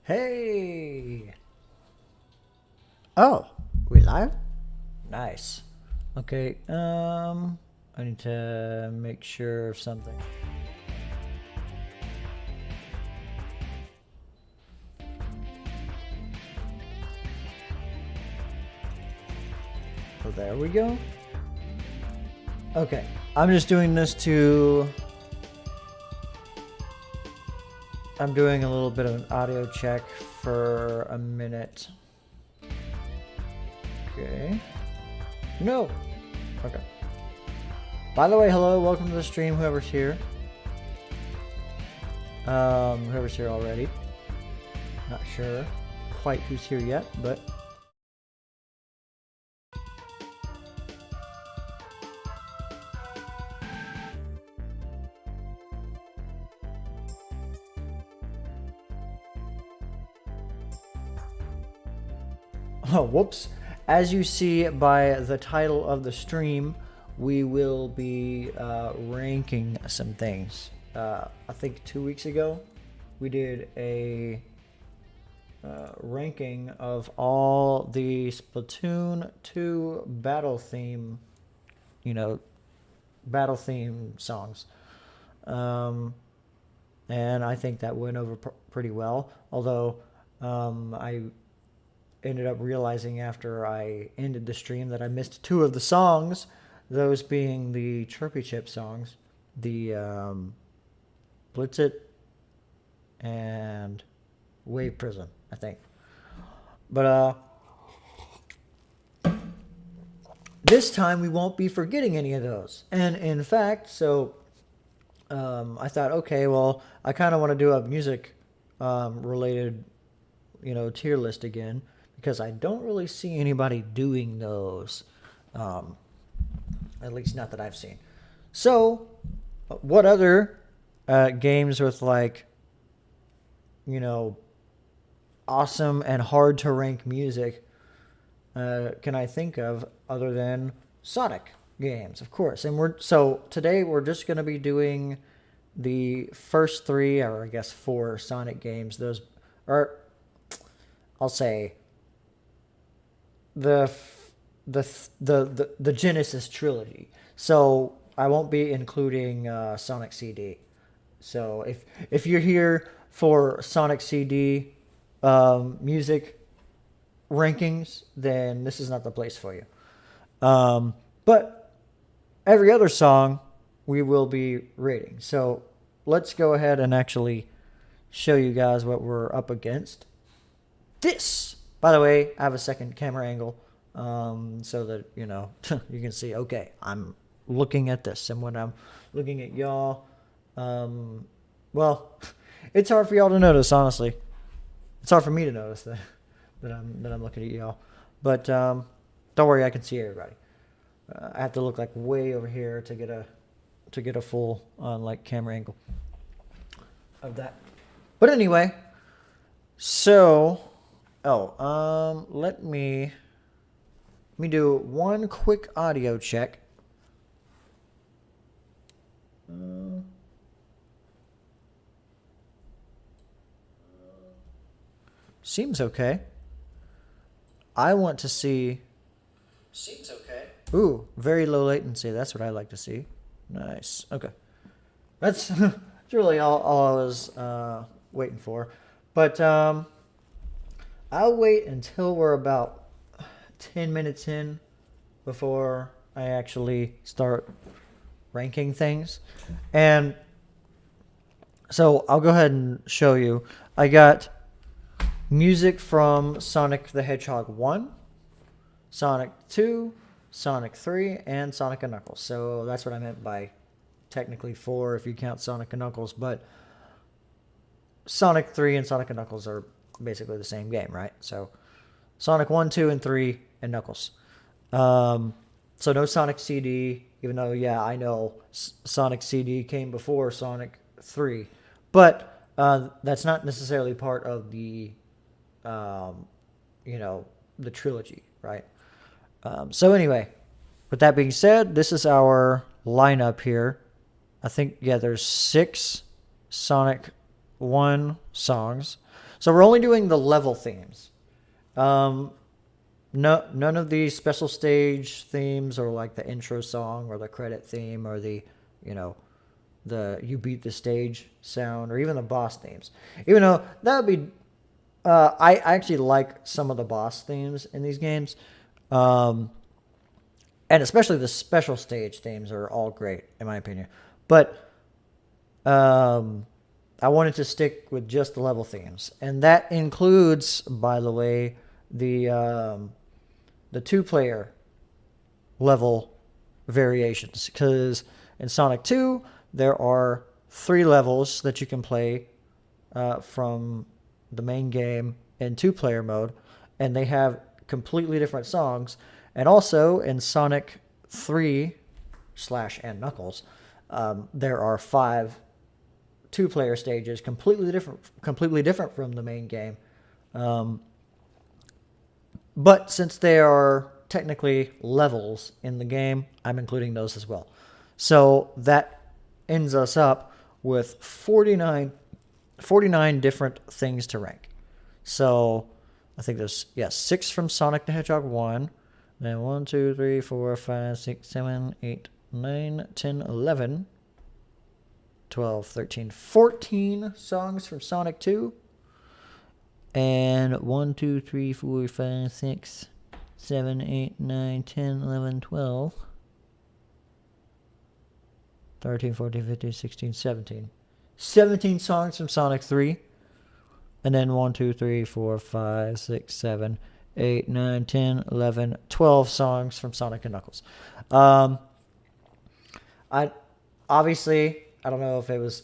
Hey! Oh, we live? Nice. Okay, I need to make sure of something. So there we go. Okay, I'm just doing this to... I'm doing a little bit of an audio check for a minute. Okay. No! Okay. By the way, hello, welcome to the stream, whoever's here. Whoever's here already. Not sure quite who's here yet, but... Oh, whoops. As you see by the title of the stream, we will be ranking some things. I think 2 weeks ago, we did a ranking of all the Splatoon 2 battle theme, battle theme songs. And I think that went over pretty well, although I ended up realizing after I ended the stream that I missed 2 of the songs, those being the Chirpy Chip songs, the Blitz It and Wave Prison, I think. But this time we won't be forgetting any of those. And in fact, so I thought, okay, well, I kind of want to do a music related, tier list again, because I don't really see anybody doing those, at least not that I've seen. So, what other games with awesome and hard to rank music can I think of other than Sonic games, of course? And today we're just going to be doing the first 3, or I guess 4 Sonic games. Those are, I'll say, the Genesis trilogy. So I won't be including Sonic CD. So if you're here for Sonic CD music rankings, then this is not the place for you. But every other song we will be rating. So let's go ahead and actually show you guys what we're up against. This, by the way, I have a second camera angle so that, you can see, okay, I'm looking at this. And when I'm looking at y'all, well, it's hard for y'all to notice, honestly. It's hard for me to notice that I'm looking at y'all. But don't worry, I can see everybody. I have to look like way over here to get a full camera angle of that. But anyway, so let me do one quick audio check. Seems okay. I want to see. Seems okay. Ooh, very low latency. That's what I like to see. Nice. Okay. That's really all I was waiting for. But I'll wait until we're about 10 minutes in before I actually start ranking things. And so I'll go ahead and show you. I got music from Sonic the Hedgehog 1, Sonic 2, Sonic 3, and Sonic and Knuckles. So that's what I meant by technically 4 if you count Sonic and Knuckles, but Sonic 3 and Sonic and Knuckles are basically the same game, right? So Sonic 1, 2, and 3, and Knuckles. So no Sonic CD, even though, yeah, I know Sonic CD came before Sonic 3. But that's not necessarily part of the, the trilogy, right? So anyway, with that being said, this is our lineup here. I think, yeah, there's 6 Sonic 1 songs. So we're only doing the level themes. None of the special stage themes or like the intro song or the credit theme or the you beat the stage sound or even the boss themes. Even though that would be, I actually like some of the boss themes in these games. And especially the special stage themes are all great in my opinion. But I wanted to stick with just the level themes, and that includes, by the way, the 2-player level variations. Because in Sonic 2, there are 3 levels that you can play from the main game in 2-player mode, and they have completely different songs. And also in Sonic 3 / and Knuckles, there are 5 2-player stages, completely different from the main game. But since they are technically levels in the game, I'm including those as well. So that ends us up with 49 different things to rank. So I think there's 6 from Sonic the Hedgehog 1, then 1, 2, 3, 4, 5, 6, 7, 8, 9, 10, 11, 12, 13, 14 songs from Sonic 2. And 1, 2, 3, 4, 5, 6, 7, 8, 9, 10, 11, 12, 13, 14, 15, 16, 17. 17 songs from Sonic 3. And then 1, 2, 3, 4, 5, 6, 7, 8, 9, 10, 11, 12 songs from Sonic and Knuckles. I don't know if it was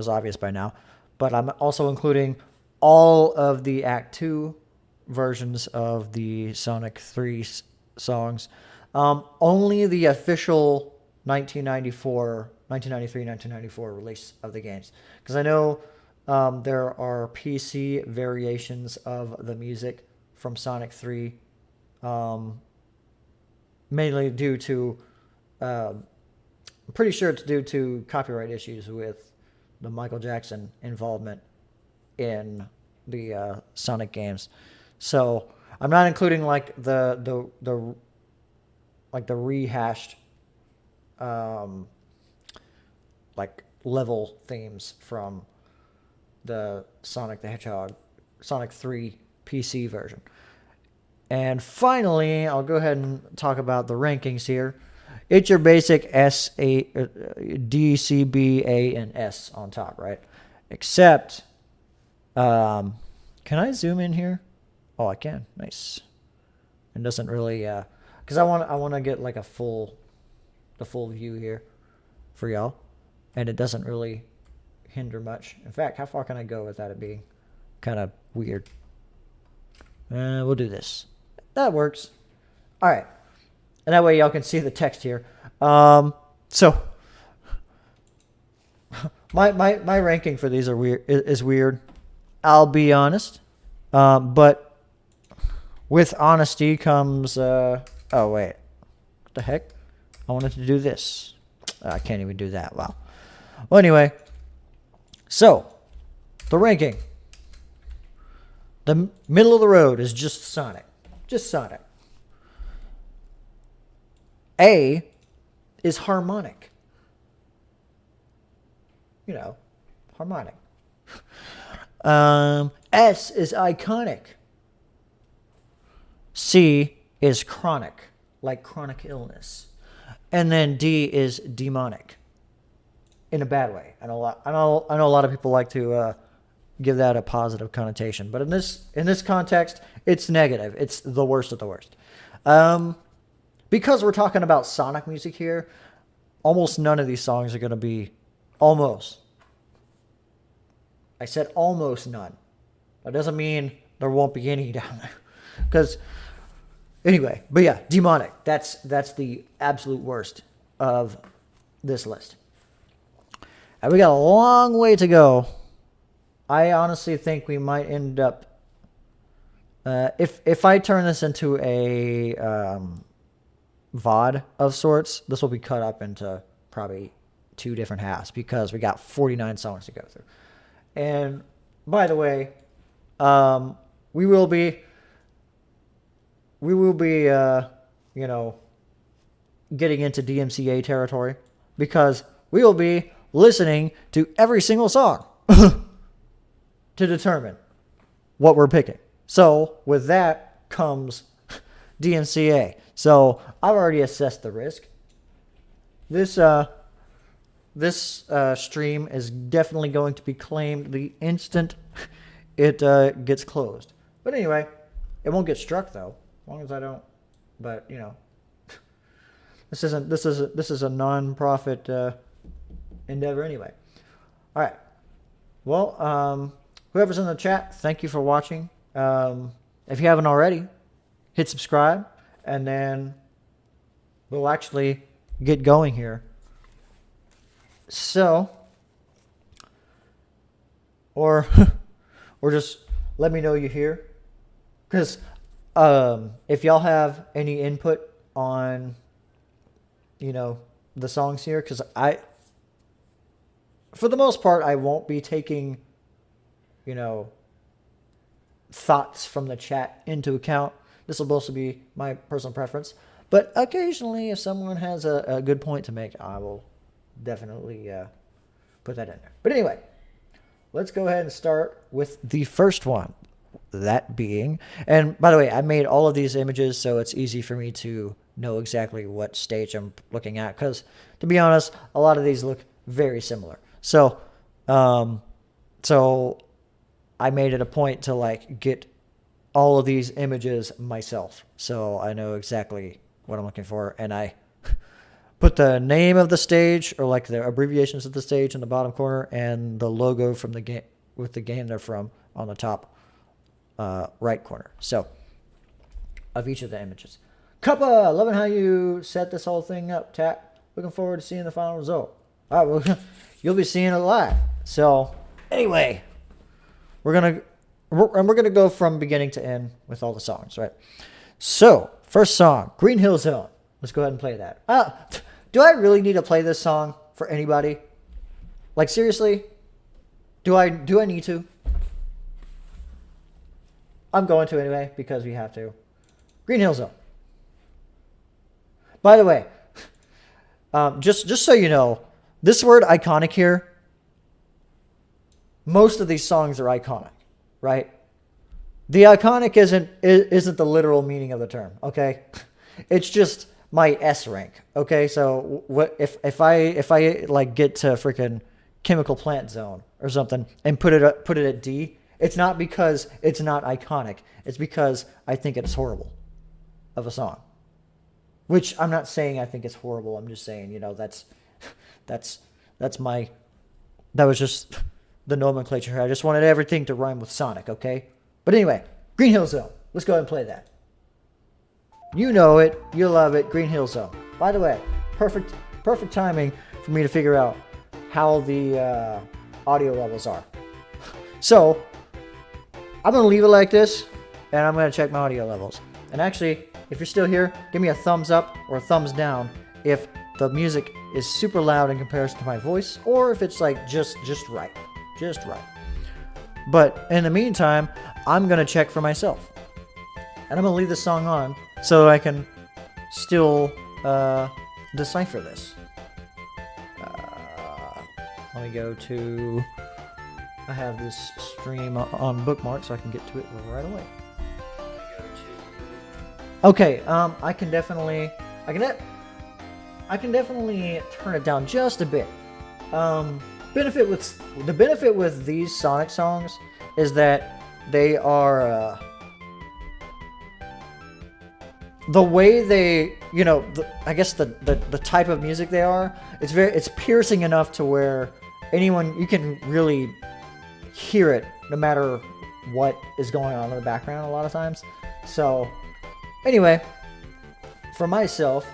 obvious by now, but I'm also including all of the Act 2 versions of the Sonic 3 songs. Only the official 1993-1994 release of the games. Because I know there are PC variations of the music from Sonic 3, mainly due to... I'm pretty sure it's due to copyright issues with the Michael Jackson involvement in the Sonic games. So I'm not including like the rehashed like level themes from the Sonic the Hedgehog Sonic 3 PC version. And finally, I'll go ahead and talk about the rankings here. It's your basic S, A, D, C, B, A, and S on top, right? Except, can I zoom in here? Oh, I can. Nice. It doesn't really, because I want to get like the full view here for y'all, and it doesn't really hinder much. In fact, how far can I go without it being kind of weird? We'll do this. That works. All right. And that way y'all can see the text here. So my ranking for these is weird. I'll be honest. But with honesty comes oh wait. What the heck? I wanted to do this. I can't even do that. Wow. Well, anyway. So, the ranking. The middle of the road is just Sonic. Just Sonic. A is harmonic. You know, harmonic. S is iconic. C is chronic, like chronic illness. And then D is demonic. In a bad way. I know a lot of people like to give that a positive connotation, but in this context, it's negative. It's the worst of the worst. Because we're talking about Sonic music here, almost none of these songs are going to be almost. I said almost none. That doesn't mean there won't be any down there. Because, anyway, but yeah, Demonic. That's the absolute worst of this list. And we got a long way to go. I honestly think we might end up... if I turn this into a VOD of sorts, this will be cut up into probably 2 different halves because we got 49 songs to go through. And by the way, we will be getting into DMCA territory because we will be listening to every single song to determine what we're picking. So with that comes DMCA. So I've already assessed the risk. This stream is definitely going to be claimed the instant it gets closed. But anyway, it won't get struck though, as long as I don't. But this is a non-profit endeavor anyway. All right. Well, whoever's in the chat, thank you for watching. If you haven't already, hit subscribe, and then we'll actually get going here. So, or just let me know you're here, because if y'all have any input on, the songs here, because for the most part, I won't be taking, thoughts from the chat into account. This will mostly be my personal preference. But occasionally, if someone has a good point to make, I will definitely put that in there. But anyway, let's go ahead and start with the first one. That being, and by the way, I made all of these images so it's easy for me to know exactly what stage I'm looking at. Because, to be honest, a lot of these look very similar. So I made it a point to get all of these images myself, so I know exactly what I'm looking for, and I put the name of the stage or the abbreviations of the stage in the bottom corner and the logo from the game with the game they're from on the top right corner. So of each of the images. Cuppa, loving how you set this whole thing up, Tac. Looking forward to seeing the final result. All right, well, you'll be seeing it live. So anyway. We're gonna go from beginning to end with all the songs, right? So, first song, Green Hill Zone. Let's go ahead and play that. Do I really need to play this song for anybody? Seriously? Do I need to? I'm going to anyway because we have to. Green Hill Zone. By the way, just so you know, this word iconic here. Most of these songs are iconic, right? The iconic isn't the literal meaning of the term, okay? It's just my S rank, okay? So what if I get to freaking Chemical Plant Zone or something and put it at D, it's not because it's not iconic. It's because I think it's horrible of a song. Which I'm not saying I think it's horrible. I'm just saying, that was just the nomenclature here. I just wanted everything to rhyme with Sonic, okay? But anyway, Green Hill Zone. Let's go ahead and play that. You know it. You love it. Green Hill Zone. By the way, perfect timing for me to figure out how the audio levels are. So, I'm going to leave it like this, and I'm going to check my audio levels. And actually, if you're still here, give me a thumbs up or a thumbs down if the music is super loud in comparison to my voice, or if it's just right. Just right. But in the meantime, I'm going to check for myself. And I'm going to leave this song on so I can still decipher this. Let me go to... I have this stream on bookmark so I can get to it right away. Okay, I can definitely turn it down just a bit. The benefit with these Sonic songs is that they are the way they, I guess the type of music they are, it's piercing enough to where anyone, you can really hear it no matter what is going on in the background a lot of times. So anyway, for myself,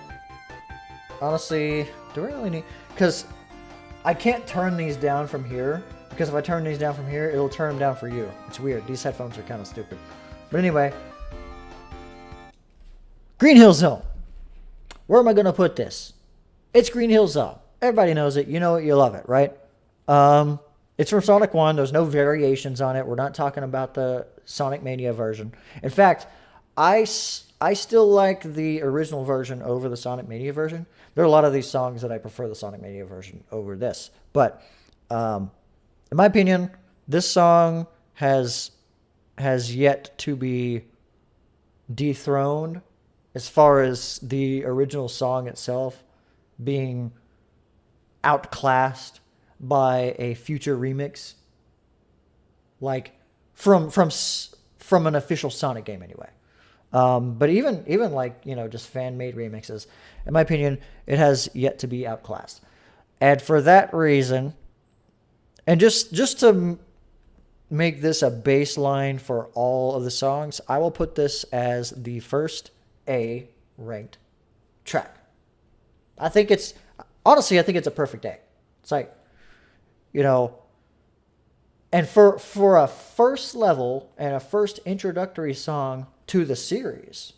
honestly, do I really need, because I can't turn these down from here, because if I turn these down from here, it'll turn them down for you. It's weird. These headphones are kind of stupid. But anyway, Green Hill Zone. Where am I going to put this? It's Green Hill Zone. Everybody knows it. You know it. You love it, right? It's from Sonic 1. There's no variations on it. We're not talking about the Sonic Mania version. In fact, I still like the original version over the Sonic Mania version. There are a lot of these songs that I prefer the Sonic Mania version over this. But in my opinion, this song has yet to be dethroned as far as the original song itself being outclassed by a future remix, like from an official Sonic game anyway. But even like, just fan-made remixes, in my opinion, it has yet to be outclassed. And for that reason, and just to make this a baseline for all of the songs, I will put this as the first A ranked track. I think it's a perfect A. It's like, and for a first level and a first introductory song to the series,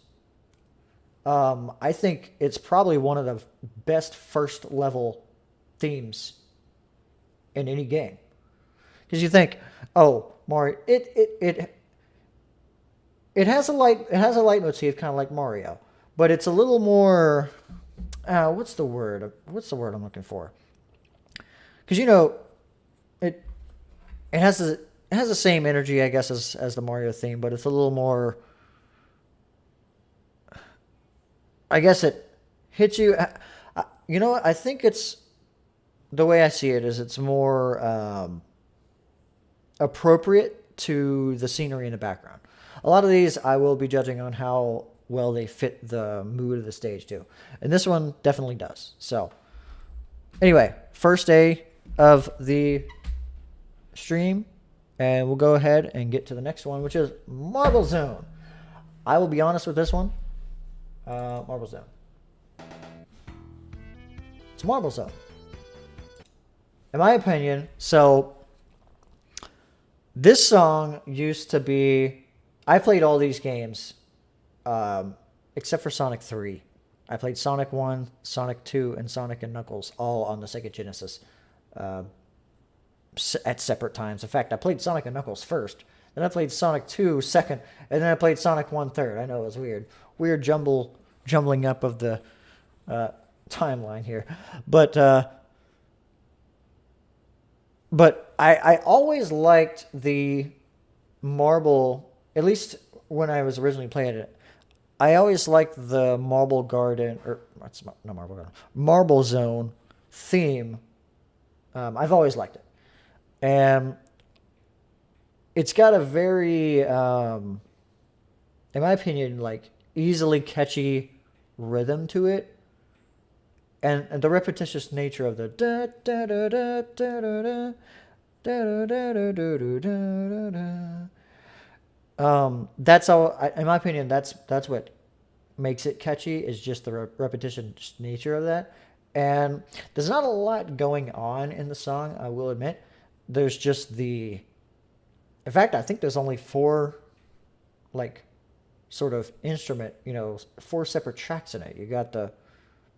I think it's probably one of the best first level themes in any game. Because you think, oh, Mario, it has a light motif, kind of like Mario, but it's a little more. What's the word I'm looking for? Because it has the same energy, I guess, as the Mario theme, but it's a little more. I guess it hits you. You know what? I think it's the way I see it is it's more appropriate to the scenery in the background. A lot of these I will be judging on how well they fit the mood of the stage too, and this one definitely does. So anyway, first day of the stream, and we'll go ahead and get to the next one, which is Marble Zone. I will be honest with this one. Marble Zone. It's Marble Zone. In my opinion, so this song used to be. I played all these games, except for Sonic 3. I played Sonic 1, Sonic 2, and Sonic and Knuckles all on the Sega Genesis at separate times. In fact, I played Sonic and Knuckles first, then I played Sonic 2 second, and then I played Sonic 1 third. I know it was weird. Weird jumbling up of the timeline here. But I always liked the Marble, at least when I was originally playing it, I always liked the Marble Garden, or it's not Marble Garden, Marble Zone theme. I've always liked it. And it's got a very, in my opinion, like easily catchy rhythm to it. And the repetitious nature of the da da da da da da da da da da da da. That's how, in my opinion, that's what makes it catchy, is just the repetition nature of that. And there's not a lot going on in the song, I will admit. There's just in fact, I think there's only 4, like, sort of instrument, 4 separate tracks in it. You got the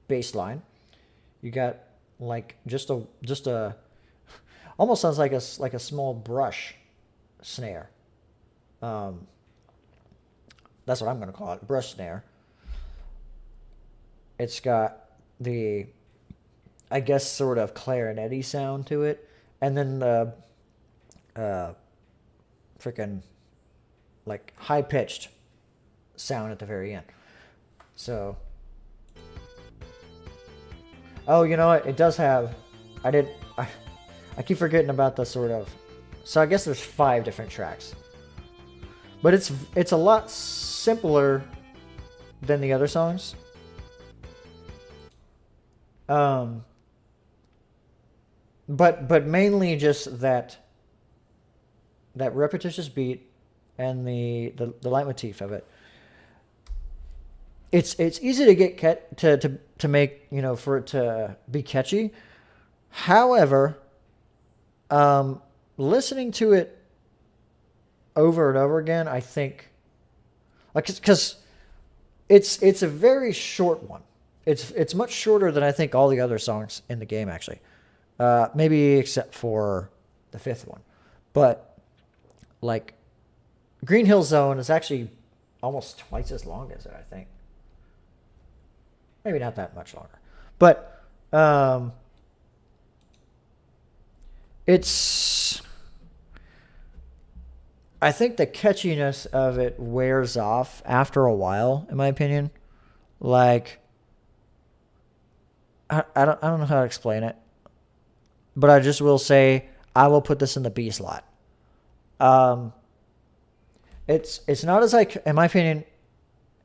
bass line. You got, like, just a, almost sounds like a small brush snare. That's what I'm going to call it, brush snare. It's got the, I guess, sort of clarinet-y sound to it. And then the freaking, like, high-pitched sound at the very end. So, oh, you know what? It does have, I keep forgetting about the sort of, so I guess there's 5 different tracks. But it's a lot simpler than the other songs. Um, but mainly just that repetitious beat and the leitmotif of it. It's easy to get to make, you know, for it to be catchy. However, listening to it over and over again, I think, like, because it's a very short one. It's much shorter than I think all the other songs in the game actually. Maybe except for the fifth one, but like Green Hill Zone is actually almost twice as long as it, I think. Maybe not that much longer, but it's. I think the catchiness of it wears off after a while, in my opinion. Like, I don't know how to explain it, but I just will say I will put this in the B slot. Um, it's not as like, in my opinion,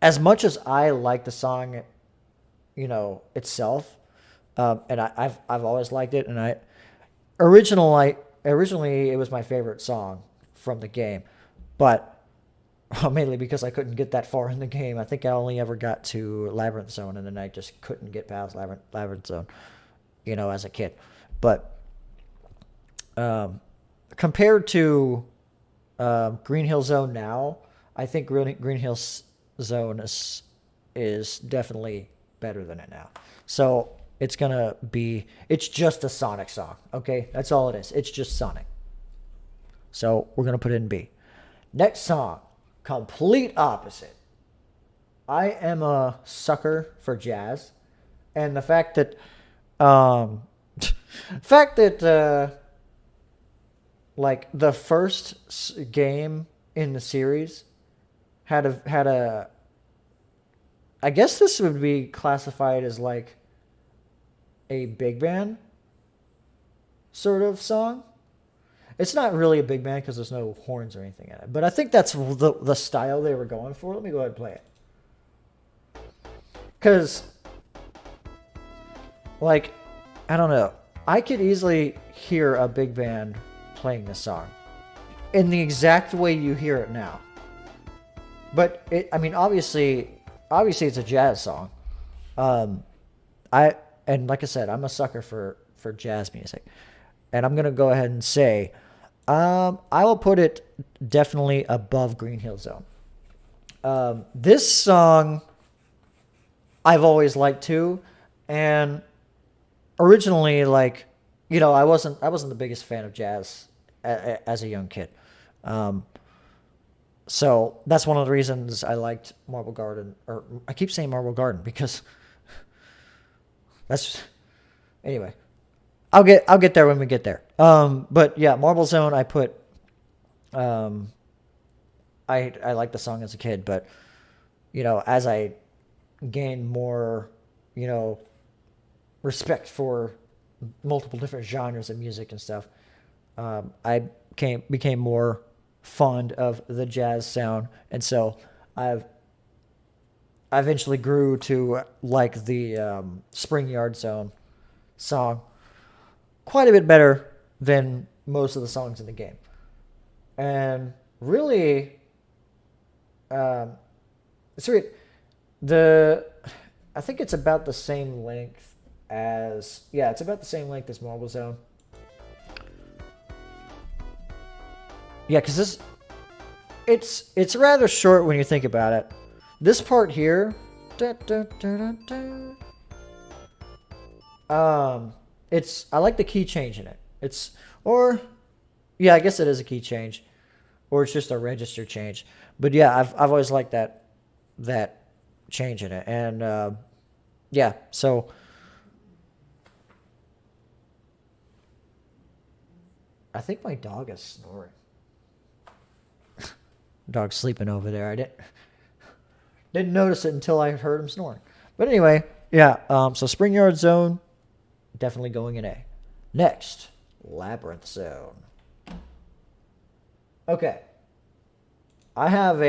as much as I like the song, you know, itself, and I've always liked it, and originally it was my favorite song from the game, but mainly because I couldn't get that far in the game. I think I only ever got to Labyrinth Zone, and then I just couldn't get past Labyrinth Zone, you know, as a kid. But compared to Green Hill Zone now, I think Green Hill Zone is definitely better than it now. So it's just a Sonic song, okay? That's all it is. It's just Sonic. So we're gonna put it in B. Next song, complete opposite. I am a sucker for jazz, and the fact that, like the first game in the series had a. I guess this would be classified as like a big band sort of song. It's not really a big band because there's no horns or anything in it, but I think that's the style they were going for. Let me go ahead and play it. Because, like, I don't know. I could easily hear a big band playing this song in the exact way you hear it now. But I mean, obviously it's a jazz song. And like I said, I'm a sucker for jazz music, and I'm gonna go ahead and say, I will put it definitely above Green Hill Zone. This song I've always liked too, and originally, like, you know, I wasn't the biggest fan of jazz as a young kid. So that's one of the reasons I liked Marble Garden, or I keep saying Marble Garden because that's, anyway. I'll get there when we get there. But yeah, Marble Zone I put, I liked the song as a kid, but, you know, as I gained more, you know, respect for multiple different genres of music and stuff, I became more fond of the jazz sound, and so I eventually grew to like the Spring Yard Zone song quite a bit better than most of the songs in the game. And really, it's weird. I think it's about the same length as, yeah, it's about the same length as Marble Zone. Yeah, because it's rather short when you think about it. This part here, I like the key change in it. Yeah, I guess it is a key change, or it's just a register change. But yeah, I've always liked that change in it, and yeah, so I think my dog is snoring. Dog's sleeping over there. I didn't notice it until I heard him snoring. But anyway, yeah. So Spring Yard Zone, definitely going in A. Next, Labyrinth Zone. Okay. I have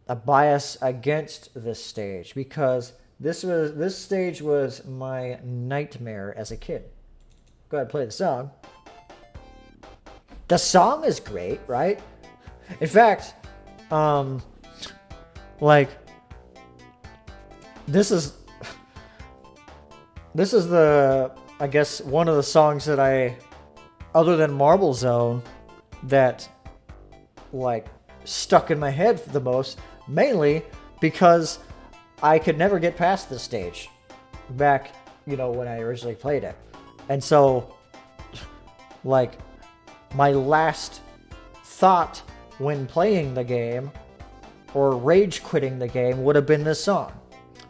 a bias against this stage because this stage was my nightmare as a kid. Go ahead, play the song. The song is great, right? In fact, like this is the, I guess, one of the songs that I, other than Marble Zone, that like stuck in my head the most, mainly because I could never get past this stage back, when I originally played it. And so, like, my last thought when playing the game or rage quitting the game would have been this song,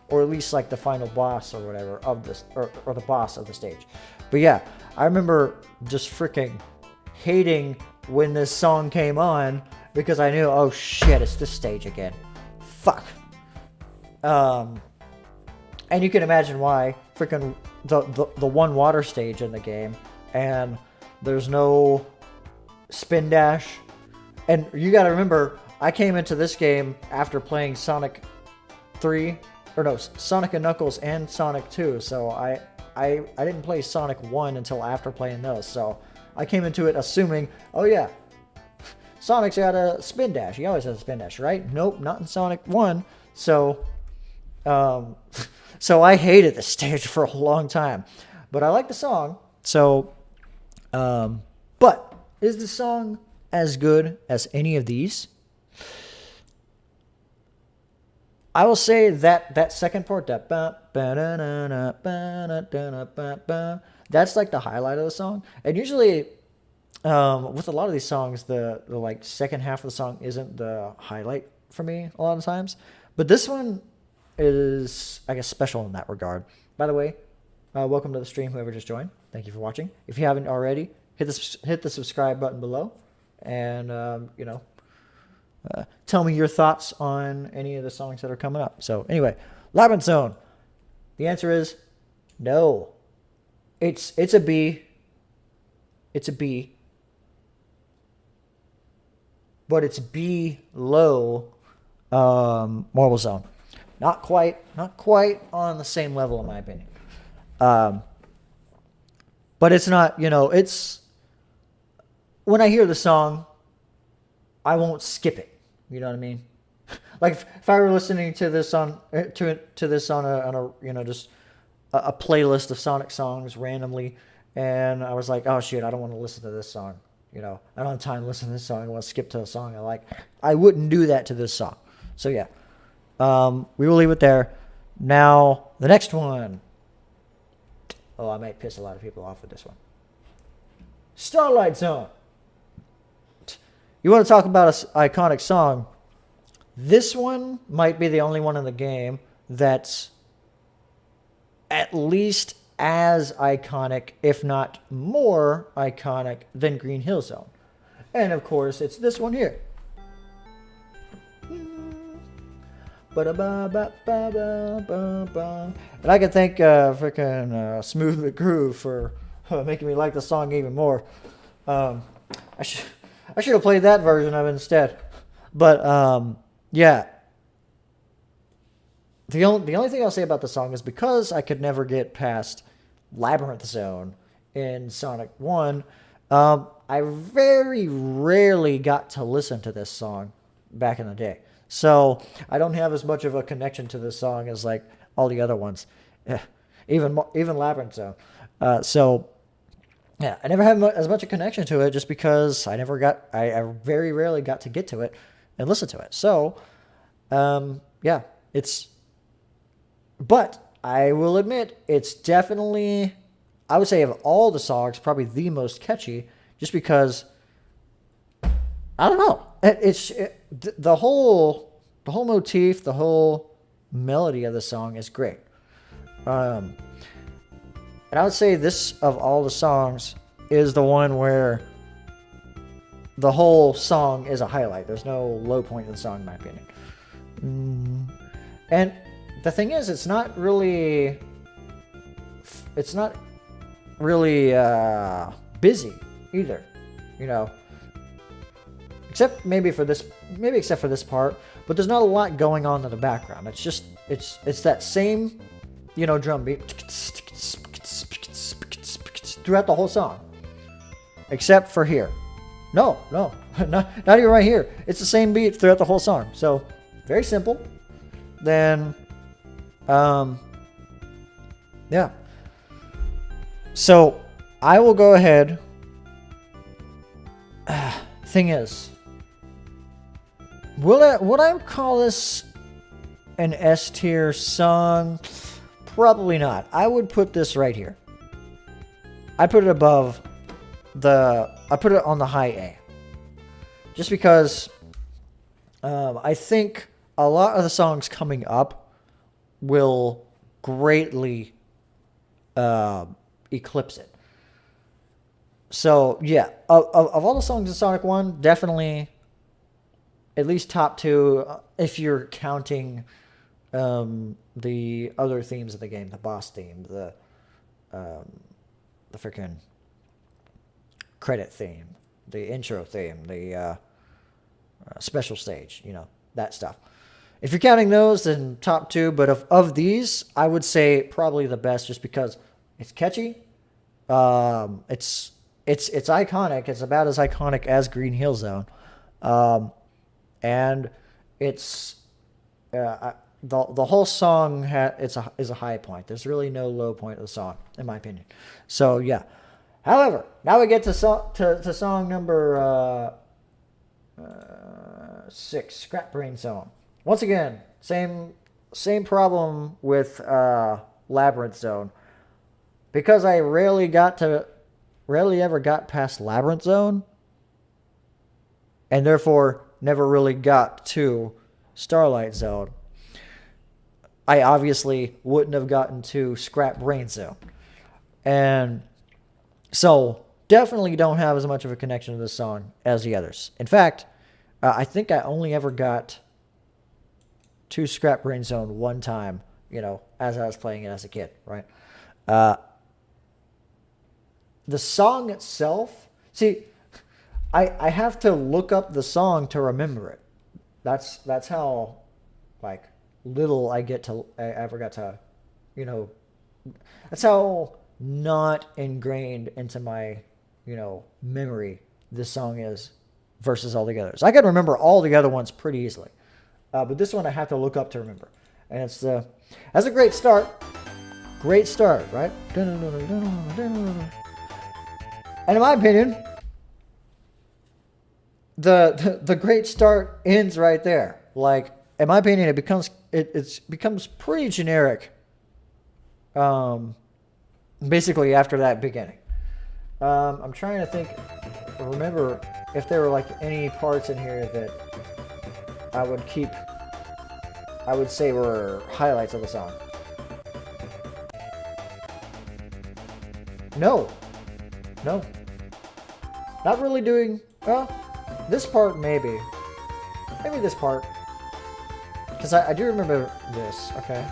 or at least like the final boss or whatever of this, or the boss of the stage. But yeah, I remember just freaking hating when this song came on because I knew, oh shit, it's this stage again. Fuck. And you can imagine why. Freaking the one water stage in the game, and there's no spin dash. And you got to remember, I came into this game after playing Sonic 3, or no, Sonic and Knuckles and Sonic 2. So I didn't play Sonic 1 until after playing those. So I came into it assuming, oh yeah, Sonic's got a spin dash. He always has a spin dash, right? Nope, not in Sonic 1. So, so I hated this stage for a long time. But I like the song. So, but is the song as good as any of these? I will say that second part, that's like the highlight of the song. And usually, with a lot of these songs, the like second half of the song isn't the highlight for me a lot of times. But this one is, I guess, special in that regard. By the way, welcome to the stream, whoever just joined. Thank you for watching. If you haven't already, hit the subscribe button below, and tell me your thoughts on any of the songs that are coming up. So anyway, Labyrinth Zone. The answer is no. It's a B. It's a B. But it's below Marble Zone. Not quite on the same level in my opinion. But it's not, it's, when I hear the song, I won't skip it. You know what I mean? Like if I were listening to this on a just a playlist of Sonic songs randomly, and I was like, oh shit, I don't want to listen to this song. I don't have time to listen to this song. I want to skip to a song I like. I wouldn't do that to this song. So yeah, we will leave it there. Now the next one. Oh, I might piss a lot of people off with this one. Starlight Zone. You want to talk about an iconic song? This one might be the only one in the game that's at least as iconic, if not more iconic, than Green Hill Zone. And of course, it's this one here. And I can thank freaking Smooth the Groove for making me like the song even more. I should have played that version of it instead. But yeah. The only thing I'll say about the song is because I could never get past Labyrinth Zone in Sonic 1, I very rarely got to listen to this song back in the day. So I don't have as much of a connection to this song as like all the other ones, even Labyrinth Zone. So yeah, I never had as much a connection to it just because I very rarely got to get to it and listen to it. So yeah, but I will admit it's definitely, I would say of all the songs, probably the most catchy, just because I don't know. The whole motif, the whole melody of the song is great. And I would say this, of all the songs, is the one where the whole song is a highlight. There's no low point in the song, in my opinion. And the thing is, it's not really busy either. except for this part. But there's not a lot going on in the background. It's just it's that same, drum beat throughout the whole song, except for here. No, not even right here. It's the same beat throughout the whole song. So very simple. Then, yeah. So I will go ahead. Thing is, would I call this an S tier song? Probably not. I would put this right here. I put it above I put it on the high A. Just because I think a lot of the songs coming up will greatly eclipse it. So, yeah, of all the songs in Sonic 1, definitely at least top 2 if you're counting the other themes of the game, the boss theme, the freaking credit theme, the intro theme, the special stage, that stuff. If you're counting those, then top 2. But of these, I would say probably the best, just because it's catchy. It's iconic. It's about as iconic as Green Hill Zone, and it's the whole song is a high point. There's really no low point of the song, in my opinion. So yeah. However, now we get to song number 6, Scrap Brain Zone. Once again, same problem with Labyrinth Zone, because I rarely ever got past Labyrinth Zone, and therefore never really got to Starlight Zone. I obviously wouldn't have gotten to Scrap Brain Zone. And so definitely don't have as much of a connection to this song as the others. In fact, I think I only ever got to Scrap Brain Zone one time, as I was playing it as a kid, right? The song itself, see, I have to look up the song to remember it. That's how, little I ever got to, that's how not ingrained into my, memory this song is versus all the others. I can remember all the other ones pretty easily. But this one I have to look up to remember. And that's a great start. Great start, right? And in my opinion, the great start ends right there. In my opinion, it becomes pretty generic. Basically after that beginning. I'm trying to remember if there were any parts in here that I would say were highlights of the song. No. Not really doing, this part maybe. Maybe this part. Because I do remember this, okay.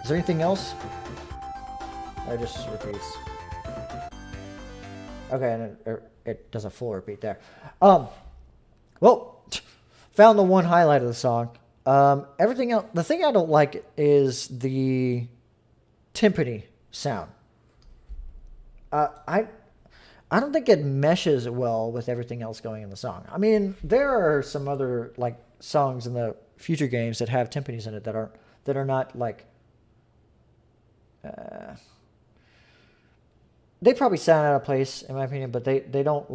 Is there anything else? It just repeats. Okay, and it does a full repeat there. Well, found the one highlight of the song. Everything else, the thing I don't like is the timpani sound. I don't think it meshes well with everything else going in the song. I mean, there are some other songs in the future games that have timpanis in it that are not they probably sound out of place in my opinion, but they don't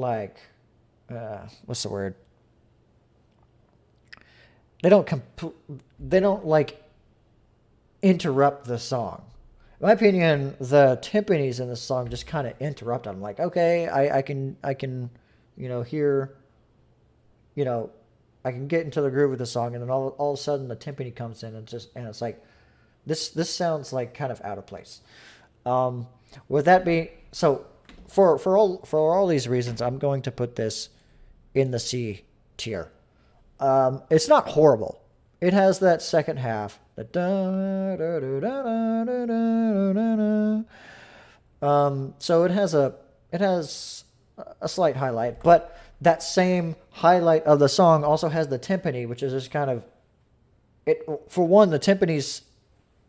what's the word? They don't interrupt the song. In my opinion, the timpanis in the song just kind of interrupt. I'm like, okay, I can hear, I can get into the groove of the song, and then all of a sudden the timpani comes in and it's like, this sounds kind of out of place. Would that be so? For all these reasons, I'm going to put this in the C tier. It's not horrible. It has that second half. So it has a slight highlight, but that same highlight of the song also has the timpani, which is just kind of it. For one, the timpani's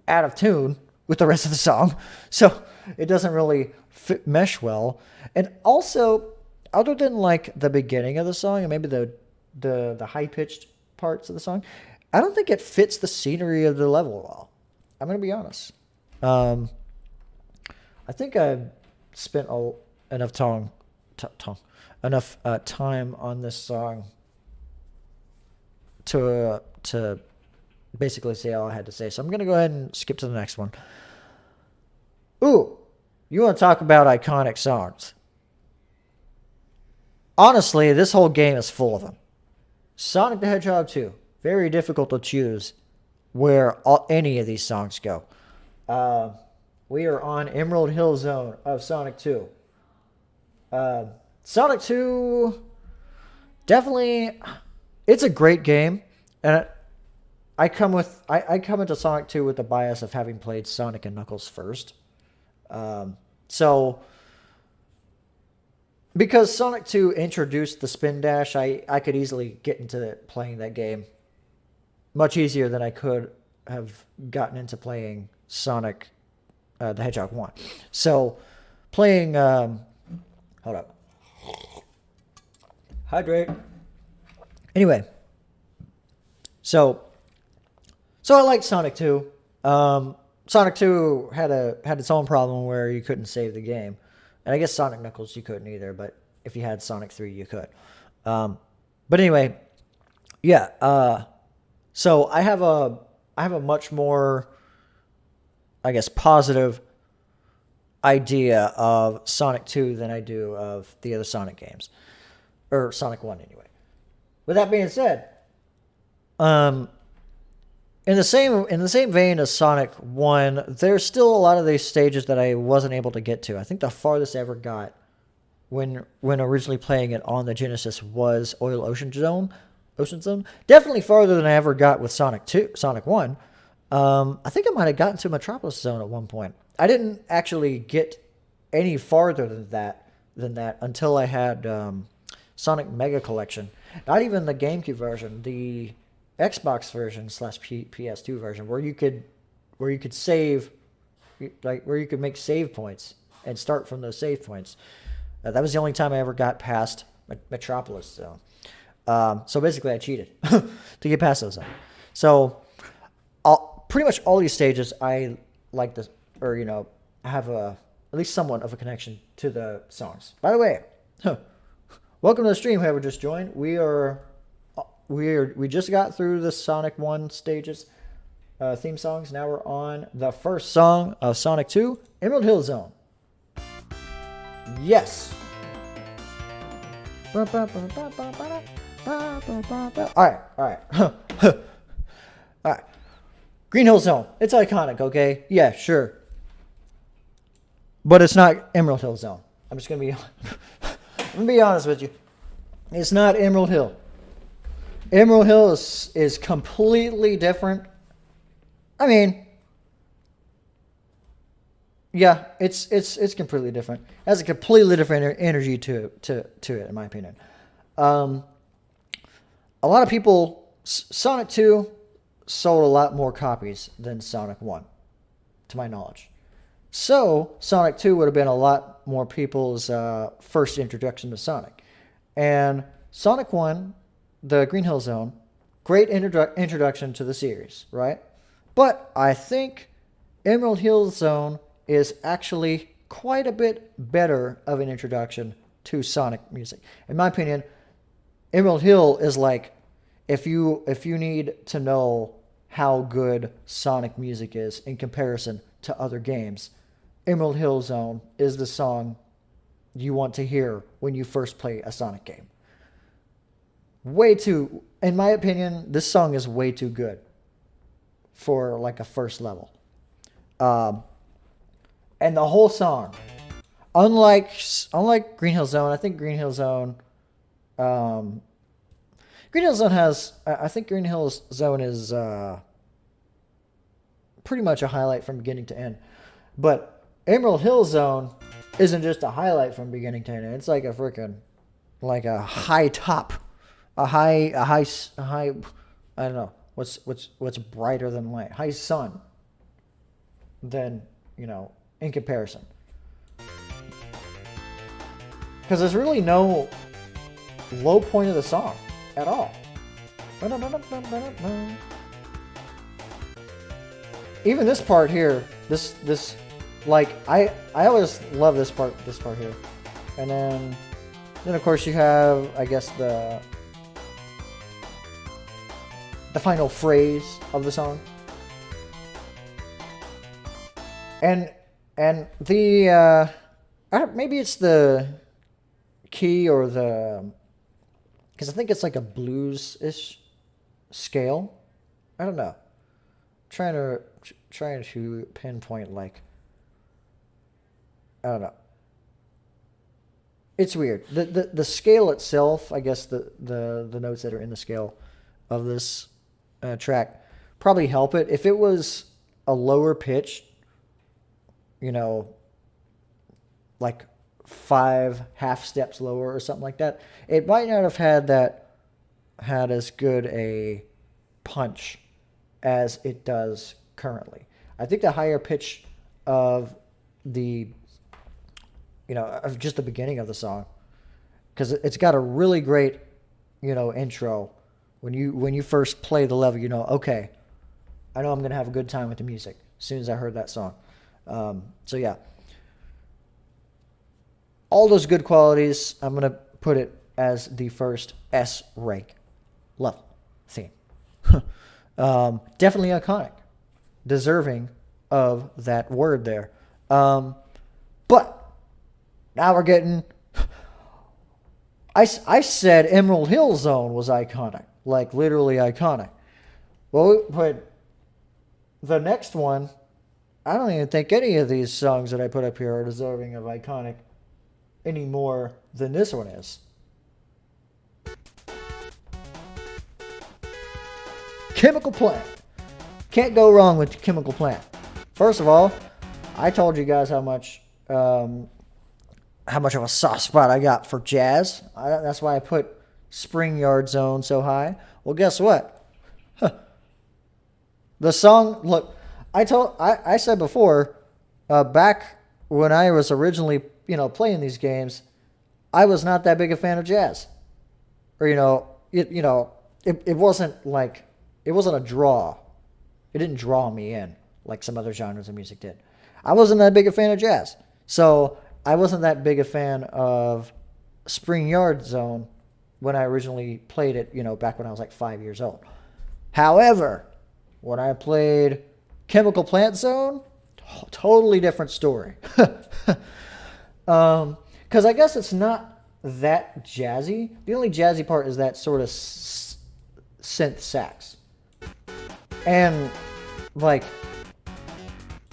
out of tune with the rest of the song, so it doesn't really mesh well. And also, other than like the beginning of the song and maybe the high pitched parts of the song, I don't think it fits the scenery of the level well. I'm gonna be honest. I think I've spent enough time on this song to basically say all I had to say. So I'm gonna go ahead and skip to the next one. Ooh, you want to talk about iconic songs? Honestly, this whole game is full of them. Sonic the Hedgehog 2, very difficult to choose where any of these songs go. We are on Emerald Hill Zone of Sonic 2. Sonic 2, definitely, it's a great game, and I come into Sonic 2 with the bias of having played Sonic and Knuckles first. So, because Sonic 2 introduced the spin dash, I could easily get into playing that game much easier than I could have gotten into playing Sonic the Hedgehog 1. So, playing... hold up. Hydrate. Anyway. So I liked Sonic 2. Sonic 2 had its own problem where you couldn't save the game. And I guess Sonic Knuckles you couldn't either, but if you had Sonic 3 you could. But anyway, yeah, so I have a much more, I guess, positive idea of Sonic 2 than I do of the other Sonic games. Or Sonic 1 anyway. With that being said, in the same vein as Sonic 1, there's still a lot of these stages that I wasn't able to get to. I think the farthest I ever got when originally playing it on the Genesis was Ocean Zone. Definitely farther than I ever got with Sonic 1. I think I might have gotten to Metropolis Zone at one point. I didn't actually get any farther than that until I had Sonic Mega Collection. Not even the GameCube version, the Xbox version / PS2 version, where you could save, like where you could make save points and start from those save points. That was the only time I ever got past Metropolis Zone. So basically, I cheated to get past those zones. So pretty much all these stages, I like this, or have at least somewhat of a connection to the songs. By the way, welcome to the stream. Whoever just joined, we just got through the Sonic 1 stages, theme songs. Now we're on the first song of Sonic 2, Emerald Hill Zone. Yes. All right. All right. Green Hill Zone. It's iconic, okay? Yeah, sure. But it's not Emerald Hill Zone. I'm just gonna be honest with you. It's not Emerald Hill. Emerald Hill is completely different. I mean, yeah, it's completely different. It has a completely different energy to it, in my opinion. A lot of people, Sonic 2 sold a lot more copies than Sonic 1, to my knowledge. So Sonic 2 would have been a lot more people's first introduction to Sonic. And Sonic 1, the Green Hill Zone, great introduction to the series, right? But I think Emerald Hill Zone is actually quite a bit better of an introduction to Sonic music. In my opinion, Emerald Hill is like, if you need to know how good Sonic music is in comparison to other games, Emerald Hill Zone is the song you want to hear when you first play a Sonic game. In my opinion, this song is way too good for like a first level. And the whole song, unlike Green Hill Zone, I think Green Hill Zone is pretty much a highlight from beginning to end. But Emerald Hill Zone isn't just a highlight from beginning to end. It's like a freaking, like a high top, a high. I don't know what's brighter than light. High sun. Than in comparison, because there's really no low point of the song at all. Even this part here, this like I always love this part here, and then of course you have, I guess, the final phrase of the song, and the maybe it's the key or the, because I think it's like a blues-ish scale. I don't know. Trying to pinpoint, like, I don't know. It's weird. The scale itself, I guess the notes that are in the scale of this track probably help it. If it was a lower pitch, like 5 half steps lower or something like that, it might not have had as good a punch as it does currently. I think the higher pitch of of just the beginning of the song, because it's got a really great, intro. When you first play the level, okay, I know I'm gonna have a good time with the music as soon as I heard that song. So yeah, all those good qualities, I'm gonna put it as the first S rank level theme. Definitely iconic, deserving of that word there. But now we're getting. I said Emerald Hill Zone was iconic, like literally iconic. Well, but the next one, I don't even think any of these songs that I put up here are deserving of iconic any more than this one is. Chemical Plant. Can't go wrong with Chemical Plant. First of all, I told you guys how much of a soft spot I got for jazz. That's why I put Spring Yard Zone so high. Well, guess what? The song, look, I said before, back when I was originally, playing these games, I was not that big a fan of jazz. Or, it wasn't like, it wasn't a draw. It didn't draw me in like some other genres of music did. I wasn't that big a fan of jazz. So I wasn't that big a fan of Spring Yard Zone when I originally played it, back when I was like 5 years old. However, when I played Chemical Plant Zone, totally different story. Because I guess it's not that jazzy. The only jazzy part is that sort of synth sax. And like,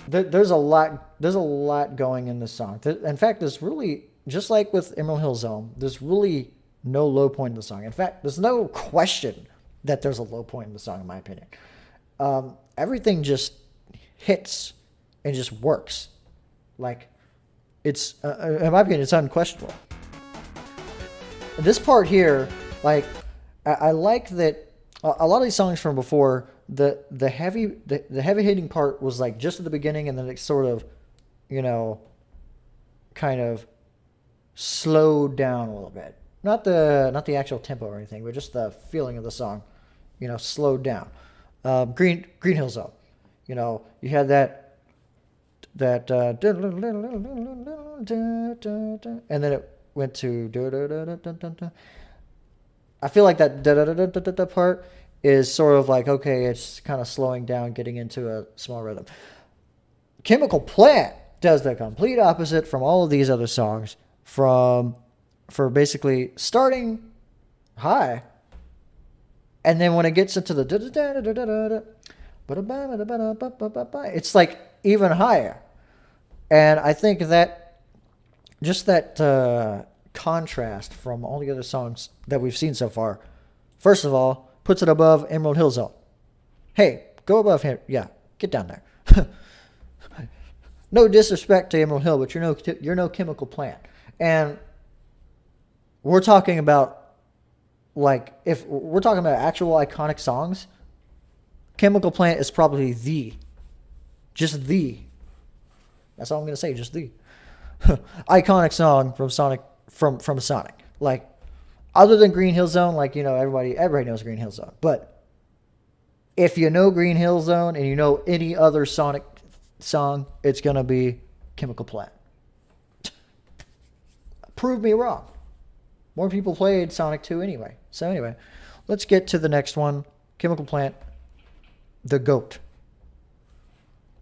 there's a lot going in this song. In fact, there's really, just like with Emerald Hill Zone, there's really no low point in the song. In fact, there's no question that there's a low point in the song, in my opinion. Everything just hits and just works. Like, it's, in my opinion, it's unquestionable. This part here, like, I like that a lot of these songs from before, the heavy hitting part was like just at the beginning, and then it sort of, kind of slowed down a little bit. Not the actual tempo or anything, but just the feeling of the song, slowed down. Green Hill Zone, you had that and then it went to. I feel like that part is sort of like, okay, it's kind of slowing down, getting into a small rhythm. Chemical Plant does the complete opposite from all of these other songs, for basically starting high, and then when it gets into the it's like even higher. And I think that just that contrast from all the other songs that we've seen so far, first of all, puts it above Emerald Hill Zone. Hey, go above him. Yeah, get down there. No disrespect to Emerald Hill, but you're no chemical plant. And we're talking about, like, if we're talking about actual iconic songs, Chemical Plant is probably just the, that's all I'm going to say, just the iconic song from Sonic, from Sonic. Like, other than Green Hill Zone, like, you know, everybody knows Green Hill Zone. But if you know Green Hill Zone and you know any other Sonic song, it's going to be Chemical Plant. Prove me wrong. More people played Sonic 2 anyway. So anyway, let's get to the next one. Chemical Plant, the GOAT.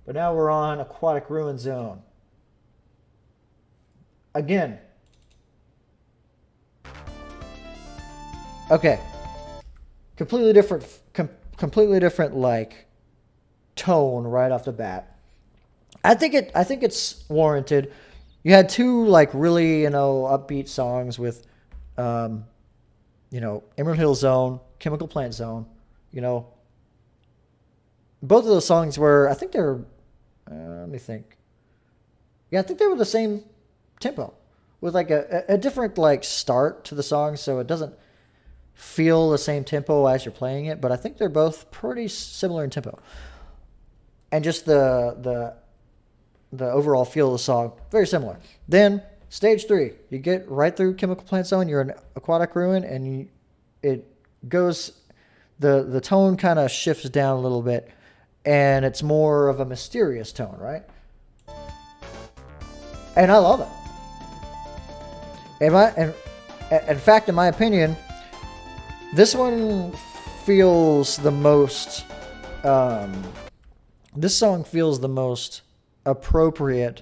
But now we're on Aquatic Ruin Zone. Again. Okay. Completely different like tone right off the bat. I think it's warranted. You had two like really, you know, upbeat songs with you know, Emerald Hill Zone, Chemical Plant Zone, you know. Both of those songs were, I think they were, let me think. Yeah, I think they were the same tempo with like a different like start to the song, so it doesn't feel the same tempo as you're playing it, but I think they're both pretty similar in tempo. And just the overall feel of the song, very similar. Then stage 3, you get right through Chemical Plant Zone, you're in Aquatic Ruin, and it goes, the tone kind of shifts down a little bit, and it's more of a mysterious tone, right? And I love it. In fact, in my opinion, this one feels the most, this song feels the most appropriate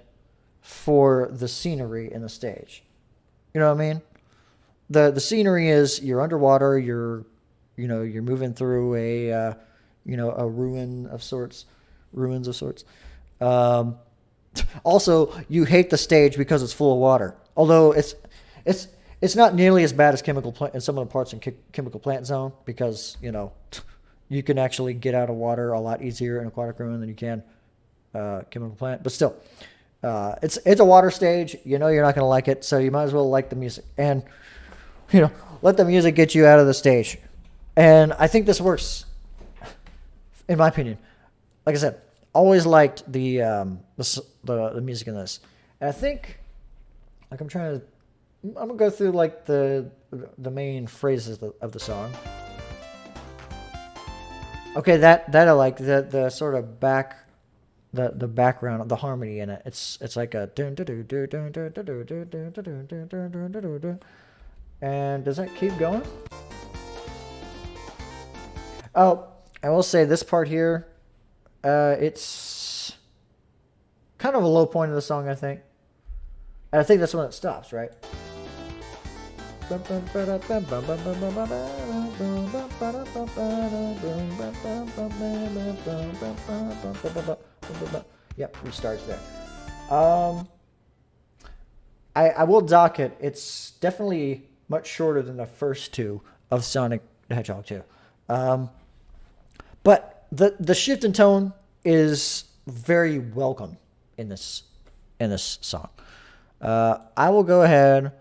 for the scenery in the stage. You know what I mean? The scenery is, you're underwater, you're moving through a ruins of sorts. Also, you hate the stage because it's full of water. Although it's not nearly as bad as Chemical Plant in some of the parts in Chemical Plant Zone, because, you know, you can actually get out of water a lot easier in Aquatic Ruin than you can Chemical Plant. But still, it's a water stage. You know you're not going to like it, so you might as well like the music. And, you know, let the music get you out of the stage. And I think this works, in my opinion. Like I said, always liked the music in this. And I think, like, I'm gonna go through like the main phrases of the song. Okay, that I like, the sort of the background of the harmony in it. It's like a and does that keep going? Oh, I will say this part here, it's kind of a low point of the song, I think. And I think that's when it stops, right? Yep, restarts there. I will dock it. It's definitely much shorter than the first two of Sonic the Hedgehog 2. But the shift in tone is very welcome in this song. I will go ahead.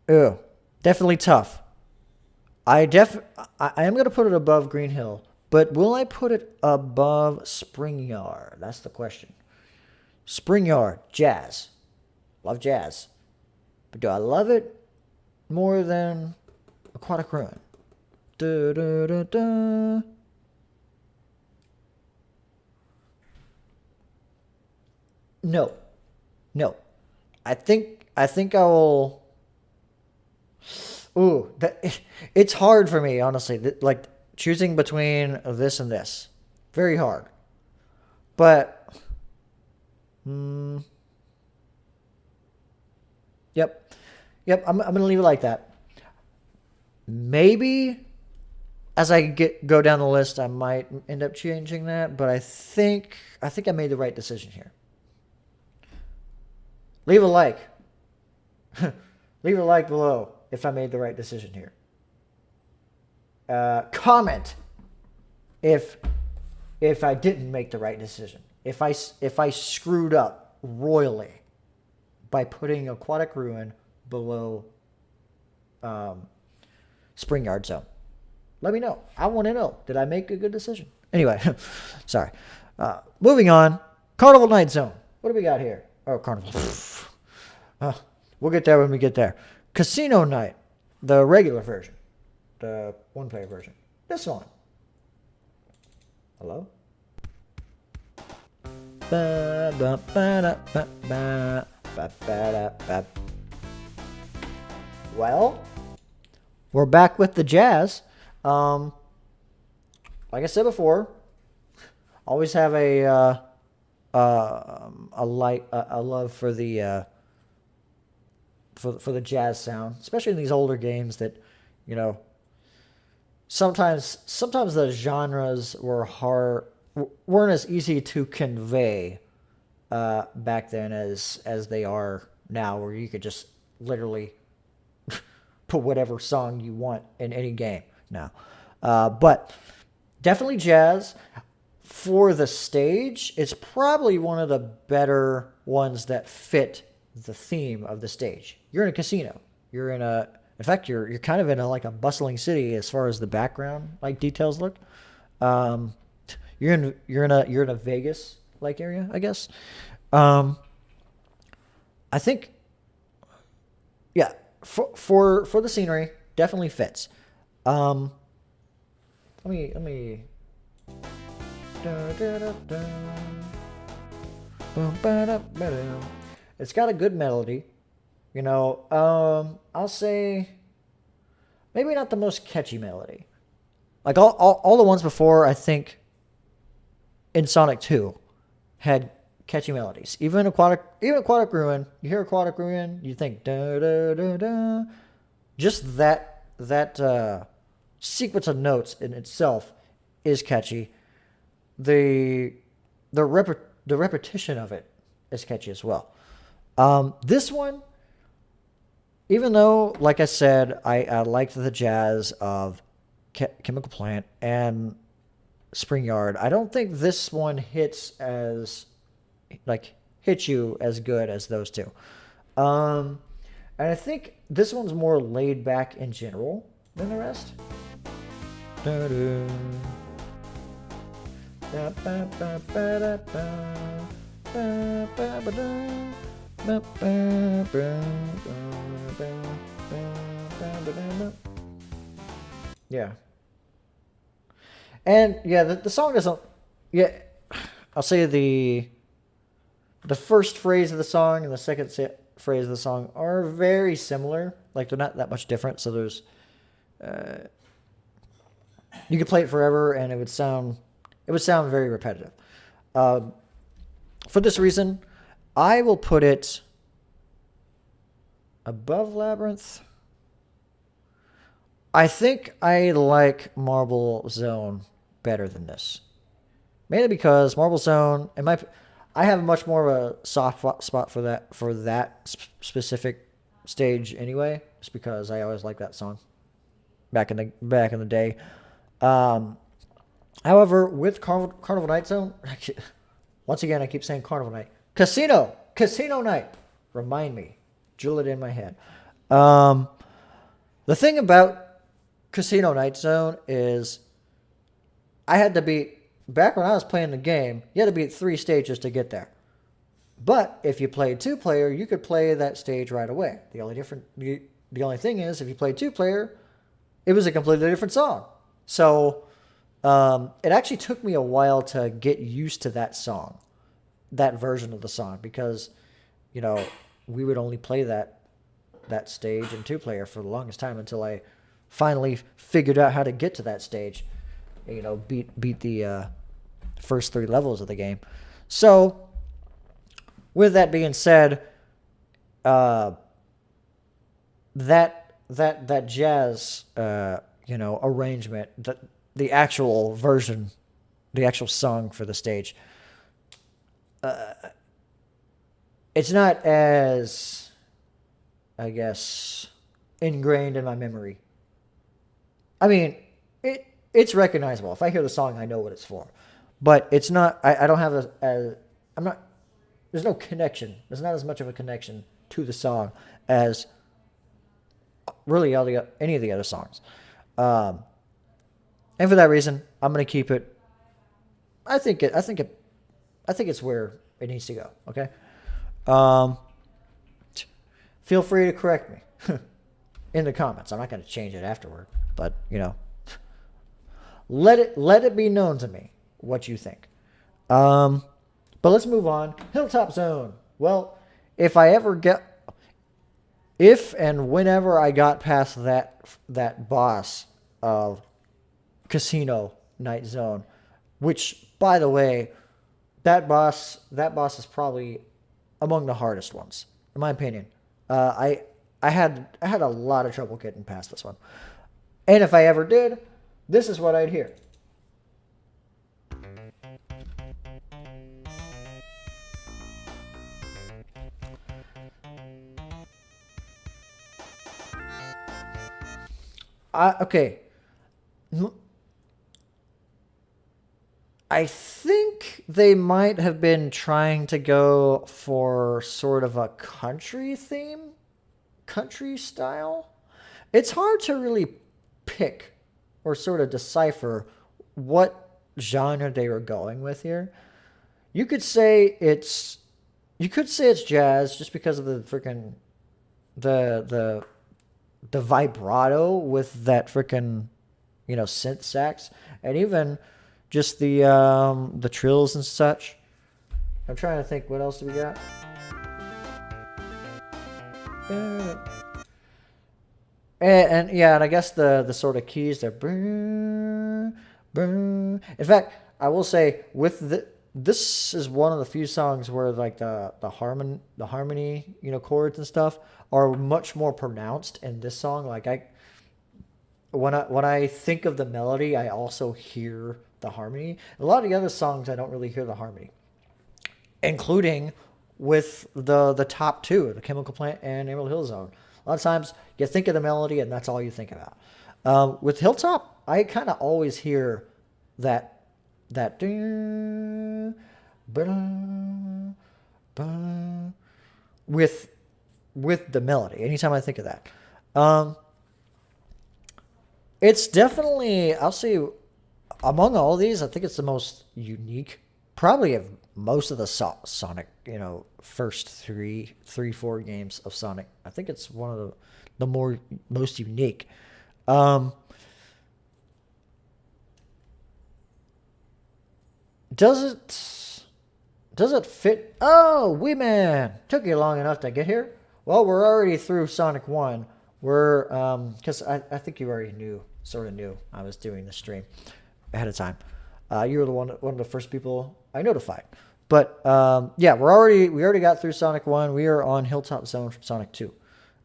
Ew, definitely tough. I am going to put it above Green Hill, but will I put it above Spring Yard? That's the question. Spring Yard, jazz. Love jazz. But do I love it more than Aquatic Ruin? Da, da, da, da. No. I think I will. Ooh, it's hard for me, honestly. Like, choosing between this and this, very hard. But, yep. I'm gonna leave it like that. Maybe as I go down the list, I might end up changing that. But I think I made the right decision here. Leave a like. Leave a like below if I made the right decision here. Comment if I didn't make the right decision. if I screwed up royally by putting Aquatic Ruin below Spring Yard Zone. Let me know. I want to know. Did I make a good decision? Anyway, sorry. Moving on. Carnival Night Zone. What do we got here? Oh, Carnival. We'll get there when we get there. Casino Night. The regular version. The one-player version. This one. Hello? Well, we're back with the jazz. Like I said before, always have a love for the for the jazz sound, especially in these older games that, you know, sometimes the genres weren't as easy to convey back then as they are now, where you could just literally put whatever song you want in any game now. But definitely jazz. For the stage, it's probably one of the better ones that fit the theme of the stage. You're in a casino. In fact, you're kind of in like a bustling city as far as the background like details look. You're in a Vegas like area, I guess. I think, yeah, for the scenery, definitely fits. Let me. It's got a good melody, you know. I'll say maybe not the most catchy melody. Like all the ones before, I think in Sonic 2 had catchy melodies. Even Aquatic Ruin, you hear Aquatic Ruin, you think da da da da. Just that sequence of notes in itself is catchy. The repetition of it is catchy as well. This one, even though, like I said, I liked the jazz of Chemical Plant and Spring Yard, I don't think this one hits you as good as those two. And I think this one's more laid back in general than the rest. Da-da. Yeah. And yeah, the song doesn't. Yeah, I'll say the first phrase of the song and the second phrase of the song are very similar. Like they're not that much different. So there's, you could play it forever and it would sound very repetitive. For this reason, I will put it above Labyrinth. I think I like Marble Zone better than this. Mainly because Marble Zone, I have much more of a soft spot for that specific stage anyway, just because I always liked that song back in the day. However, with Carnival Night Zone, once again I keep saying Carnival Night. Casino Night. Remind me. Drill it in my head. The thing about Casino Night Zone is I had to beat, back when I was playing the game, you had to beat 3 stages to get there. But if you played 2-player, you could play that stage right away. The only thing is, if you played 2-player, it was a completely different song. So it actually took me a while to get used to that song, that version of the song, because, you know, we would only play that stage in 2-player for the longest time until I finally figured out how to get to that stage. You know, beat the first 3 levels of the game. So, with that being said, that jazz, arrangement, the actual version, the actual song for the stage, it's not as, I guess, ingrained in my memory. I mean, it's recognizable. If I hear the song, I know what it's for. but it's not. I don't have I'm not. There's no connection. There's not as much of a connection to the song as really any of the other songs. Um, and for that reason, I'm gonna keep it. I think it. I think it. I think it's where it needs to go. Okay. Um, feel free to correct me in the comments. I'm not gonna change it afterward, but let it be known to me what you think. But let's move on. Hilltop Zone. Well, if I ever get, if and whenever I got past that boss of Casino Night Zone, which, by the way, that boss is probably among the hardest ones, in my opinion. I had a lot of trouble getting past this one, and if I ever did, this is what I'd hear. Okay. I think they might have been trying to go for sort of a country theme, country style. It's hard to really pick or sort of decipher what genre they were going with here. You could say it's you could say it's jazz just because of the freaking the the vibrato with that freaking synth sax, and even just the trills and such. I'm trying to think, what else do we got? Uh, and yeah, and I guess the sort of keys, they're in fact, I will say this is one of the few songs where like the harmony chords and stuff are much more pronounced in this song. Like when I think of the melody, I also hear the harmony. A lot of the other songs, I don't really hear the harmony, including with the top two, the Chemical Plant and Emerald Hill Zone. A lot of times you think of the melody and that's all you think about. With Hilltop, I kind of always hear that with the melody. Anytime I think of that, um, it's definitely, I'll say, among all these, I think it's the most unique, probably of most of the Sonic, first four games of Sonic. I think it's one of the most unique. Um, does it fit? Oh, Wee Man, took you long enough to get here. Well, we're already through Sonic 1. We're because I think you already sort of knew I was doing the stream ahead of time. You were one of the first people I notified. But yeah, we already got through Sonic 1. We are on Hilltop Zone from Sonic 2.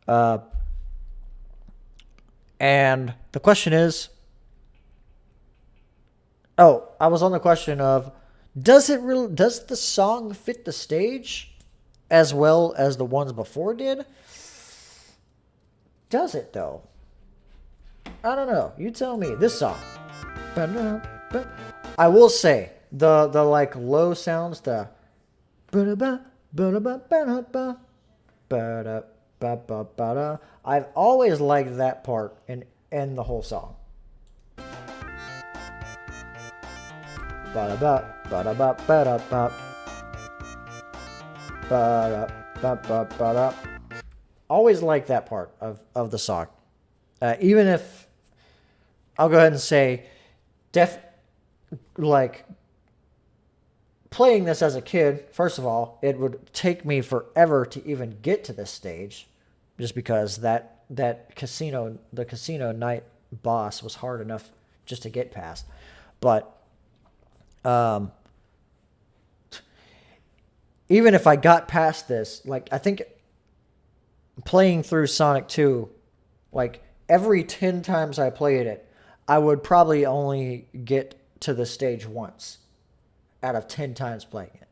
Uh, and the question is, oh, I was on the question of, does the song fit the stage as well as the ones before did? Does it though? I don't know. You tell me. This song. I will say the like low sounds, the I've always liked that part in the whole song. Always like that part of the song. Even if I'll go ahead and say, like playing this as a kid, first of all, it would take me forever to even get to this stage, just because the casino night boss was hard enough just to get past. But um, even if I got past this, like I think playing through Sonic 2, like every 10 times I played it, I would probably only get to the stage once out of 10 times playing it.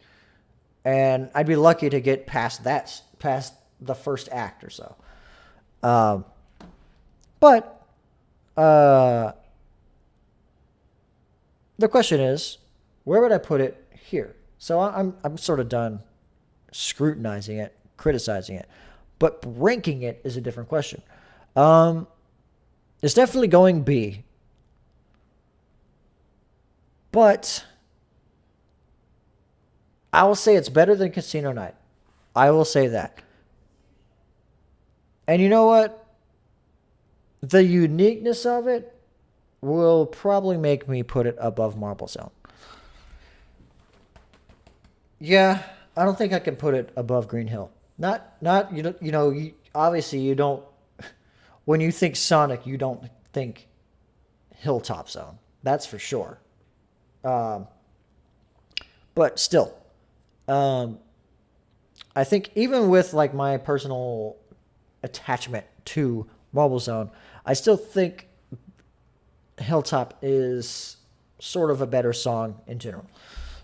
And I'd be lucky to get past the first act or so. Um, but the question is, where would I put it here? So I'm sort of done scrutinizing it, criticizing it, but ranking it is a different question. It's definitely going B, but I will say it's better than Casino Night. I will say that. And you know what? The uniqueness of it will probably make me put it above Marble Zone. Yeah, I don't think I can put it above Green Hill. Not obviously you don't. When you think Sonic, you don't think Hilltop Zone. That's for sure. But still, I think even with like my personal attachment to Marble Zone, I still think Hilltop is sort of a better song in general.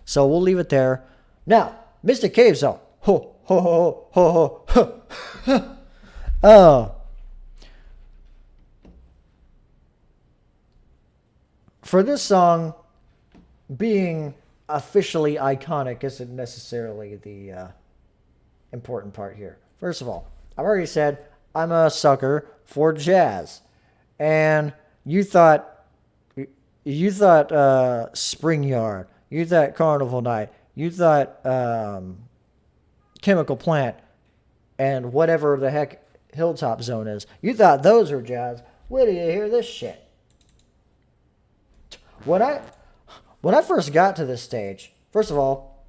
So we'll leave it there. Now, Mystic Cave Zone. Ho, ho, ho, ho, ho, ho. Oh. For this song, being officially iconic isn't necessarily the important part here. First of all, I've already said I'm a sucker for jazz. And you thought Spring Yard, you thought Carnival Night, you thought Chemical Plant, and whatever the heck Hilltop Zone is. You thought those were jazz. Where do you hear this shit? When I first got to this stage, first of all,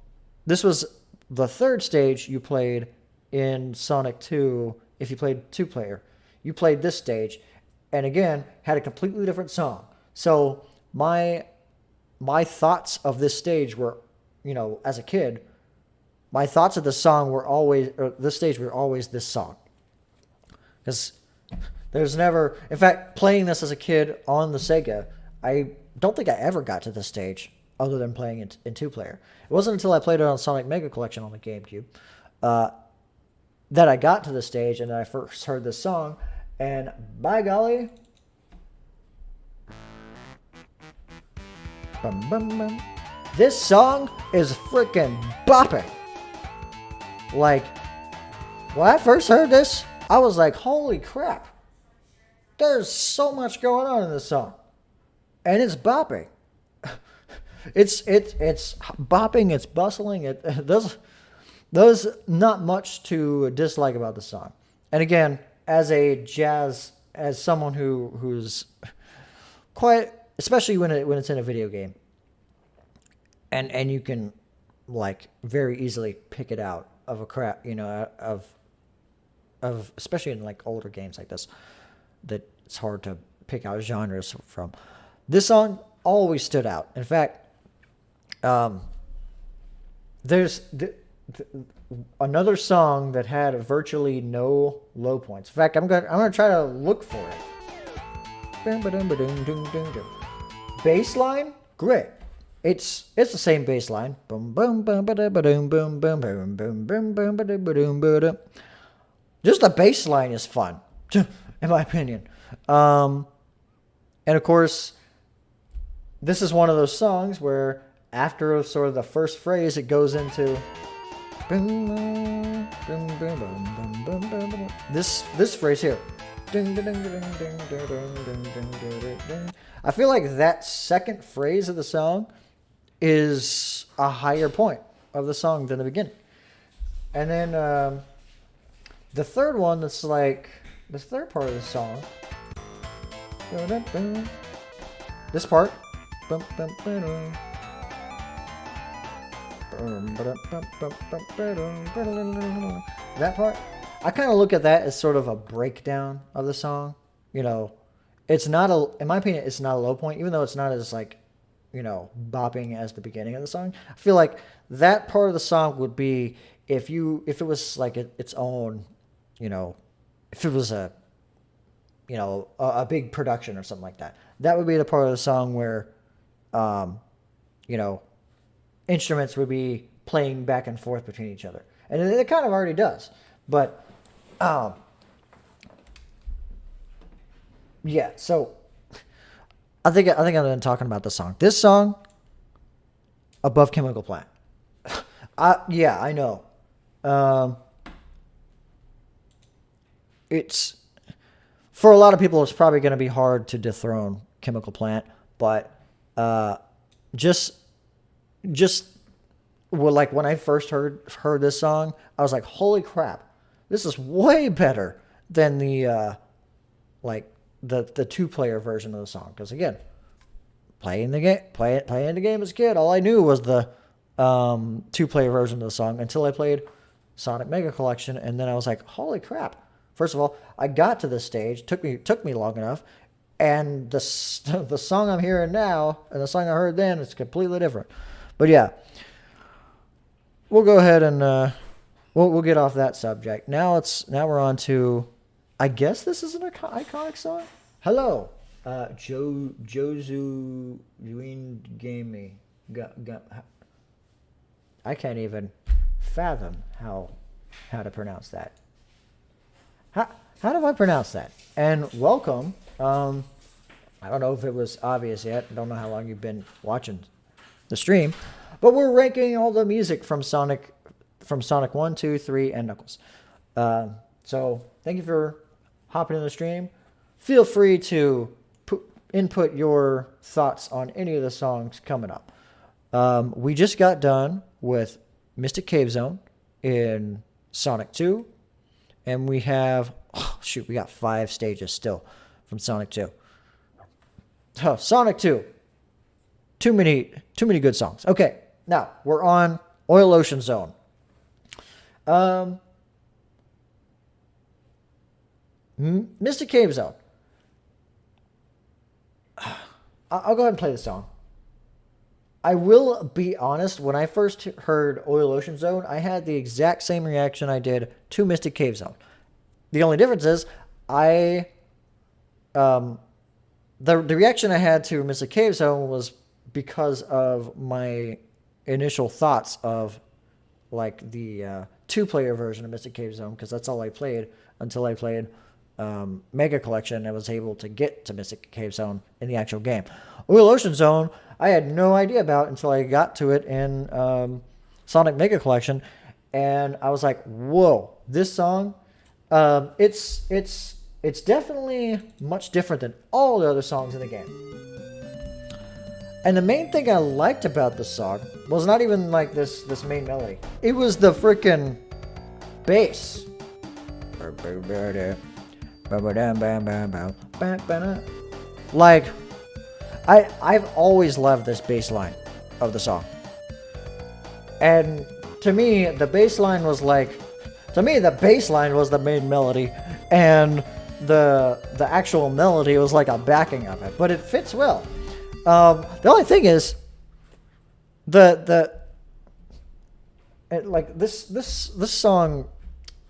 this was the third stage you played in Sonic 2 if you played 2-player. You played this stage, and again, had a completely different song. So my thoughts of this stage were, as a kid, my thoughts of the song were always, or this stage were always this song. Because there's never, in fact, playing this as a kid on the Sega, I don't think I ever got to this stage other than playing it in 2-player. It wasn't until I played it on Sonic Mega Collection on the GameCube that I got to the stage and I first heard this song. And by golly, bum, bum, bum, this song is freaking bopping. Like, when I first heard this, I was like, holy crap. There's so much going on in this song. And it's bopping. It's bopping, it's bustling. There's not much to dislike about the song. And again, as someone who's quite, especially when it's in a video game, and you can like very easily pick it out of a crap, of especially in like older games like this, that it's hard to pick out genres from. This song always stood out. In fact, there's another song that had virtually no low points. In fact, I'm gonna try to look for it. Bass line, great. It's the same bass line. Boom boom boom boom boom boom boom boom boom boom boom. Just the bass line is fun, in my opinion. And of course, this is one of those songs where after sort of the first phrase, it goes into this phrase here. I feel like that second phrase of the song is a higher point of the song than the beginning. And then the third one, that's like the third part of the song. This part. That part, I kind of look at that as sort of a breakdown of the song. It's not in my opinion, it's not a low point, even though it's not as like, bopping as the beginning of the song. I feel like that part of the song would be if it was like its own, if it was a big production or something like that. That would be the part of the song where, instruments would be playing back and forth between each other. And it kind of already does. But, yeah, so I think I'm done talking about the song. This song, above Chemical Plant. Yeah, I know. Um, it's for a lot of people, it's probably going to be hard to dethrone Chemical Plant, but just just well, like when I first heard this song, I was like, "Holy crap, this is way better than the like the 2-player version of the song." Because again, playing the game as a kid, all I knew was the 2-player version of the song until I played Sonic Mega Collection, and then I was like, "Holy crap!" First of all, I got to this stage. Took me long enough, and the song I'm hearing now and the song I heard then is completely different. But yeah, we'll go ahead and we'll get off that subject. Now we're on to, I guess this is an iconic song. Hello, Jozu Yuin Gamey. I can't even fathom how to pronounce that. How do I pronounce that? And welcome. I don't know if it was obvious yet. I don't know how long you've been watching the stream, but we're ranking all the music from Sonic 1, 2, 3, and Knuckles. So thank you for hopping in the stream. Feel free to input your thoughts on any of the songs coming up. We just got done with Mystic Cave Zone in Sonic 2. And we have, we got 5 stages still from Sonic 2. Oh, Sonic 2. Too many good songs. Okay, now we're on Oil Ocean Zone. Mystic Cave Zone. I'll go ahead and play the song. I will be honest, when I first heard Oil Ocean Zone, I had the exact same reaction I did to Mystic Cave Zone. The only difference is the reaction I had to Mystic Cave Zone was because of my initial thoughts of like the 2-player version of Mystic Cave Zone, because that's all I played until I played Mega Collection and was able to get to Mystic Cave Zone in the actual game. Oil Ocean Zone, I had no idea about until I got to it in Sonic Mega Collection, and I was like, "Whoa, this song! It's definitely much different than all the other songs in the game." And the main thing I liked about this song was not even like this main melody. It was the freaking bass. Like, I've always loved this bass line of the song. And to me, the bass line was the main melody, and the actual melody was like a backing of it. But it fits well. The only thing is, this song,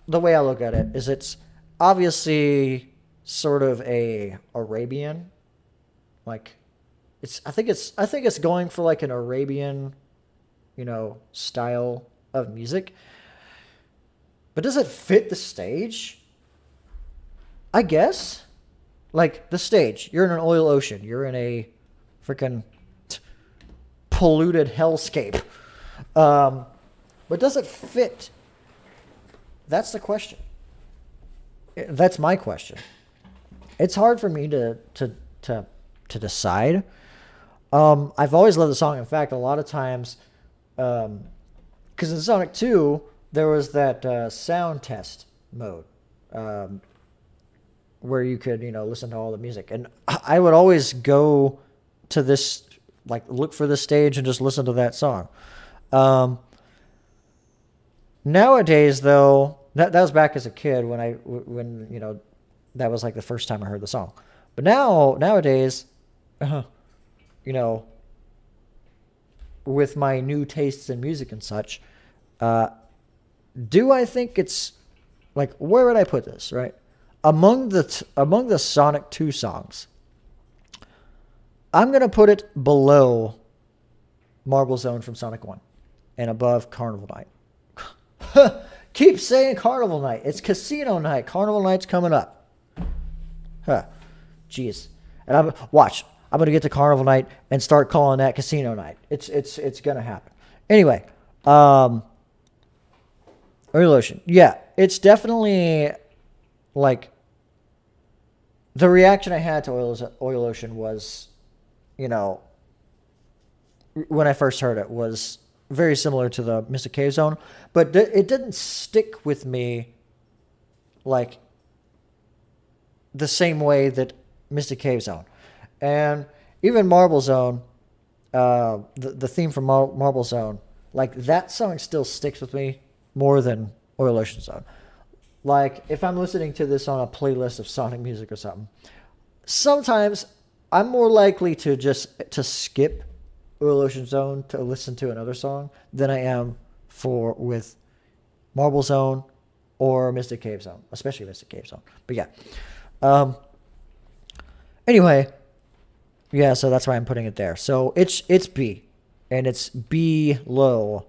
the way I look at it is, it's obviously sort of a Arabian, like I think it's going for like an Arabian, style of music. But does it fit the stage? I guess. Like the stage, you're in an oil ocean. You're in a freaking polluted hellscape. But does it fit? That's the question. That's my question. It's hard for me to decide. I've always loved the song. In fact, a lot of times, because in Sonic 2, there was that sound test mode where you could, listen to all the music. And I would always go to this, like, look for the stage and just listen to that song. Nowadays, though, that was back as a kid when that was like the first time I heard the song. But nowadays, with my new tastes in music and such, do I think it's like, where would I put this, right? Among the Sonic 2 songs, I'm going to put it below Marble Zone from Sonic 1 and above Carnival Night. Keep saying Carnival Night. It's Casino Night. Carnival Night's coming up. Jeez. And watch. I'm gonna get to Carnival Night and start calling that Casino Night. It's gonna happen. Anyway, Oil Ocean. Yeah, it's definitely like the reaction I had to Oil Ocean was, you know, when I first heard it was very similar to the Mystic Cave Zone, but it didn't stick with me like the same way that Mystic Cave Zone. And even Marble Zone, the theme from Marble Zone, like that song still sticks with me more than Oil Ocean Zone. Like if I'm listening to this on a playlist of Sonic music or something, sometimes I'm more likely to skip Oil Ocean Zone to listen to another song than I am with Marble Zone or Mystic Cave Zone, especially Mystic Cave Zone. But yeah. Anyway, yeah, so that's why I'm putting it there. So it's B, and it's B low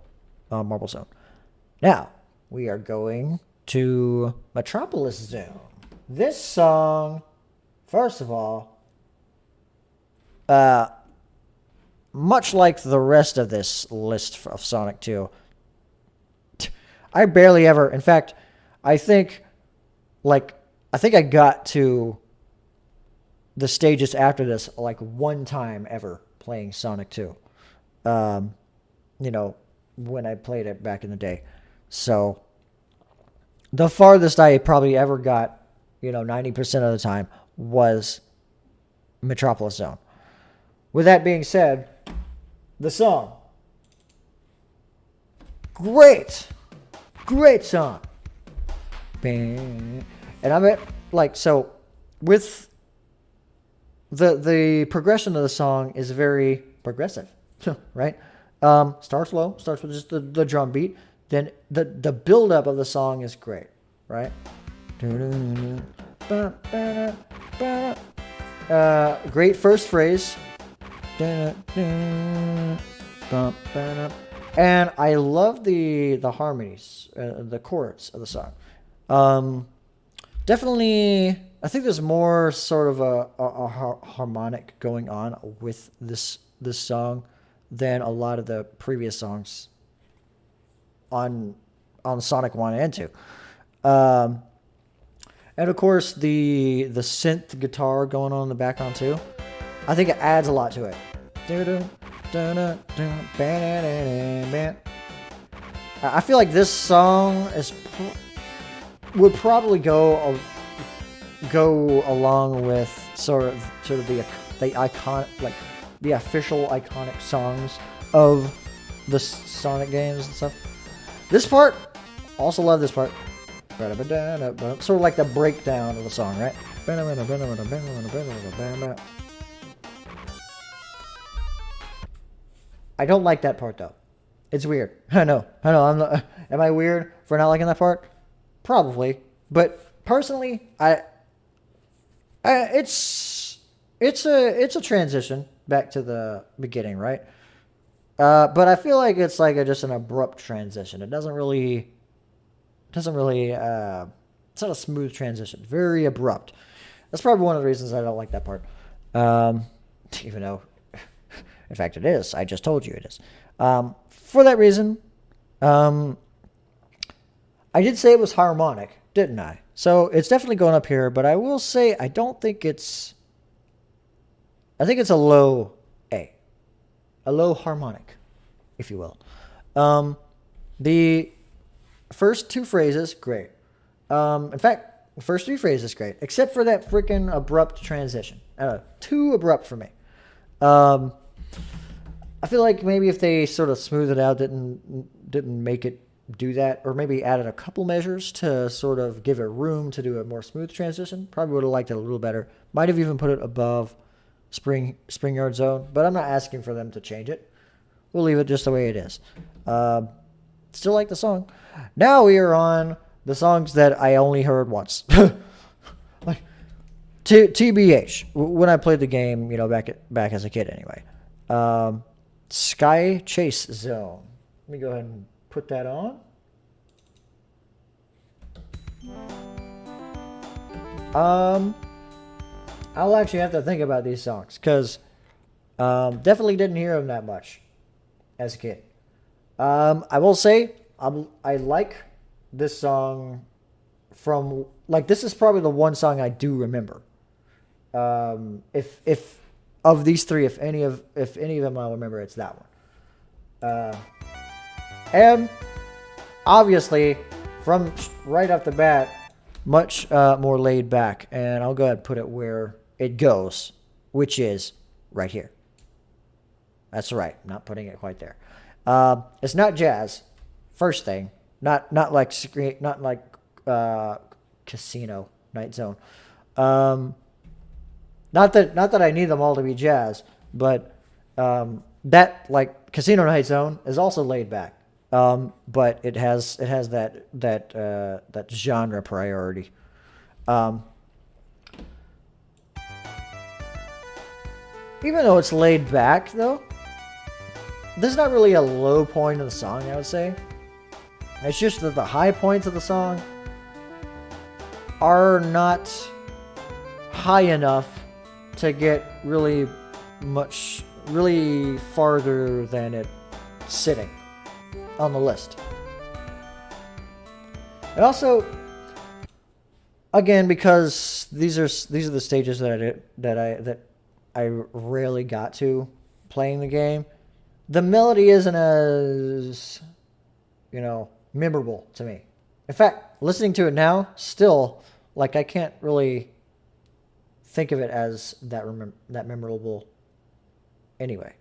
Marble Zone. Now, we are going to Metropolis Zone. This song, first of all, much like the rest of this list of Sonic 2, I barely ever, in fact, I think I got to the stages after this like one time ever playing Sonic 2. You know, when I played it back in the day. So the farthest I probably ever got, 90% of the time was Metropolis Zone. With that being said, the song. Great song. And I'm at so with the progression of the song is very progressive, right? Starts low, starts with just the drum beat. Then the build up of the song is great, right? Great first phrase. And I love the harmonies, the chords of the song. Definitely, I think there's more sort of a harmonic going on with this song than a lot of the previous songs on Sonic 1 and 2. And of course, the synth guitar going on in the background too. I think it adds a lot to it. I feel like this song would probably go along with sort of the iconic, like the official iconic songs of the Sonic games and stuff. This part, also love this part. Sort of like the breakdown of the song, right? I don't like that part though. It's weird. I know. Am I weird for not liking that part? Probably, but personally, it's a transition back to the beginning, right? But I feel like it's like just an abrupt transition. It doesn't really. It's not a smooth transition. Very abrupt. That's probably one of the reasons I don't like that part. Even though, in fact, it is. I just told you it is. For that reason, I did say it was harmonic, didn't I? So it's definitely going up here, but I will say I think it's a low A. A low harmonic, if you will. The first two phrases, great. In fact, the first three phrases, great. Except for that freaking abrupt transition. Too abrupt for me. I feel like maybe if they sort of smooth it out, didn't make it do that, or maybe added a couple measures to sort of give it room to do a more smooth transition, probably would have liked it a little better. Might have even put it above Spring Yard Zone, but I'm not asking for them to change it. We'll leave it just the way it is. Still like the song. Now we are on the songs that I only heard once. Like TBH, when I played the game, back as a kid anyway. Sky Chase Zone. Let me go ahead and put that on. I'll actually have to think about these songs because Definitely didn't hear him that much as a kid. I will say I like this song from like this is probably the one song I do remember. If of these three, if any of them I'll remember, it's that one. And obviously, from right off the bat, much more laid back, and I'll go ahead and put it where it goes, which is right here. That's right. I'm not putting it quite there. It's not jazz. First thing, not like Casino Night Zone. Not that I need them all to be jazz, but that like Casino Night Zone is also laid back. But it has that genre priority. Even though it's laid back, though, there's not really a low point of the song, I would say. It's just that the high points of the song are not high enough to get really farther than it sitting on the list. And also, again, because these are the stages that I rarely got to playing the game, the melody isn't as memorable to me. In fact, listening to it now, still like I can't really think of it as that memorable. Anyway,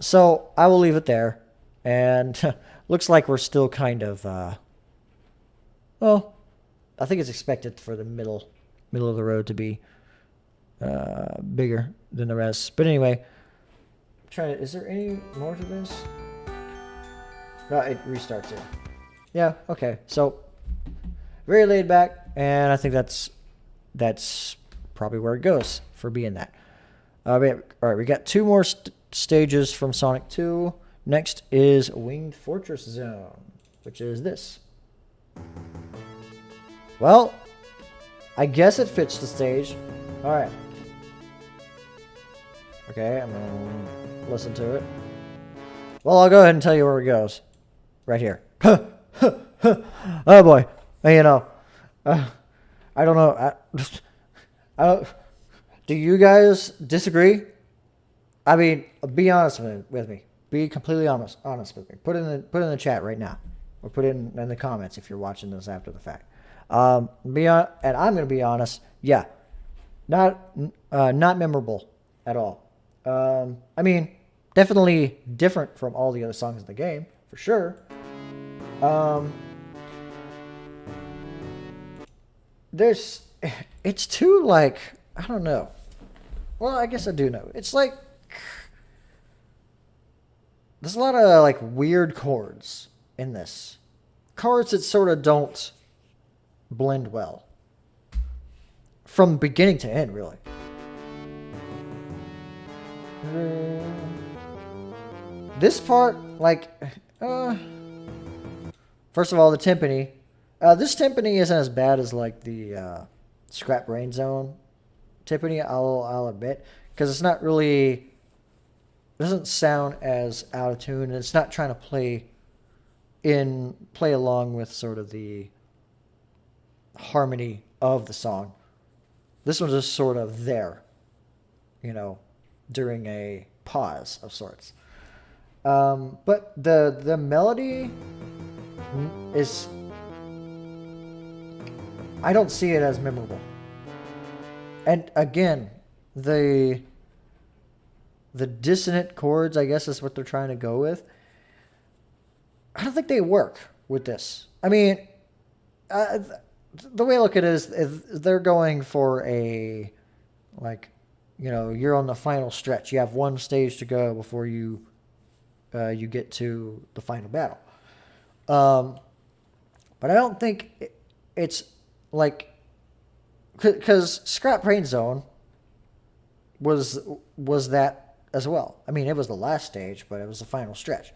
so I will leave it there. And looks like we're still kind of, well, I think it's expected for the middle of the road to be bigger than the rest. But anyway, is there any more to this? No, it restarts it. Yeah, okay. So, very laid back, and I think that's probably where it goes for being that. All right, we got two more stages from Sonic 2. Next is Winged Fortress Zone, which is this. Well, I guess it fits the stage. All right. Okay, I'm going to listen to it. Well, I'll go ahead and tell you where it goes. Right here. Oh, boy. I don't know. Do you guys disagree? I mean, be honest with me. Be completely honest with me. Put it in the chat right now, or put it in the comments if you're watching this after the fact. And I'm gonna be honest. Yeah, not memorable at all. I mean, definitely different from all the other songs in the game for sure. It's too like I don't know. Well, I guess I do know. It's like there's a lot of like weird chords in this. Chords that sort of don't blend well. From beginning to end, really. This part, like, first of all, the timpani. This timpani isn't as bad as like the Scrap Brain Zone timpani, I'll admit, because it's not really, it doesn't sound as out of tune, and it's not trying to play along with sort of the harmony of the song. This one's just sort of there, during a pause of sorts. But the melody is, I don't see it as memorable. And again, the dissonant chords, I guess, is what they're trying to go with. I don't think they work with this. I mean, the way I look at it is they're going for a, like, you're on the final stretch. You have one stage to go before you get to the final battle. But I don't think it's like, because Scrap Brain Zone was that as well. I mean, it was the last stage, but it was the final stretch.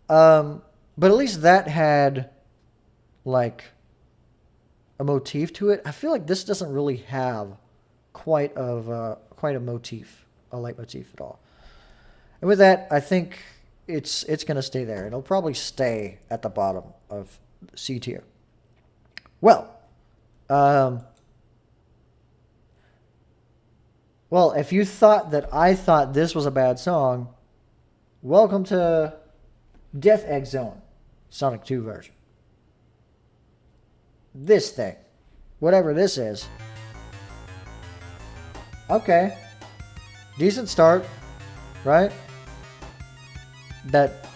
But at least that had like a motif to it. I feel like this doesn't really have quite a motif a leitmotif at all. And with that, I think it's going to stay there. It'll probably stay at the bottom of C tier. Well, well, if you thought that I thought this was a bad song, welcome to Death Egg Zone, Sonic 2 version. This thing, whatever this is. Okay. Decent start, right? That,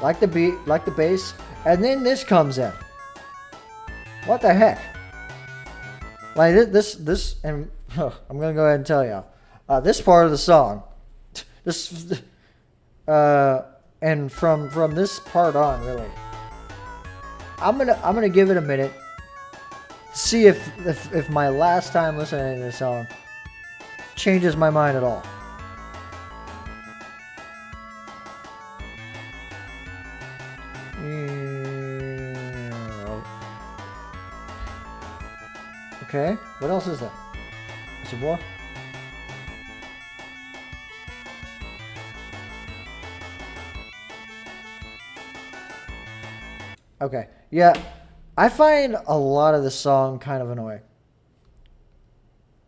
like the beat, like the bass, and then this comes in. What the heck? Like this, and I'm gonna go ahead and tell you, this part of the song, and from this part on, really, I'm gonna give it a minute, see if my last time listening to this song changes my mind at all. Okay, what else is there? Some more? Okay, yeah, I find a lot of this song kind of annoying.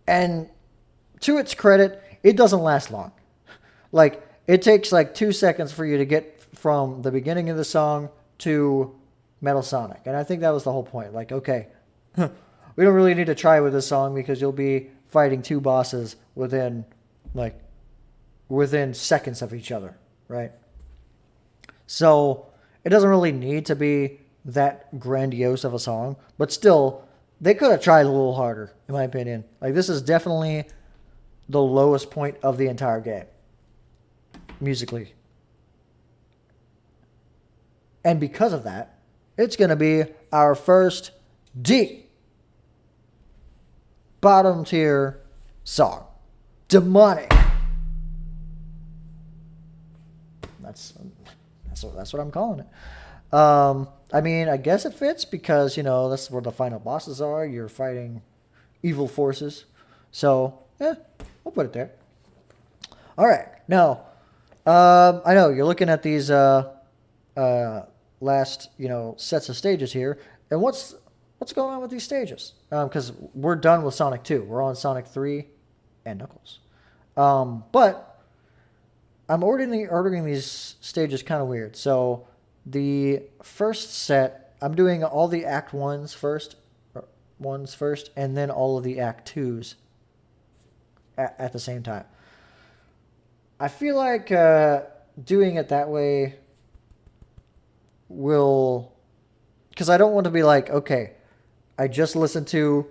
And to its credit, it doesn't last long. Like, it takes like 2 seconds for you to get from the beginning of the song to Metal Sonic. And I think that was the whole point. Like, okay, we don't really need to try with this song because you'll be fighting two bosses within seconds of each other, right? So it doesn't really need to be that grandiose of a song, but still, they could have tried a little harder, in my opinion. Like, this is definitely the lowest point of the entire game, musically. And because of that, it's going to be our first D, bottom tier song. Demonic. That's what I'm calling it. I mean, I guess it fits because, that's where the final bosses are. You're fighting evil forces. So, we'll put it there. All right. Now, I know you're looking at these last, sets of stages here. And what's going on with these stages? Because we're done with Sonic 2. We're on Sonic 3 and Knuckles. But I'm ordering these stages kind of weird. So the first set, I'm doing all the Act 1s first, and then all of the Act 2s at the same time. I feel like doing it that way will... Because I don't want to be like, okay, I just listened to,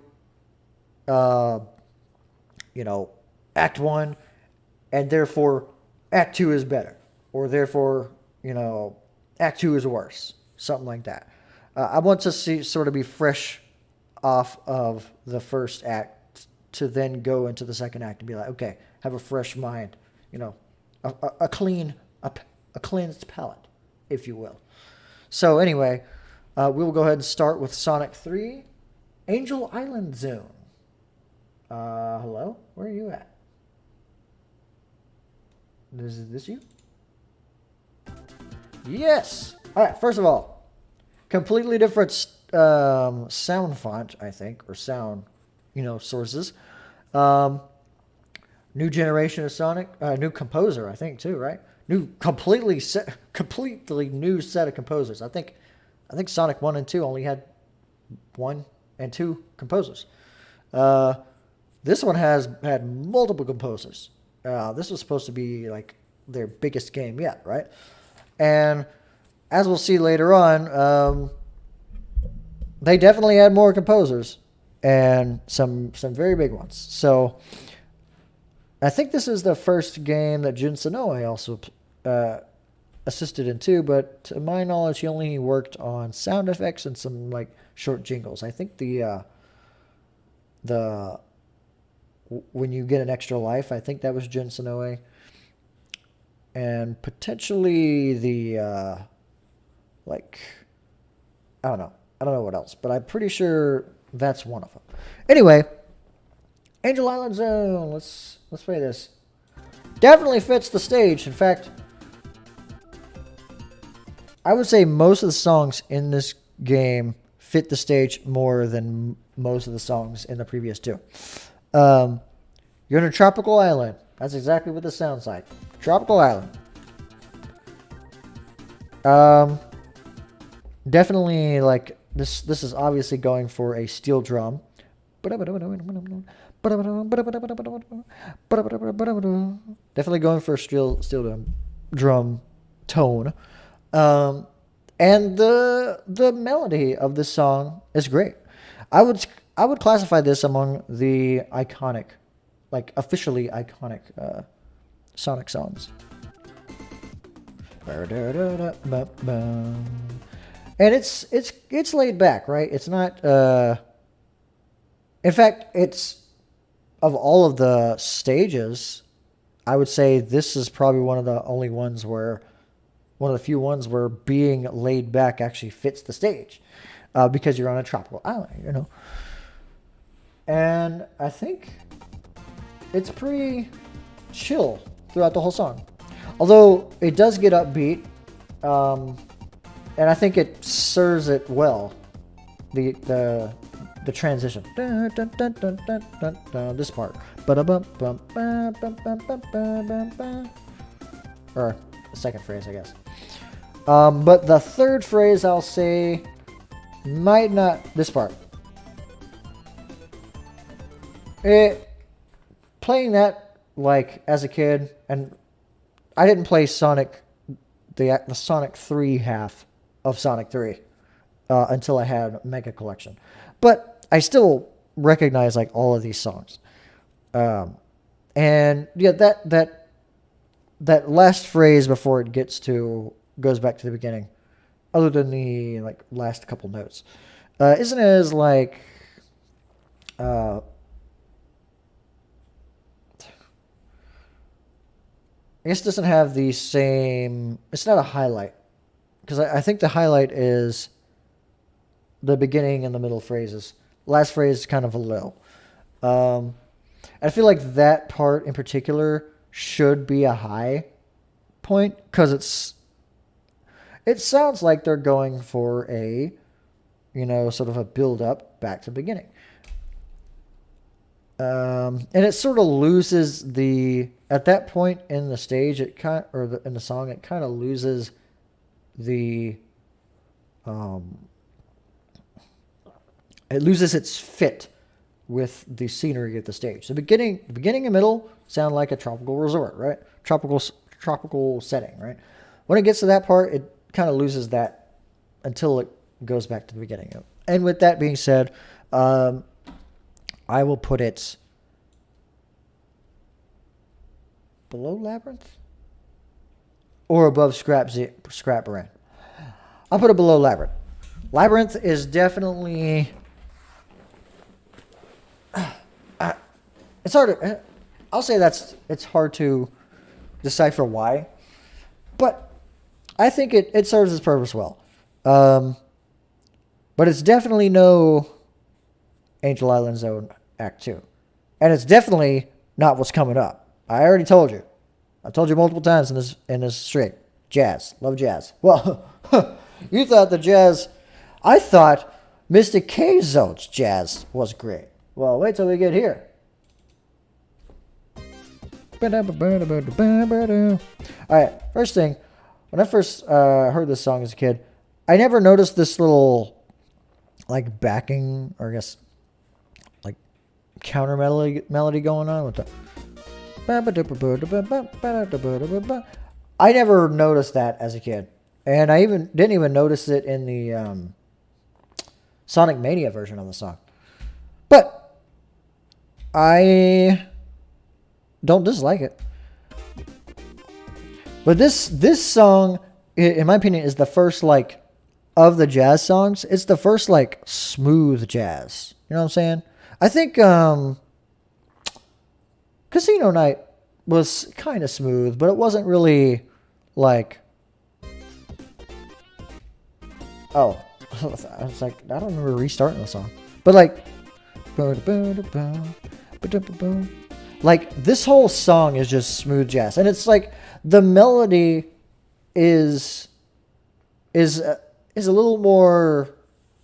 Act 1, and therefore Act 2 is better. Or therefore, Act 2 is worse. Something like that. I want to sort of be fresh off of the first act to then go into the second act and be like, okay, have a fresh mind. A cleansed palate, if you will. So anyway, we will go ahead and start with Sonic 3, Angel Island Zone. Hello? Where are you at? Is this you? Yes! Alright, first of all, completely different sound font, I think, or sound, sources. New generation of Sonic, new composer, I think, too, right? Completely new set of composers. I think Sonic 1 and 2 only had 1 and 2 composers. This one had multiple composers. This was supposed to be like their biggest game yet, right? And as we'll see later on, they definitely had more composers and some very big ones. So I think this is the first game that Jun Sonoe also assisted in too, but to my knowledge, he only worked on sound effects and some short jingles. I think the when you get an extra life, I think that was Jun Sonoe, and potentially the I don't know what else, but I'm pretty sure that's one of them. Anyway, Angel Island Zone. Let's play this. definitely fits the stage. In fact, I would say most of the songs in this game fit the stage more than most of the songs in the previous two. You're in a tropical island. That's exactly what this sounds like. Tropical island. Definitely, like, this is obviously going for a steel drum. Definitely going for a steel drum tone. And the melody of this song is great. I would classify this among the iconic, like officially iconic Sonic songs. And it's laid back, right? It's not. In fact, it's of all of the stages, I would say this is probably one of the few ones where being laid back actually fits the stage, because you're on a tropical island, you know. And I think it's pretty chill throughout the whole song, although it does get upbeat, and I think it serves it well. The transition, this part, or the second phrase, I guess. But the third phrase, I'll say, might not. This part. Playing that, like, as a kid, and I didn't play Sonic, the Sonic 3 half of Sonic 3 until I had Mega Collection, but I still recognize, like, all of these songs. And yeah, that last phrase before it goes back to the beginning, other than the, like, last couple notes, isn't as, like, I guess it doesn't have the same. It's not a highlight, because I think the highlight is the beginning and the middle phrases. Last phrase is kind of a low. I feel like that part in particular should be a high point, because it sounds like they're going for a, sort of a build up back to the beginning. And it sort of loses at that point in the stage, in the song, it kind of loses it loses its fit with the scenery at the stage. The beginning and middle sound like a tropical resort, right? Tropical setting, right? When it gets to that part, it kind of loses that until it goes back to the beginning. And with that being said, I will put it below Labyrinth or above Scrap Brand. I'll put it below Labyrinth. Labyrinth is definitely. It's hard to. I'll say it's hard to decipher why, but I think it serves its purpose well. But it's definitely no Angel Island Zone Act 2. And it's definitely not what's coming up. I already told you. I've told you multiple times in this stream. Jazz. Love jazz. Well, you thought the jazz. I thought Mystic Cave Zone's jazz was great. Well, wait till we get here. Alright, first thing. When I first heard this song as a kid, I never noticed this little, like, backing, or I guess, like, counter melody going on with the. I never noticed that as a kid, and I didn't even notice it in the Sonic Mania version of the song. But I don't dislike it. But this song, in my opinion, is the first, like, of the jazz songs. It's the first, like, smooth jazz. You know what I'm saying? I think Casino Night was kind of smooth, but it wasn't really, like. Oh, I was like, I don't remember restarting the song, but like. Like, this whole song is just smooth jazz. And it's like the melody is a little more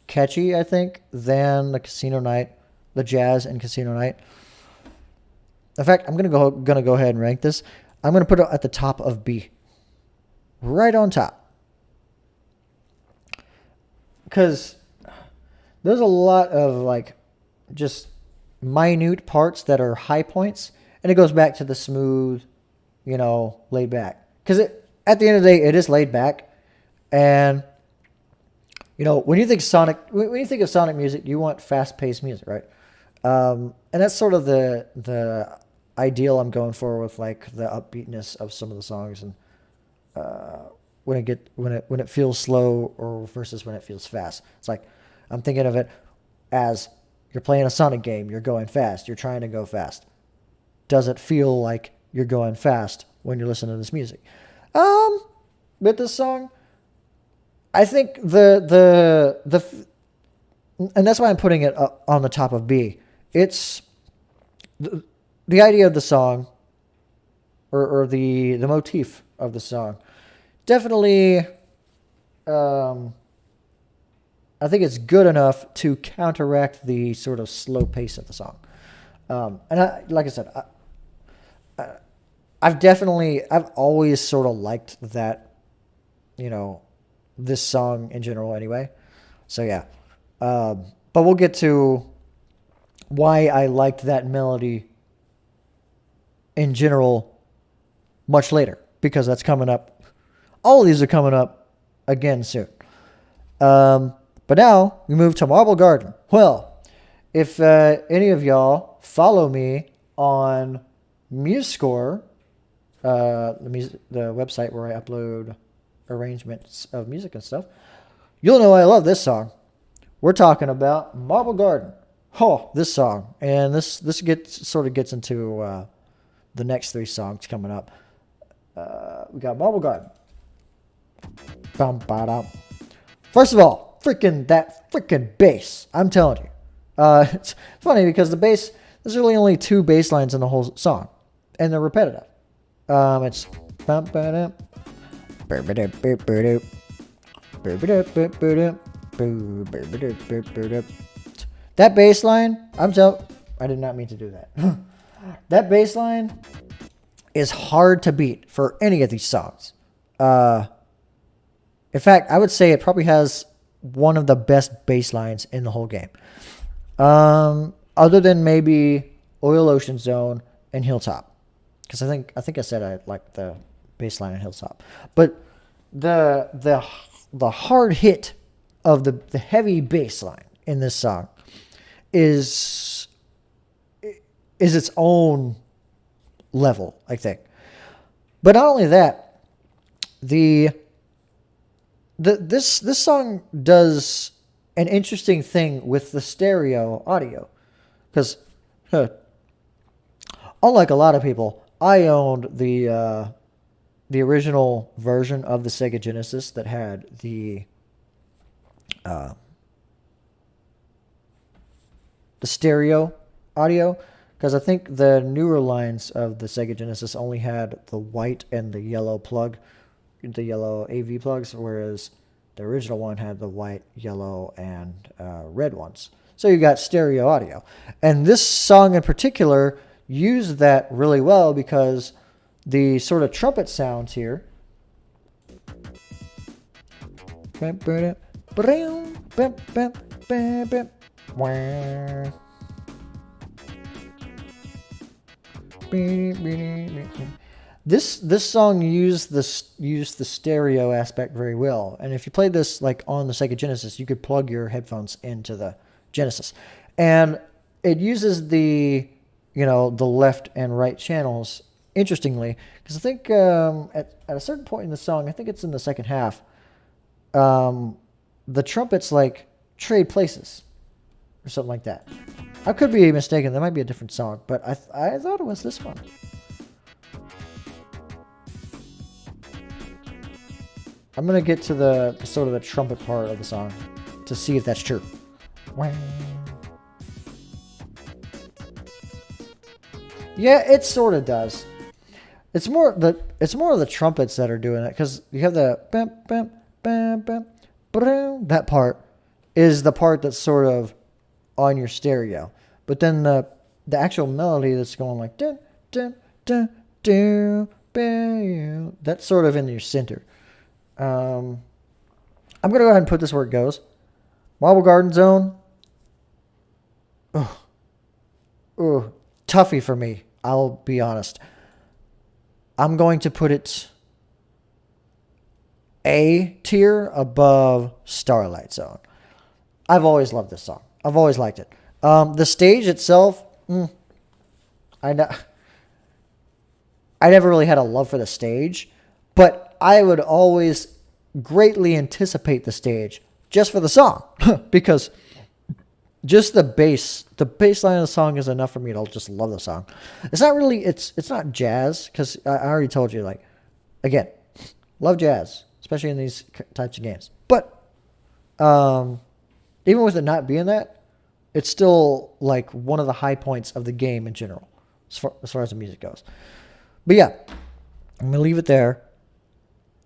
catchy, I think, than the Casino Night, the jazz and Casino Night. In fact, I'm gonna go ahead and rank this. I'm gonna put it at the top of B, right on top, because there's a lot of like just minute parts that are high points, and it goes back to the smooth, laid back. Because at the end of the day, it is laid back, and when you think of Sonic music, you want fast-paced music, right? And that's sort of the ideal I'm going for with like the upbeatness of some of the songs, and when it feels slow or versus when it feels fast. It's like I'm thinking of it as you're playing a Sonic game, you're going fast, you're trying to go fast. Does it feel like you're going fast when you're listening to this music? With this song, I think and that's why I'm putting it on the top of B. It's the idea of the song, or the motif of the song. Definitely, I think it's good enough to counteract the sort of slow pace of the song. Like I said, I've always sort of liked that, this song in general anyway. So yeah. But we'll get to why I liked that melody in general much later, because that's coming up. All of these are coming up again soon. But now we move to Marble Garden. Well, if any of y'all follow me on MuseScore, the website where I upload arrangements of music and stuff, you'll know I love this song. We're talking about Marble Garden. Oh, this song. And this gets into the next three songs coming up. We got Marble Garden. First of all, that freaking bass. I'm telling you. It's funny because the bass, there's really only two bass lines in the whole song, and they're repetitive. It's that bass line, I did not mean to do that. That bass line is hard to beat for any of these songs. In fact, I would say it probably has one of the best bass lines in the whole game. Other than maybe Oil Ocean Zone and Hilltop. Because I think I said I liked the bass line in Hilltop. But the hard hit of the heavy bass line in this song is its own level, I think. But not only that, this song does an interesting thing with the stereo audio, because unlike a lot of people, I owned the original version of the Sega Genesis that had the stereo audio, because I think the newer lines of the Sega Genesis only had the white and the yellow plug, the yellow AV plugs, whereas the original one had the white, yellow, and red ones. So you got stereo audio. And this song in particular used that really well, because the sort of trumpet sounds here This song used the stereo aspect very well, and if you played this like on the Sega Genesis, you could plug your headphones into the Genesis, and it uses the left and right channels interestingly, because I think at a certain point in the song, I think it's in the second half, the trumpets like trade places or something like that. I could be mistaken. That might be a different song, but I thought it was this one. I'm going to get to the sort of the trumpet part of the song to see if that's true. Yeah, it sort of does. It's more of the trumpets that are doing it because you have the bam, bam, bam, bam, ba-dum. That part is the part that's sort of on your stereo, but then the actual melody that's going like dun, dun, dun, dun, bam, that's sort of in your center. I'm gonna go ahead and put this where it goes. Marble Garden Zone. Ugh, toughie for me. I'll be honest. I'm going to put it A tier above Starlight Zone. I've always loved this song. I've always liked it. The stage itself, I never really had a love for the stage, but I would always greatly anticipate the stage just for the song because just the bass line of the song is enough for me to just love the song. It's not really, it's not jazz because I already told you, like, again, love jazz, especially in these types of games. But even with it not being that, it's still like one of the high points of the game in general, as far as the music goes. But yeah, I'm gonna leave it there,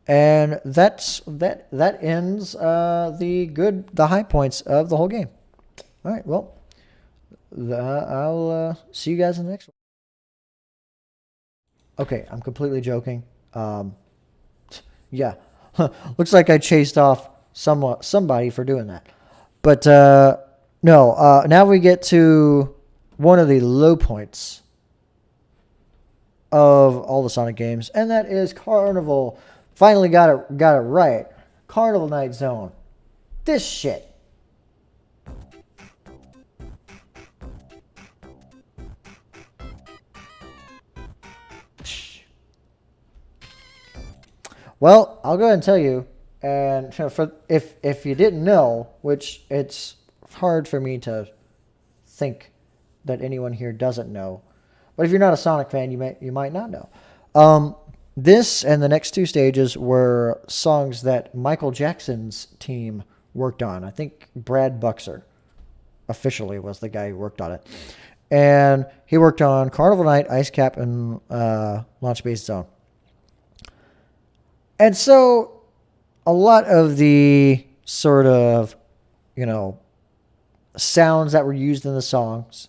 and that ends the high points of the whole game. All right, well, I'll see you guys in the next one. Okay, I'm completely joking. Yeah, looks like I chased off somebody for doing that. But no, now we get to one of the low points of all the Sonic games, and that is Carnival. Finally got it right. Carnival Night Zone. This shit. Well, I'll go ahead and tell you, and if you didn't know, which it's hard for me to think that anyone here doesn't know, but if you're not a Sonic fan, you might not know. This and the next two stages were songs that Michael Jackson's team worked on. I think Brad Buxer officially was the guy who worked on it, and he worked on Carnival Night, Ice Cap, and Launch Base Zone. And so a lot of the sort of, sounds that were used in the songs,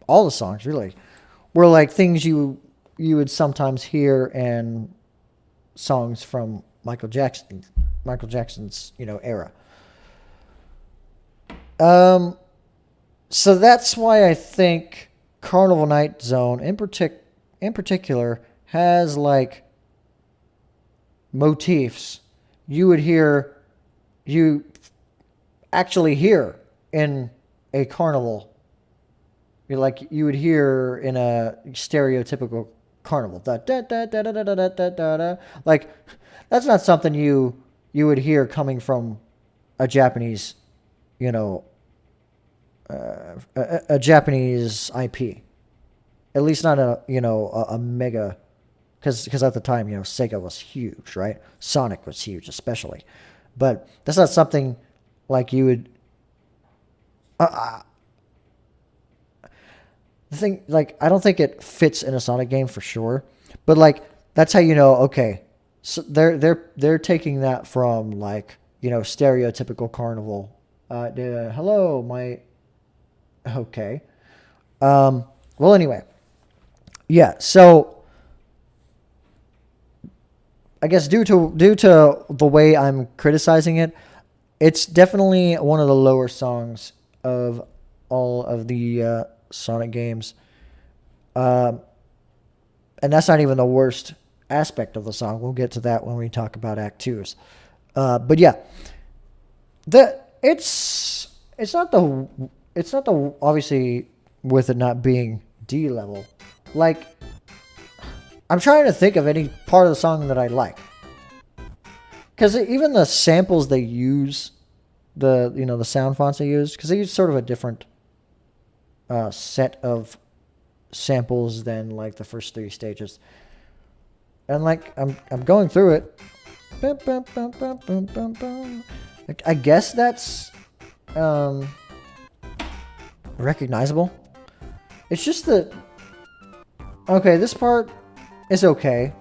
all the songs really, were like things you would sometimes hear in songs from Michael Jackson's, era. So that's why I think Carnival Night Zone in particular has like motifs you actually hear in a carnival. You would hear in a stereotypical carnival. Da, da, da, da, da, da, da, da, da, da. Like, that's not something you would hear coming from a Japanese, a Japanese IP. At least not a mega. Because at the time, Sega was huge, right? Sonic was huge, especially. But that's not something like you would. The thing, like, I don't think it fits in a Sonic game for sure. But like, that's how you know. Okay, so they're taking that from like stereotypical carnival. Hello, my. Okay. Well, anyway. Yeah. So. I guess due to the way I'm criticizing it, it's definitely one of the lower songs of all of the Sonic games. And that's not even the worst aspect of the song. We'll get to that when we talk about Act 2's. But yeah, it's not the obviously with it not being D level, like. I'm trying to think of any part of the song that I like. Because even the samples they use, the sound fonts they use, because they use sort of a different set of samples than like the first three stages. And like I'm going through it. I guess that's recognizable. It's just that Okay, this part is okay.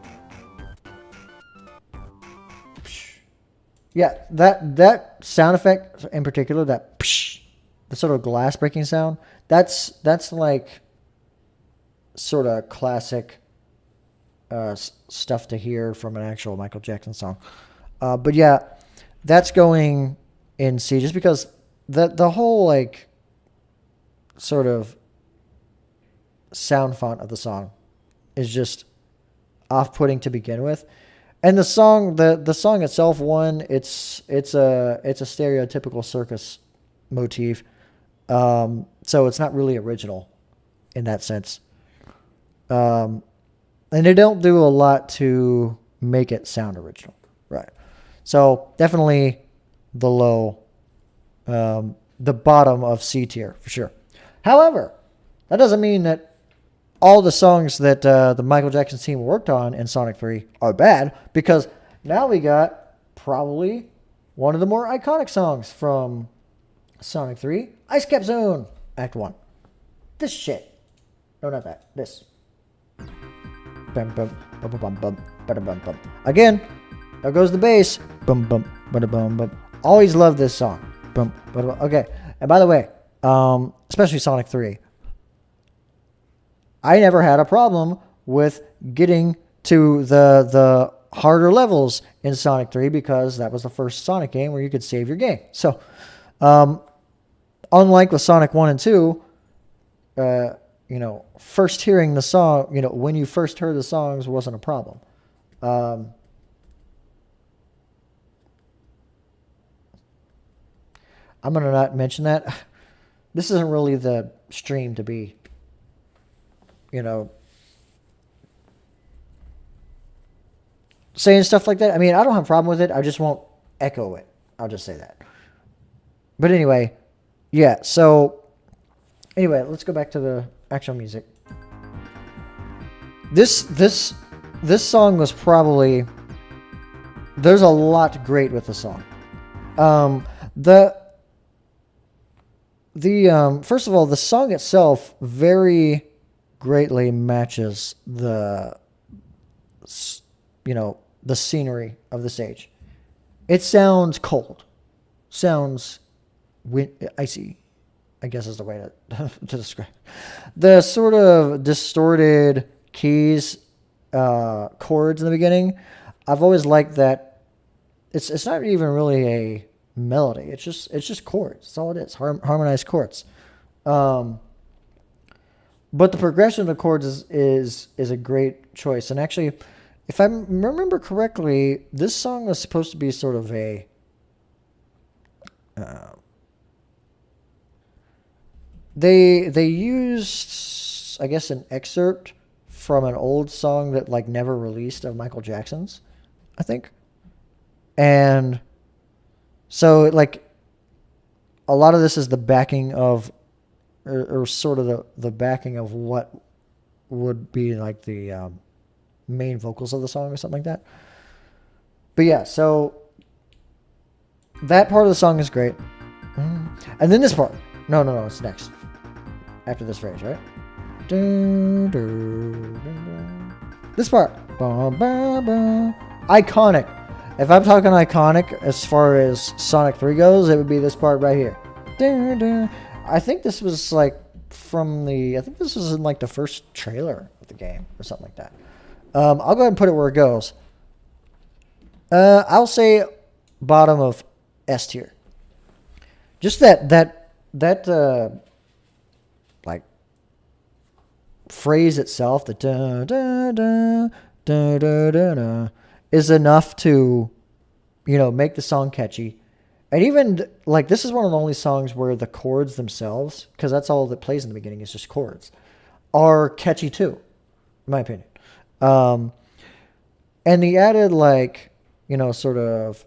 Yeah, that sound effect in particular, that psh, the sort of glass breaking sound, that's like sort of classic stuff to hear from an actual Michael Jackson song. But yeah, that's going in C just because the whole like sort of sound font of the song is just off-putting to begin with. And the song itself, one, it's a stereotypical circus motif, so it's not really original in that sense. Um, and they don't do a lot to make it sound original, right? So definitely the low, the bottom of C tier for sure. However, that doesn't mean that all the songs that the Michael Jackson team worked on in Sonic 3 are bad, because now we got probably one of the more iconic songs from Sonic 3, Ice Cap Zone, Act 1. This shit. No, not that. This. Bum, bum, bum, bum, bum, bum, bum, bum. Again, there goes the bass. Bum, bum, bum, bum, bum. Always love this song. Bum, bum, bum. Okay, and by the way, especially Sonic 3, I never had a problem with getting to the harder levels in Sonic 3 because that was the first Sonic game where you could save your game. So, unlike with Sonic 1 and 2, first hearing the song, when you first heard the songs wasn't a problem. I'm going to not mention that. This isn't really the stream to be, saying stuff like that. I mean, I don't have a problem with it. I just won't echo it. I'll just say that. But anyway, yeah. So anyway, let's go back to the actual music. This song was probably, there's a lot great with the song. First of all, the song itself very greatly matches the scenery of the stage. It sounds cold, sounds icy, I guess is the way to describe it. The sort of distorted keys, chords in the beginning, I've always liked that. It's not even really a melody. It's just chords. That's all it is. Harmonized chords. But the progression of the chords is a great choice. And actually, if I remember correctly, this song was supposed to be sort of a they used, I guess, an excerpt from an old song that like never released of Michael Jackson's, I think. And so like a lot of this is the backing of or sort of the backing of what would be like the main vocals of the song or something like that. But yeah, so that part of the song is great. And then this part. No, it's next. After this phrase, right? This part. Iconic. If I'm talking iconic as far as Sonic 3 goes, it would be this part right here. I think this was like I think this was in like the first trailer of the game or something like that. I'll go ahead and put it where it goes. I'll say bottom of S tier. Just that like phrase itself, the da da da da da da da, is enough to, make the song catchy. And even like this is one of the only songs where the chords themselves, because that's all that plays in the beginning is just chords, are catchy too, in my opinion. And the added like, sort of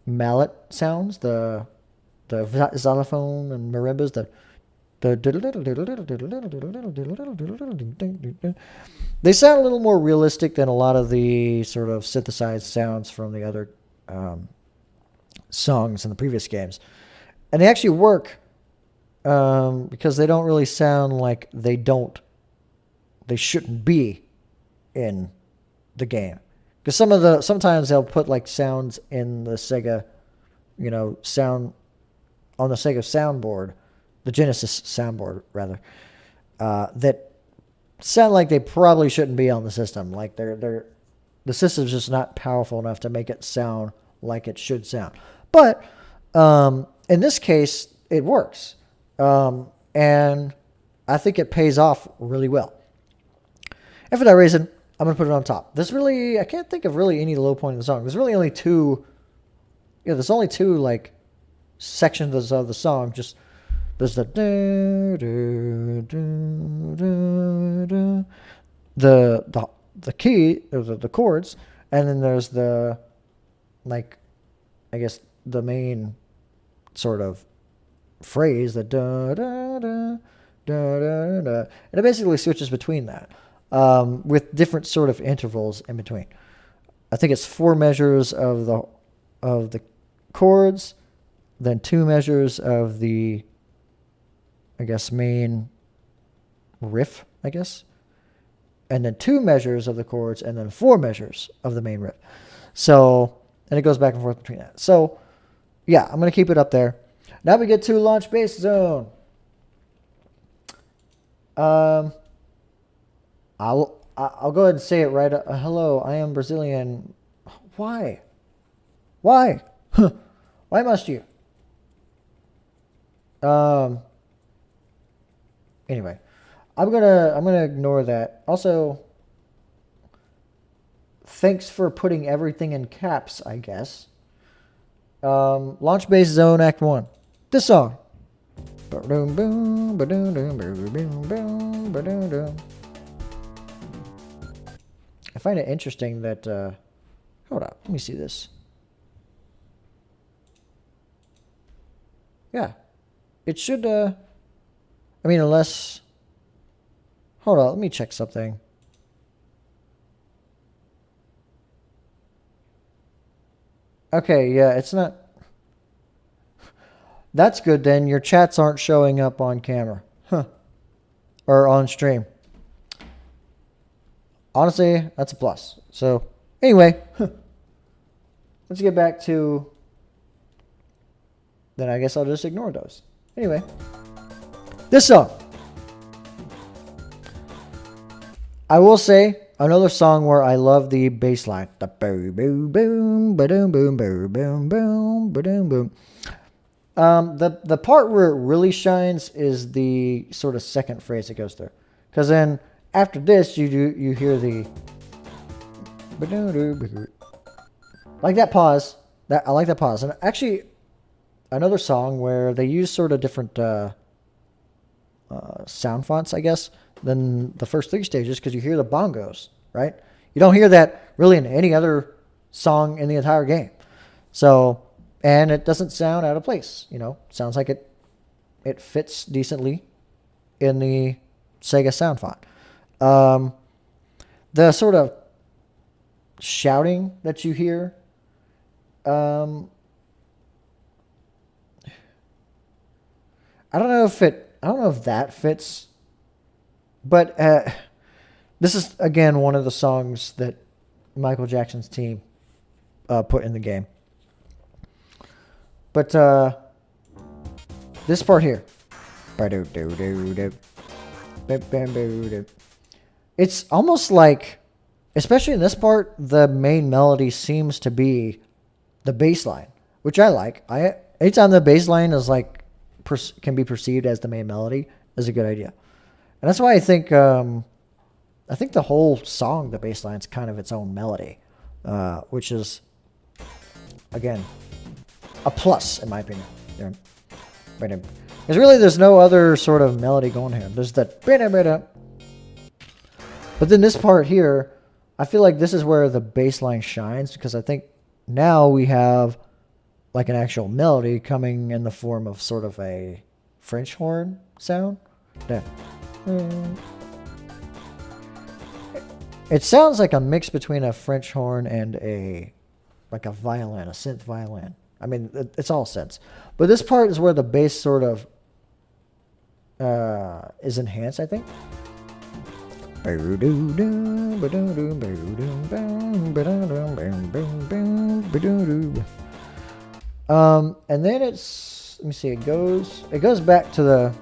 mallet sounds, the xylophone and marimbas, they sound a little more realistic than a lot of the sort of synthesized sounds from the other songs in the previous games. And they actually work because they don't really sound like they don't they shouldn't be in the game. Because sometimes they'll put like sounds in the Sega, sound on the Sega soundboard, the Genesis soundboard rather, that sound like they probably shouldn't be on the system. Like the system's just not powerful enough to make it sound like it should sound. But in this case, it works, and I think it pays off really well. And for that reason, I'm going to put it on top. I can't think of really any low point in the song. There's really only two, there's only two, like, sections of the song. Just, there's the key, the chords, and then there's the, like, I guess the main sort of phrase, the da da da da da da, and it basically switches between that. With different sort of intervals in between. I think it's 4 measures of the chords, then 2 measures of the, I guess, main riff, I guess, and then 2 measures of the chords, and then 4 measures of the main riff. So, and it goes back and forth between that. So, yeah, I'm going to keep it up there. Now we get to Launch Bass Zone. I'll go ahead and say it right. Hello, I am Brazilian. Why? Why? Why must you? Anyway, I'm gonna ignore that. Also, thanks for putting everything in caps, I guess. Launch Bass Zone Act 1. This song. I find it interesting that, hold up, let me see this. Yeah, it should, unless, hold on, let me check something. Okay, yeah, it's not, that's good then, your chats aren't showing up on camera, or on stream. Honestly, that's a plus. So, anyway, let's get back to, then I guess I'll just ignore those. Anyway, this song. I will say, another song where I love the bass line. The boom, boom, boom, ba-doom, boom, boom, boom, boom, ba-doom, boom. The part where it really shines is the sort of second phrase it goes through. Because then, after this, you hear the like that pause. I like that pause. And actually, another song where they use sort of different sound fonts, I guess, than the first 3 stages, because you hear the bongos, right? You don't hear that really in any other song in the entire game. So, and it doesn't sound out of place. Sounds like it fits decently in the Sega sound font. The sort of shouting that you hear, I don't know if that fits, but this is again one of the songs that Michael Jackson's team put in the game. But this part here, it's almost like, especially in this part, the main melody seems to be the bass line, which I like. Anytime the bass line is like can be perceived as the main melody is a good idea, and that's why I think the whole song, the bass line, is kind of its own melody, which is again a plus in my opinion. Because really, there's no other sort of melody going here. There's that. But then this part here, I feel like this is where the bass line shines, because I think now we have like an actual melody coming in the form of sort of a French horn sound. It sounds like a mix between a French horn and a violin, a synth violin. I mean, it's all synths. But this part is where the bass sort of is enhanced, I think. And then it's, let me see, it goes back to the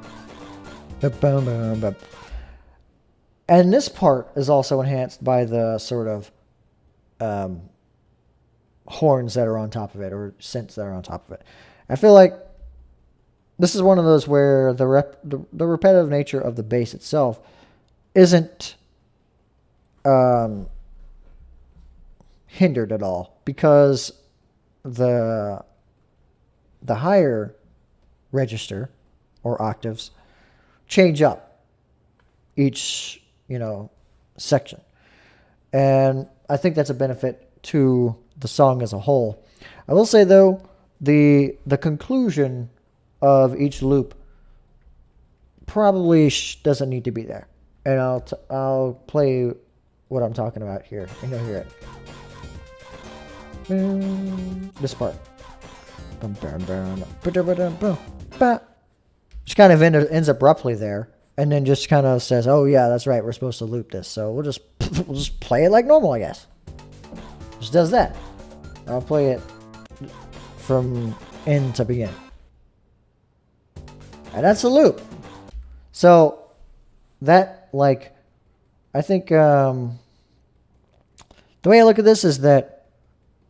and this part is also enhanced by the sort of horns that are on top of it, or synths that are on top of it. I feel like this is one of those where the repetitive nature of the bass itself isn't hindered at all, because the higher register or octaves change up each section, and I think that's a benefit to the song as a whole. I will say though, the conclusion of each loop probably doesn't need to be there, and I'll play what I'm talking about here, and you'll hear it. This part. Just kind of ends abruptly there, and then just kind of says, "Oh yeah, that's right, we're supposed to loop this, so we'll just play it like normal, I guess." Just does that. I'll play it from end to beginning, and that's a loop. So that, like, I think the way I look at this is that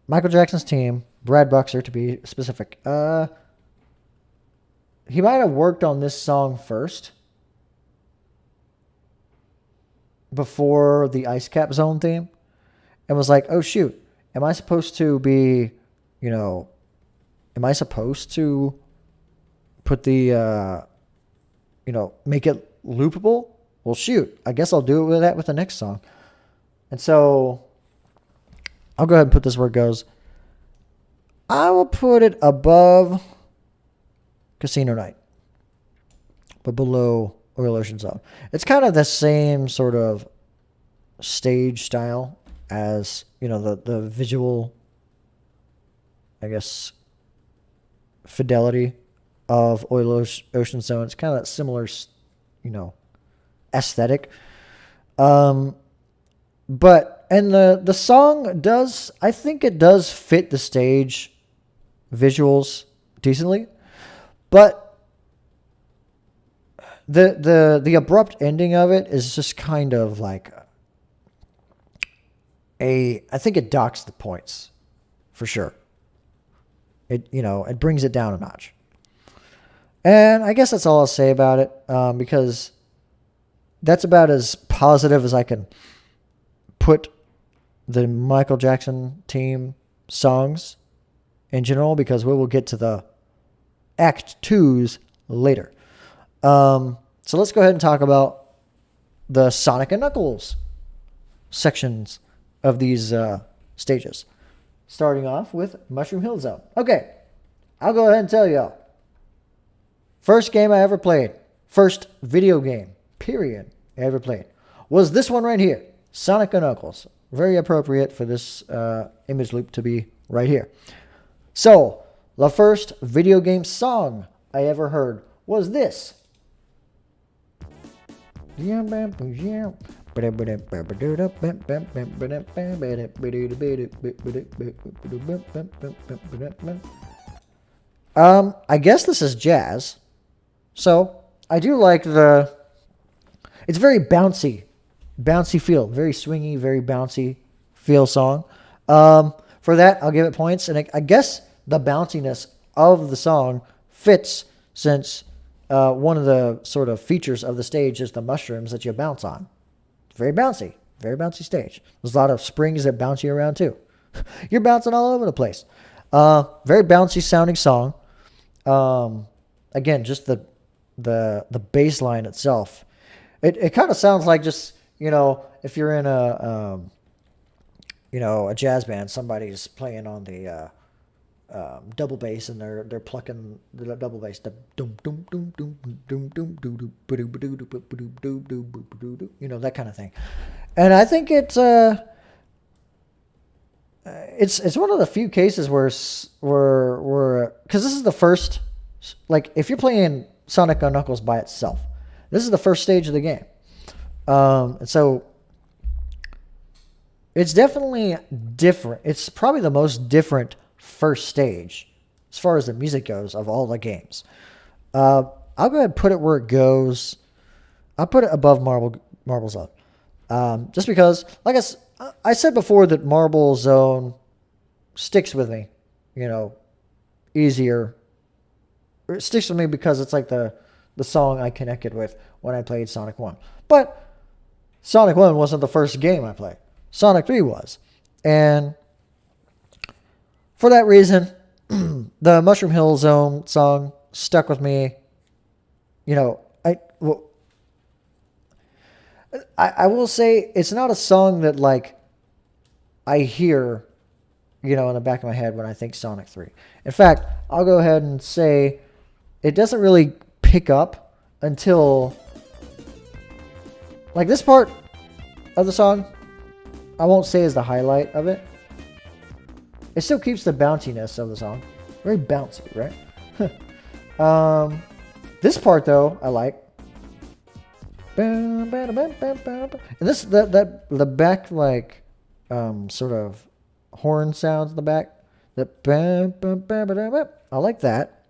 Michael Jackson's team, Brad Buxer to be specific, he might have worked on this song first before the Ice Cap Zone theme, and was like, oh shoot, am I supposed to be, am I supposed to put the, make it loopable? Well, shoot, I guess I'll do it with that with the next song. And so I'll go ahead and put this where it goes. I will put it above Casino Night, but below Oil Ocean Zone. It's kind of the same sort of stage style as, the visual, I guess, fidelity of Oil Ocean Zone. It's kind of that similar, aesthetic. But, and the song does, I think it does fit the stage visuals decently, but the abrupt ending of it is just kind of like I think it docks the points for sure. It brings it down a notch. And I guess that's all I'll say about it, because that's about as positive as I can put the Michael Jackson team songs in general, because we will get to the Act 2s later. So let's go ahead and talk about the Sonic and Knuckles sections of these stages. Starting off with Mushroom Hill Zone. Okay, I'll go ahead and tell y'all. First game I ever played, first video game, period, I ever played, was this one right here, Sonic and Knuckles. Very appropriate for this image loop to be right here. So, the first video game song I ever heard was this. I guess this is jazz. So, I do like it's very bouncy feel, very swingy, very bouncy feel song. For that, I'll give it points, and I guess the bounciness of the song fits, since one of the sort of features of the stage is the mushrooms that you bounce on. Very bouncy stage. There's a lot of springs that bounce you around too. You're bouncing all over the place. Very bouncy sounding song. Again, just the bass line itself. It kind of sounds like just, if you're in a jazz band, somebody's playing on the double bass, and they're plucking the double bass, the dum dum dum dum dum dum dum dum, that kind of thing. And I think it's one of the few cases where because this is the first, like, if you're playing Sonic and Knuckles by itself, this is the first stage of the game. And so it's definitely different. It's probably the most different first stage as far as the music goes of all the games. I'll go ahead and put it where it goes. I'll put it above Marble Zone. Just because, like I said before, that Marble Zone sticks with me, easier. It sticks with me because it's like the song I connected with when I played Sonic 1. But Sonic 1 wasn't the first game I played. Sonic 3 was. And for that reason, the Mushroom Hill Zone song stuck with me. I will say it's not a song that like I hear, in the back of my head when I think Sonic 3. In fact, I'll go ahead and say it doesn't really pick up until like this part of the song. I won't say is the highlight of it. It still keeps the bounciness of the song. Very bouncy, right? This part though, I like. And this the back like sort of horn sounds in the back. I like that.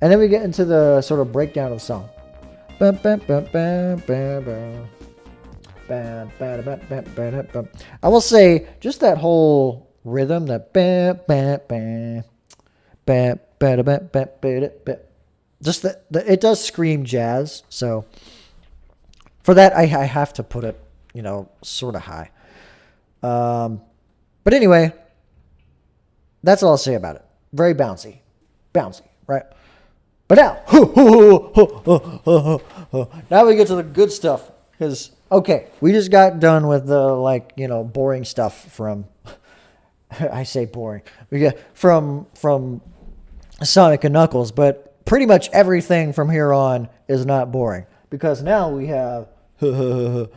And then we get into the sort of breakdown of the song. I will say just that whole rhythm, that just that it does scream jazz. So for that, I have to put it, sort of high. But anyway, that's all I'll say about it. Very bouncy, right? But now, now we get to the good stuff. Because, okay, we just got done with the, boring stuff from, I say boring. We get from Sonic and Knuckles, but pretty much everything from here on is not boring. Because now we have, in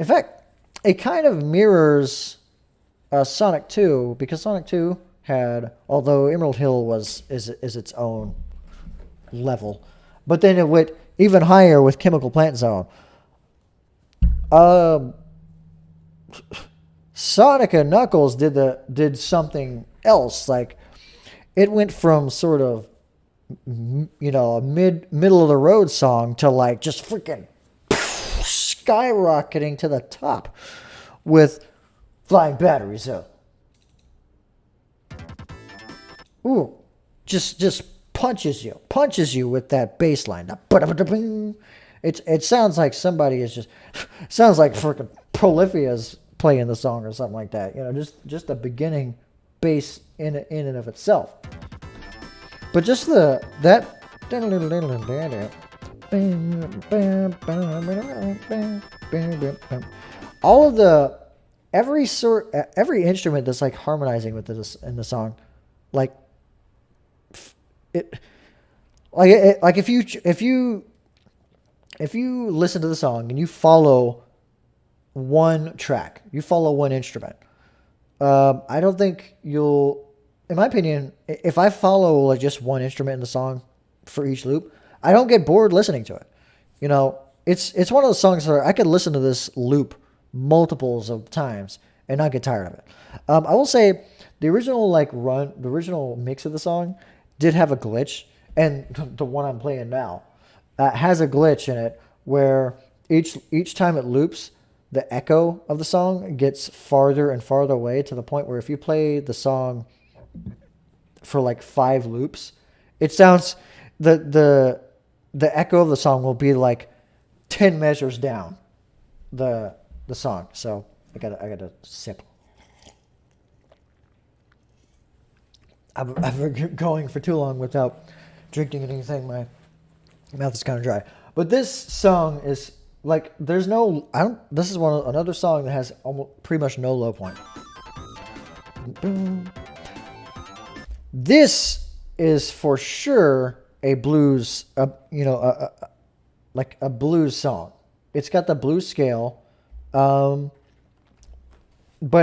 fact, it kind of mirrors Sonic 2, because Sonic 2 had, although Emerald Hill is its own level, but then it went even higher with Chemical Plant Zone. Sonic and Knuckles did something else. Like it went from sort of a middle of the road song to like just freaking skyrocketing to the top with Flying Battery Zone. Ooh, just punches you with that bass line. It sounds like somebody is just sounds like freaking Prolifia's playing the song or something like that. Just the beginning bass in and of itself. But just that all of the every instrument that's like harmonizing with this in the song, like it, like if you listen to the song and you follow one track, you follow one instrument, I don't think you'll, in my opinion, if I follow like just one instrument in the song for each loop, I don't get bored listening to it. It's one of those songs where I could listen to this loop multiples of times and not get tired of it. I will say the original the original mix of the song did have a glitch, and the one I'm playing now has a glitch in it where each time it loops, the echo of the song gets farther and farther away to the point where if you play the song for like 5 loops, it sounds the echo of the song will be like 10 measures down the song. So I gotta sip. I've been going for too long without drinking anything. My mouth is kind of dry. But this song is like there's no. This is another song that has almost pretty much no low point. This is for sure a blues. Like a blues song. It's got the blues scale, but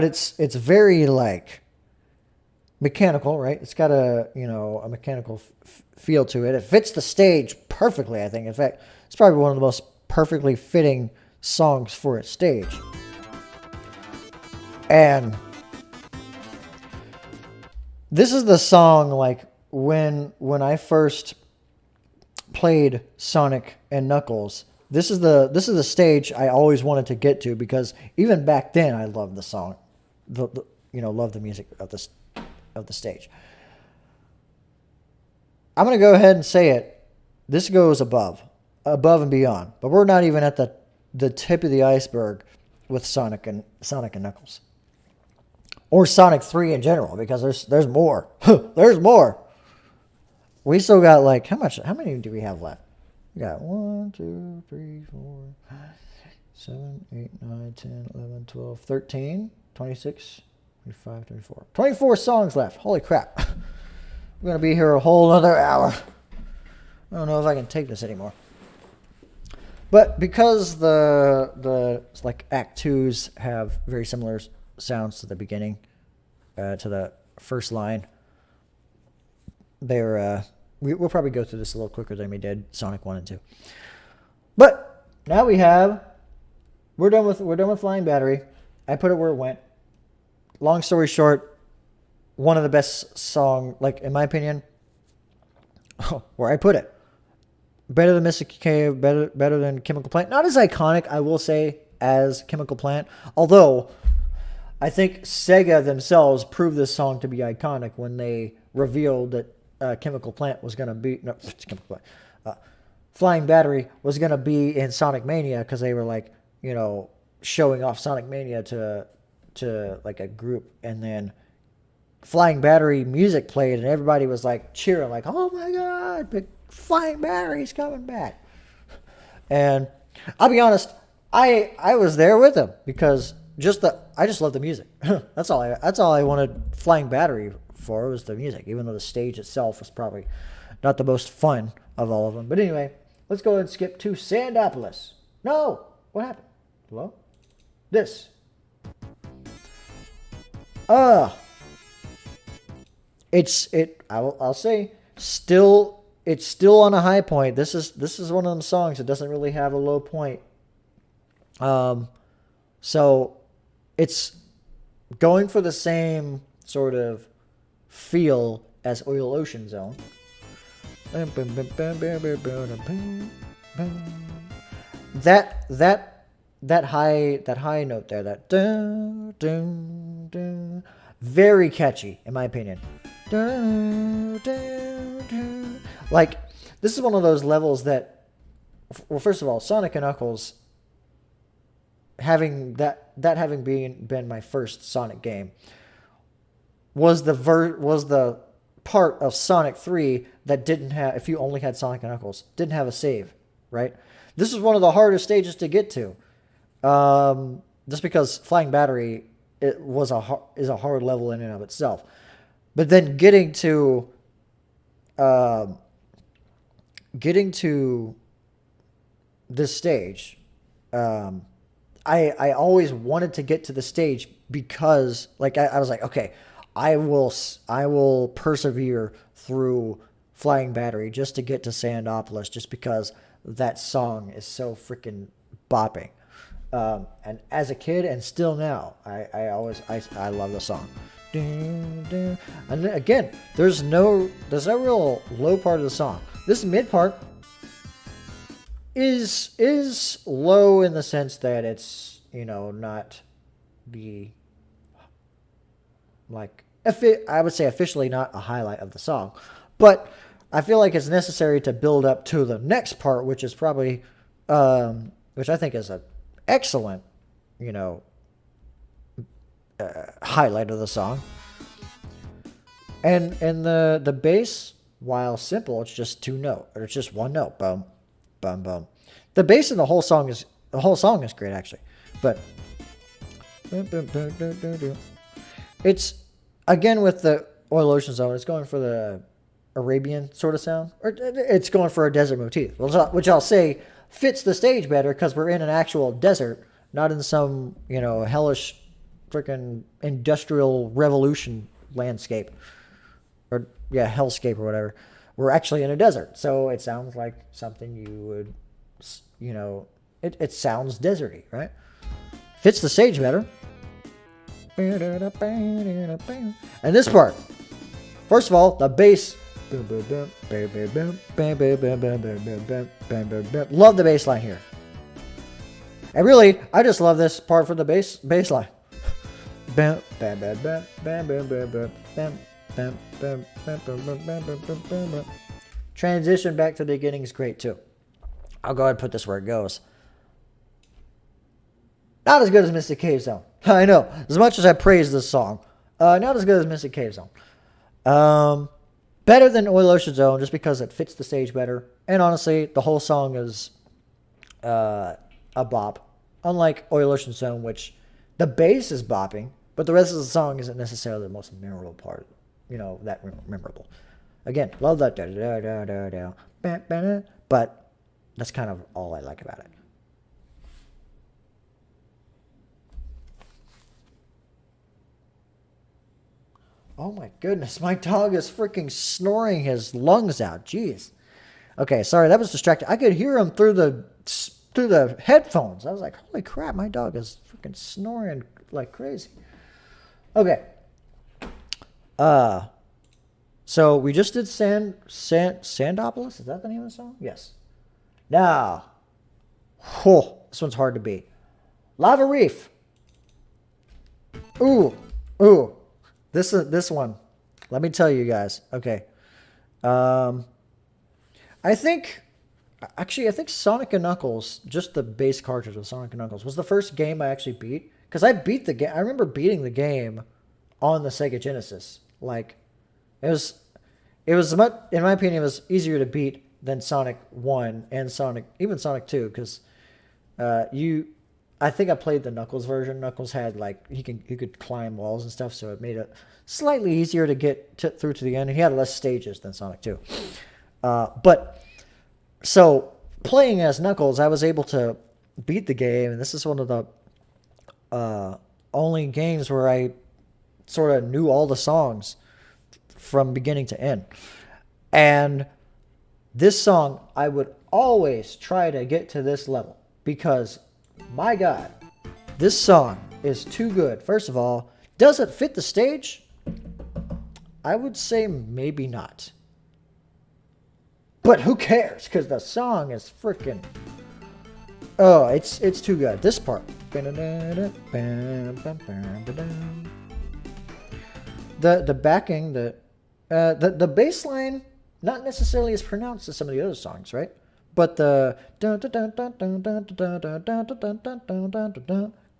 it's very like mechanical, right? It's got a mechanical feel to it. It fits the stage perfectly, I think. In fact, it's probably one of the most perfectly fitting songs for its stage. And this is the song, like, when I first played Sonic and Knuckles, this is the stage I always wanted to get to, because even back then I loved the song, loved the music of the stage. I'm gonna go ahead and say it. This goes above and beyond, but we're not even at the tip of the iceberg with Sonic and Knuckles, or Sonic 3 in general, because there's more. There's more. We still got, like, how many do we have left? We got 1, 2, 3, 4, 5, 6, 7, 8, 9, 10, 11, 12, 13, 26, 25, 24. 24 songs left. Holy crap. We're going to be here a whole other hour. I don't know if I can take this anymore. But because the like Act 2s have very similar sounds to the beginning, to the first line, we'll probably go through this a little quicker than we did Sonic 1 and 2. But now we're done with Flying Battery. I put it where it went. Long story short, one of the best song, like, in my opinion, where I put it. Better than Mystic Cave, better than Chemical Plant. Not as iconic, I will say, as Chemical Plant. Although, I think Sega themselves proved this song to be iconic when they revealed that Chemical Plant was going to be... No, Chemical Plant. Flying Battery was going to be in Sonic Mania, because they were, like, showing off Sonic Mania to like, a group. And then Flying Battery music played, and everybody was, like, cheering, like, oh my god, Flying Battery's coming back. And I'll be honest, I was there with them, because I just love the music. That's all I wanted Flying Battery for, was the music, even though the stage itself was probably not the most fun of all of them. But anyway, let's go ahead and skip to Sandopolis. No, what happened? Hello? This. I'll say, it's still on a high point. This is one of them songs that doesn't really have a low point. So it's going for the same sort of feel as Oil Ocean Zone. That high note there, that dun, dun, dun, very catchy in my opinion. Dun, dun, dun. Like, this is one of those levels that, well, first of all, Sonic and Knuckles, having been my first Sonic game, was the part of Sonic 3 that didn't have, if you only had Sonic and Knuckles, didn't have a save, right? This is one of the hardest stages to get to, just because Flying Battery is a hard level in and of itself. But then getting to this stage, I always wanted to get to the stage, because, like, I was like, okay, I will persevere through Flying Battery just to get to Sandopolis, just because that song is so freaking bopping. And as a kid, and still now, I love the song. And again, there's no real low part of the song. This mid part is low in the sense that it's, not the, like, I would say officially not a highlight of the song, but I feel like it's necessary to build up to the next part, which is probably, which I think is an excellent, highlight of the song. And the bass, while simple, it's just it's just one note, boom, boom, boom. The bass in the whole song is great, actually, but it's, again, with the Oil Ocean Zone, it's going for the Arabian sort of sound, or it's going for a desert motif, which I'll say fits the stage better, because we're in an actual desert, not in some hellish freaking industrial revolution landscape, or hellscape or whatever. We're actually in a desert, so it sounds like something you would It sounds deserty, right? Fits the stage better. And this part, first of all, the bass. Love the bass line here. And really, I just love this part for the bass line. Transition back to the beginning is great too. I'll go ahead and put this where it goes. Not as good as Mystic Cave Zone. I know. As much as I praise this song, not as good as Mystic Cave Zone. Better than Oil Ocean Zone just because it fits the stage better. And honestly, the whole song is a bop. Unlike Oil Ocean Zone, which the bass is bopping, but the rest of the song isn't necessarily the most memorable part. That memorable. Again, love that. But that's kind of all I like about it. Oh my goodness, my dog is freaking snoring his lungs out. Jeez. Okay, sorry, that was distracting. I could hear him through the headphones. I was like, holy crap, my dog is freaking snoring like crazy. Okay. So we just did Sandopolis. Is that the name of the song? Yes. Now, this one's hard to beat. Lava Reef. Ooh. This one. Let me tell you guys. Okay. I think Sonic and Knuckles, just the base cartridge of Sonic and Knuckles, was the first game I actually beat. Because I beat the game. I remember beating the game on the Sega Genesis. Like, it was much, in my opinion, it was easier to beat than Sonic 1 and even Sonic 2. Because I think I played the Knuckles version. Knuckles had he could climb walls and stuff, so it made it slightly easier to get through to the end. And he had less stages than Sonic 2. But so playing as Knuckles, I was able to beat the game, and this is one of the only games where I sort of knew all the songs from beginning to end. And this song, I would always try to get to this level because, my God, this song is too good. First of all, does it fit the stage? I would say maybe not. But who cares? Because the song is freaking... Oh, it's too good. This part. The backing, the bass line, not necessarily as pronounced as some of the other songs, right? But the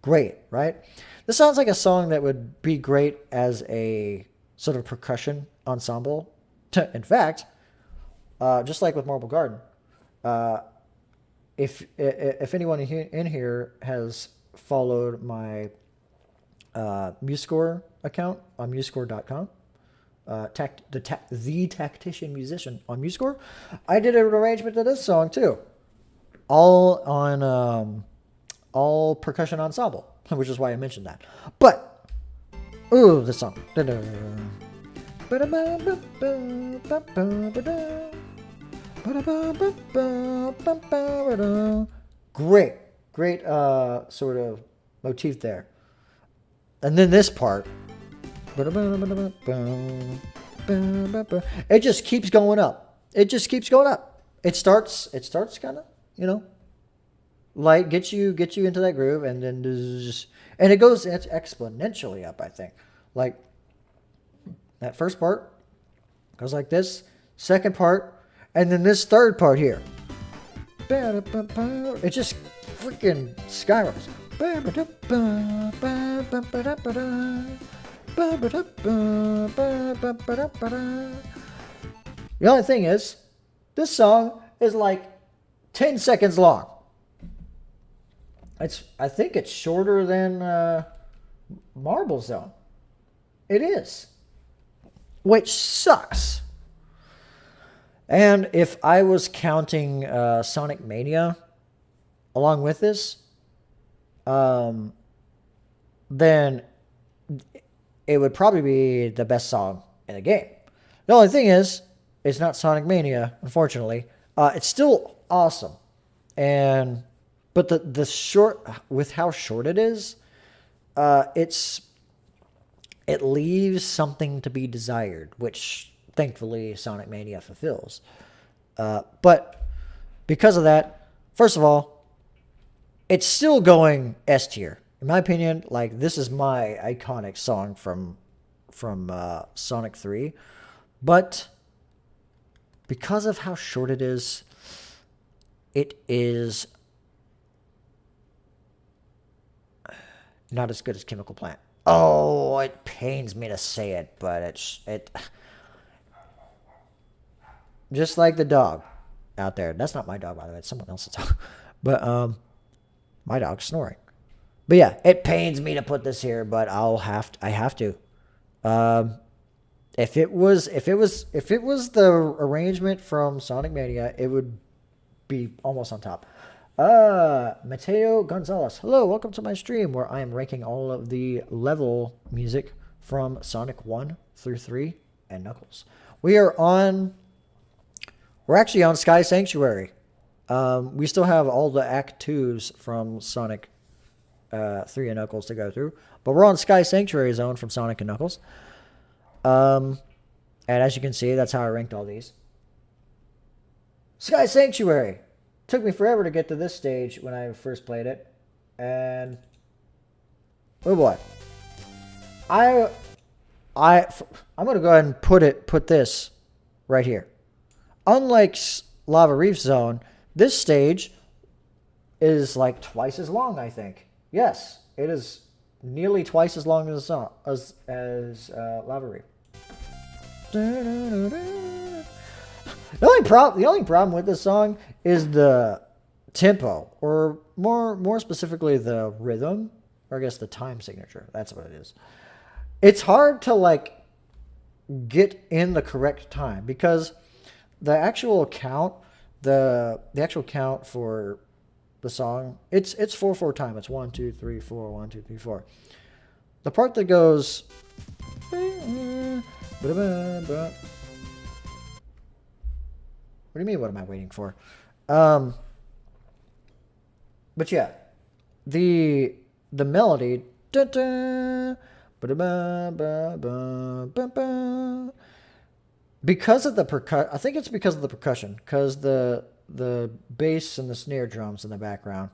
great, right? This sounds like a song that would be great as a sort of percussion ensemble. In fact, just like with Marble Garden, if anyone in here has followed my MuseScore account on MuseScore.com, the Tactician Musician on MuseScore, I did an arrangement to this song too, all on all percussion ensemble, which is why I mentioned that. But this song. Great sort of motif there. And then this part, it just keeps going up. It starts kind of, light, gets you into that groove, and then it goes exponentially up, I think. Like that first part goes like this, second part, and then this third part here. It just freaking skyrockets. The only thing is, this song is like 10 seconds long. I think it's shorter than Marble Zone. It is. Which sucks. And if I was counting Sonic Mania along with this, then it would probably be the best song in the game. The only thing is, it's not Sonic Mania, unfortunately. It's still awesome. And But the short, with how short it is, it leaves something to be desired, which thankfully Sonic Mania fulfills. But because of that, first of all, it's still going S tier. In my opinion, like, this is my iconic song from Sonic 3. But because of how short it is not as good as Chemical Plant. Oh, it pains me to say it, but it just like the dog out there. That's not my dog, by the way. It's someone else's dog. But my dog's snoring. But yeah, it pains me to put this here, but I have to. If it was the arrangement from Sonic Mania, it would be almost on top. Mateo Gonzalez. Hello, welcome to my stream where I am ranking all of the level music from Sonic 1 through 3 and Knuckles. We're actually on Sky Sanctuary. We still have all the Act 2s from Sonic 3 and Knuckles to go through, but we're on Sky Sanctuary Zone from Sonic and Knuckles. And as you can see, that's how I ranked all these. Sky Sanctuary. Took me forever to get to this stage when I first played it. And oh boy. I'm going to go ahead and put this right here. Unlike Lava Reef Zone, this stage is like twice as long, I think. Yes, it is nearly twice as long as Lava Reef. The only problem with this song is the tempo, or more specifically the rhythm, or I guess the time signature. That's what it is. It's hard to like get in the correct time because the actual count, the actual count for the song, it's 4/4 time. It's 1 2 3 4 1 2 3 4. The part that goes. What do you mean, what am I waiting for? But yeah, the melody, because of the percussion, I think it's because of the percussion, because the bass and the snare drums in the background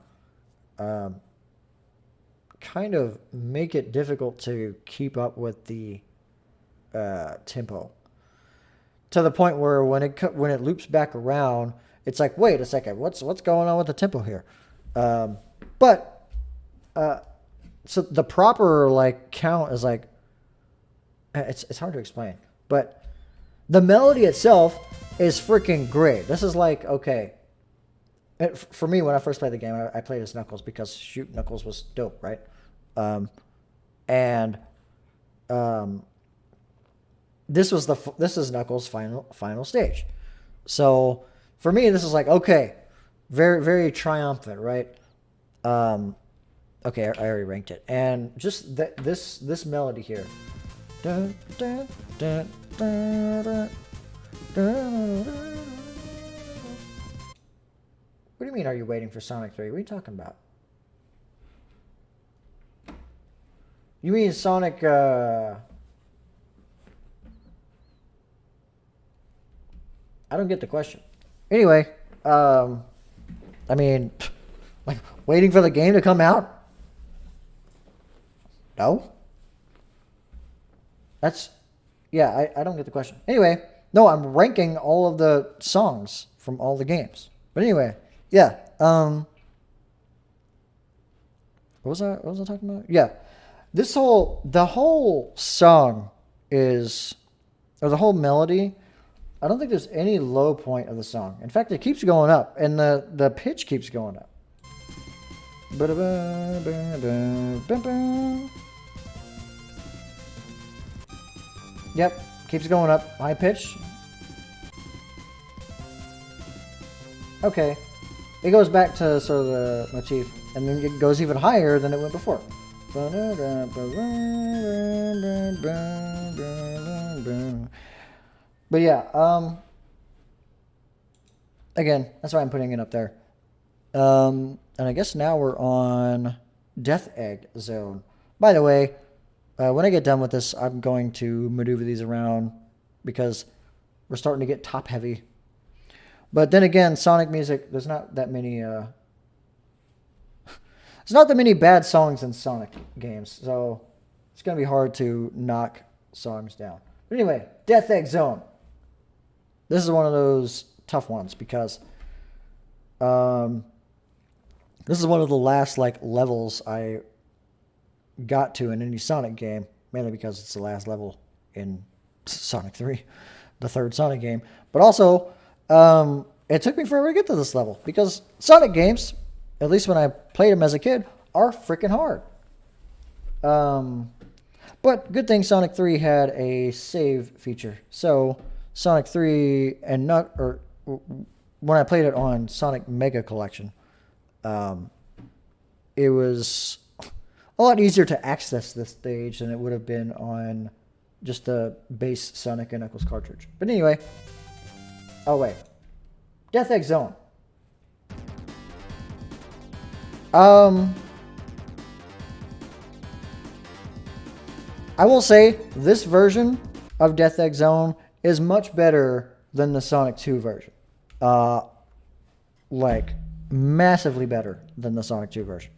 kind of make it difficult to keep up with the tempo. To the point where when it loops back around, it's like, wait a second, what's going on with the tempo here? So the proper like count is like, it's hard to explain, but the melody itself is freaking great. This is like, okay, for me when I first played the game, I played as Knuckles because shoot, Knuckles was dope, right? This is Knuckles' final stage. So for me, this is like, okay, very, very triumphant, right? Okay, I already ranked it, and just this melody here. What do you mean? Are you waiting for Sonic 3? What are you talking about? You mean Sonic? I don't get the question. Anyway, I mean, like, waiting for the game to come out? No? Yeah, I don't get the question. Anyway, no, I'm ranking all of the songs from all the games. But anyway, yeah. What was I talking about? Yeah. The whole song is, or the whole melody, I don't think there's any low point of the song. In fact, it keeps going up, and the pitch keeps going up. Yep, keeps going up, high pitch. Okay, it goes back to sort of the motif, and then it goes even higher than it went before. But yeah, again, that's why I'm putting it up there. And I guess now we're on Death Egg Zone. By the way, when I get done with this, I'm going to maneuver these around because we're starting to get top heavy. But then again, Sonic music, there's not that many there's not that many bad songs in Sonic games, so it's going to be hard to knock songs down. But anyway, Death Egg Zone. This is one of those tough ones because this is one of the last like levels I got to in any Sonic game, mainly because it's the last level in Sonic 3, the third Sonic game. But also, it took me forever to get to this level because Sonic games, at least when I played them as a kid, are freaking hard. But good thing Sonic 3 had a save feature. So Sonic 3 and when I played it on Sonic Mega Collection, it was a lot easier to access this stage than it would have been on just the base Sonic and Knuckles cartridge. But anyway, oh wait, Death Egg Zone. I will say this version of Death Egg Zone is much better than the Sonic 2 version. Like massively better than the Sonic 2 version.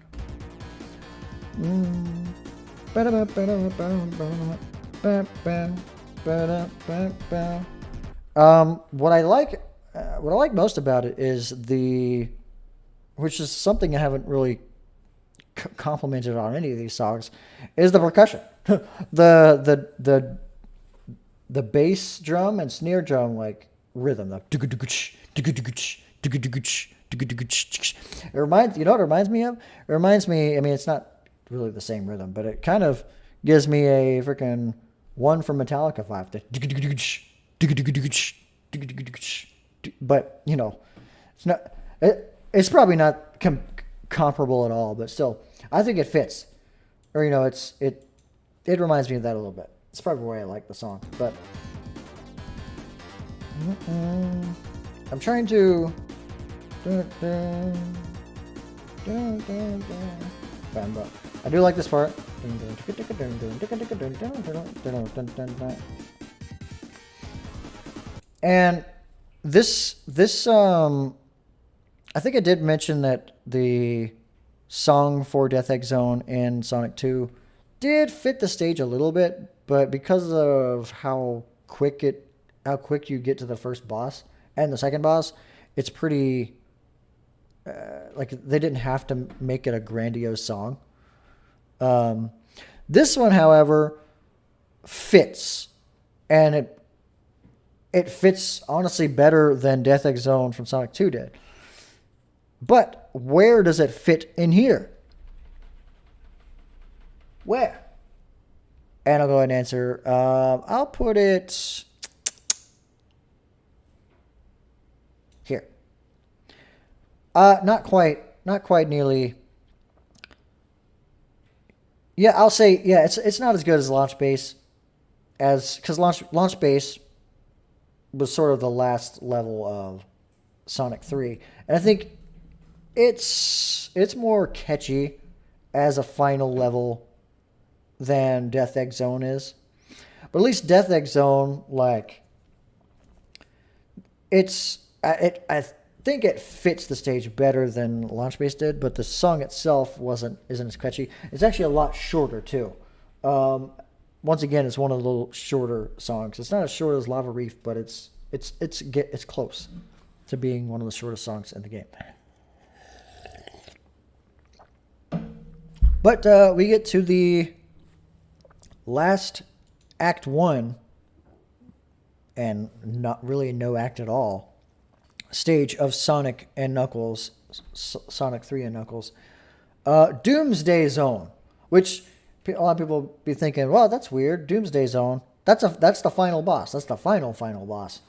What I like most about it is which is something I haven't really complimented on any of these songs, is the percussion. the bass drum and snare drum like rhythm. It reminds you know what it reminds me of? It reminds me, I mean it's not really the same rhythm, but it kind of gives me a freaking one from Metallica vibe. But you know, it's probably not comparable at all, but still, I think it fits. Or you know, it reminds me of that a little bit. It's probably why I like the song. But I'm trying to. I do like this part. And this I think I did mention that the song for Death Egg Zone in Sonic 2 did fit the stage a little bit, but because of how quick you get to the first boss and the second boss, it's pretty like they didn't have to make it a grandiose song. This one, however, fits, and it fits honestly better than Death Egg Zone from Sonic 2 did. But where does it fit in here? Where? And I'll go ahead and answer. I'll put it here. Not quite nearly. Yeah, I'll say yeah. It's not as good as Launch Base, because Launch Base was sort of the last level of Sonic 3, and I think it's more catchy as a final level than Death Egg Zone is. But at least Death Egg Zone, like, I think it fits the stage better than Launch Base did, but the song itself isn't as catchy. It's actually a lot shorter too. Once again, it's one of the little shorter songs. It's not as short as Lava Reef, but it's close to being one of the shortest songs in the game. But we get to the last Act 1, and not really no act at all, stage of Sonic and Knuckles, Sonic 3 and Knuckles, Doomsday Zone, which a lot of people be thinking, well, that's weird, Doomsday Zone, that's the final boss, that's the final boss.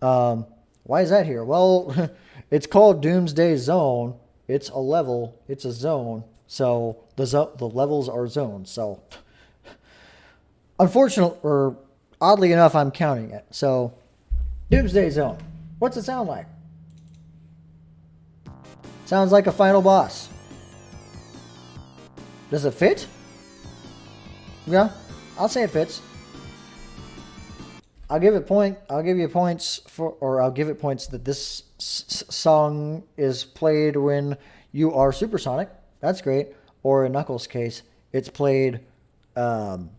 Why is that here? Well, it's called Doomsday Zone, it's a level, it's a zone, so the levels are zones, so unfortunately, or oddly enough, I'm counting it. So, Doomsday Zone. What's it sound like? Sounds like a final boss. Does it fit? Yeah, I'll say it fits. I'll give you points for, or I'll give it points that this song is played when you are supersonic. That's great. Or in Knuckles' case, it's played when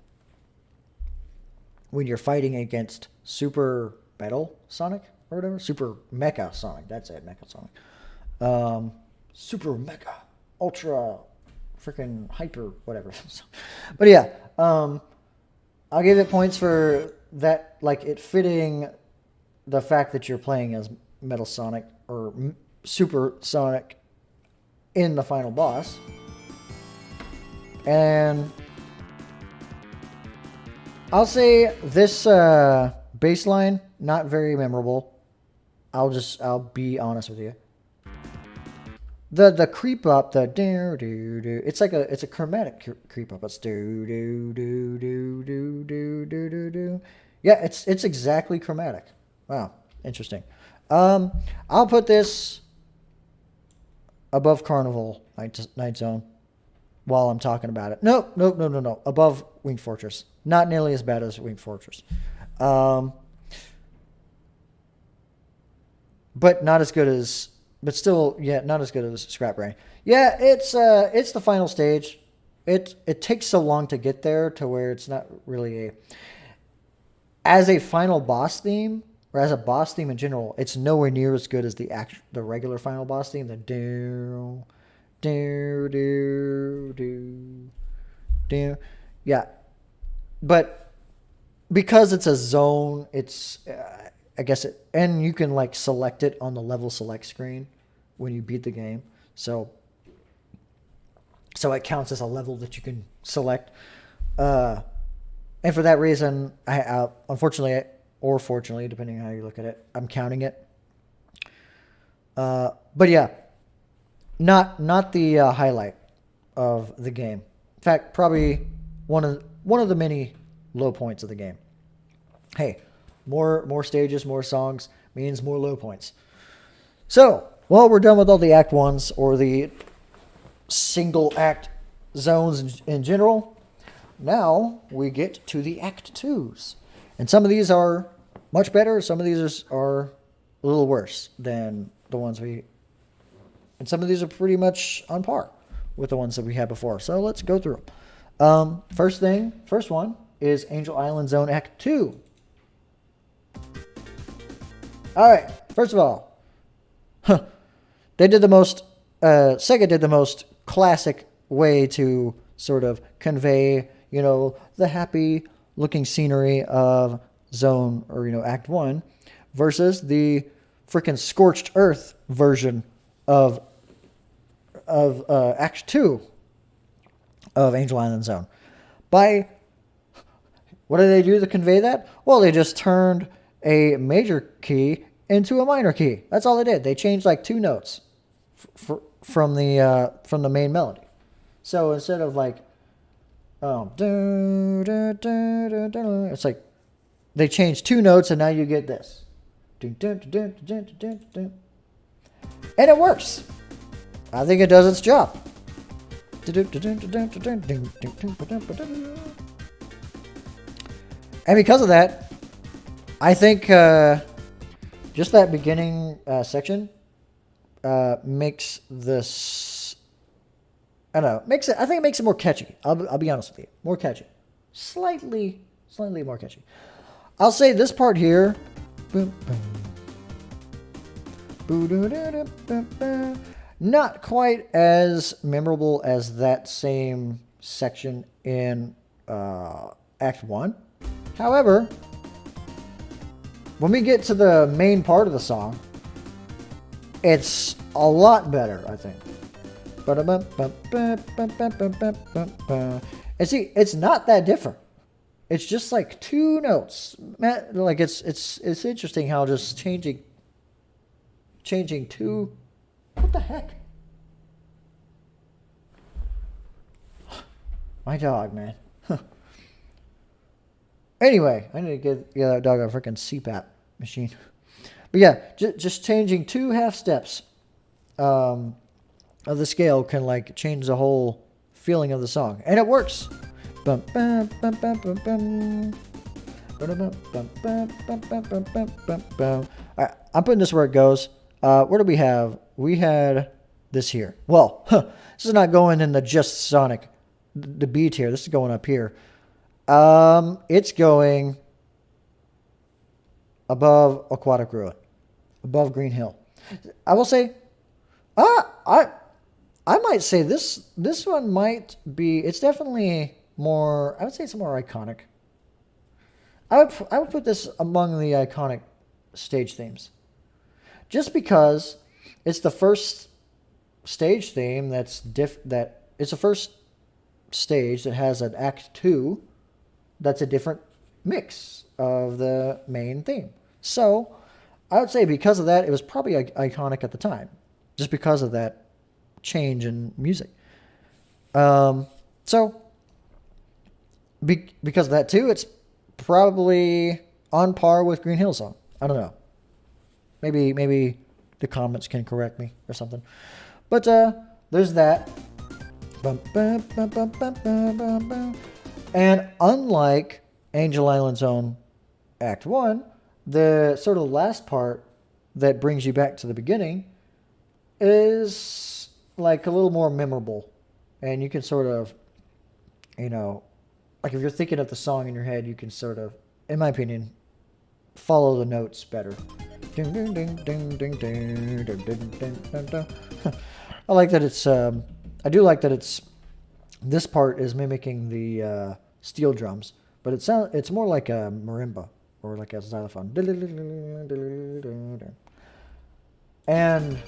you're fighting against Super Battle Sonic or whatever. Super Mecha Sonic. That's it, Mecha Sonic. Super Mecha Ultra freaking Hyper whatever. But yeah, I'll give it points for that, like it fitting the fact that you're playing as Metal Sonic or Super Sonic in the final boss. And I'll say this baseline, not very memorable. I'll be honest with you. The creep up, the do do do, it's a chromatic creep up. It's do do do do do do do do do. Yeah, it's exactly chromatic. Wow, interesting. I'll put this above Carnival Night Zone while I'm talking about it. No. Above Winged Fortress. Not nearly as bad as Winged Fortress. But not as good as, but still, yeah, not as good as Scrap Brain. Yeah, it's the final stage. It takes so long to get there to where it's not really as a final boss theme, or as a boss theme in general, it's nowhere near as good as the regular final boss theme. The do do do do do. Yeah, but because it's a zone, it's I guess it, and you can like select it on the level select screen when you beat the game. So it counts as a level that you can select. And for that reason, I unfortunately, or fortunately, depending on how you look at it, I'm counting it. But yeah, not the highlight of the game. In fact, probably one of the many low points of the game. Hey, more stages, more songs means more low points. So, well, we're done with all the Act 1s or the single act zones in general. Now we get to the Act 2s. And some of these are much better. Some of these are a little worse than the ones and some of these are pretty much on par with the ones that we had before. So let's go through them. First one is Angel Island Zone Act 2. All right. First of all, they did the most, Sega did the most classic way to sort of convey, the happy looking scenery of Zone or, Act 1 versus the freaking scorched earth version of Act 2 of Angel Island Zone. What did they do to convey that? Well, they just turned a major key into a minor key. That's all they did. They changed like 2 notes from the main melody. So instead of like, it's like they changed 2 notes and now you get this. And it works. I think it does its job. And because of that, I think just that beginning section makes this, I don't know, I think it makes it more catchy. I'll be honest with you. More catchy. Slightly more catchy. I'll say this part here. Not quite as memorable as that same section in Act 1. However, when we get to the main part of the song, it's a lot better, I think. And see, it's not that different. It's just like 2 notes. Like it's interesting how just changing 2. What the heck? My dog, man. Anyway, I need to get that dog a freaking CPAP machine. But yeah, just changing 2 half steps of the scale can like change the whole feeling of the song, and it works. Bum, bum, bum, bum, bum, bum. Alright, I'm putting this where it goes. Where do we have? We had this here. Well, this is not going in the just Sonic, the B tier. This is going up here. It's going above Aquatic Ruin, above Green Hill. I will say, I might say this one might be. It's definitely more. I would say it's more iconic. I would put this among the iconic stage themes, just because it's the first stage theme that it's the first stage that has an Act 2 that's a different mix of the main theme. So I would say because of that, it was probably iconic at the time, just because of that change in music. So because of that too, it's probably on par with Green Hill Song. I don't know. Maybe the comments can correct me or something. But there's that. And unlike Angel Island's own Act 1, the sort of last part that brings you back to the beginning is like a little more memorable. And you can sort of, like if you're thinking of the song in your head, you can sort of, in my opinion, follow the notes better. I like that it's, I do like that it's, this part is mimicking the steel drums, but it's more like a marimba or like a xylophone. And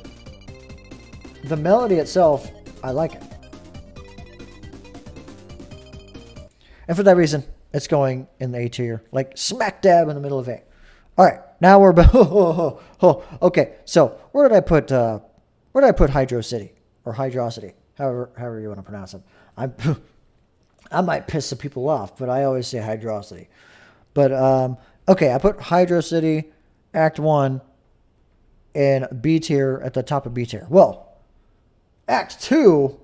the melody itself, I like it. And for that reason, it's going in the A tier, like smack dab in the middle of A. All right, now we're okay. So where did I put Hydro City or Hydrocity, however you want to pronounce it? I might piss some people off, but I always say Hydrocity. But okay, I put Hydro City, Act 1, in B tier at the top of B tier. Well, Act 2.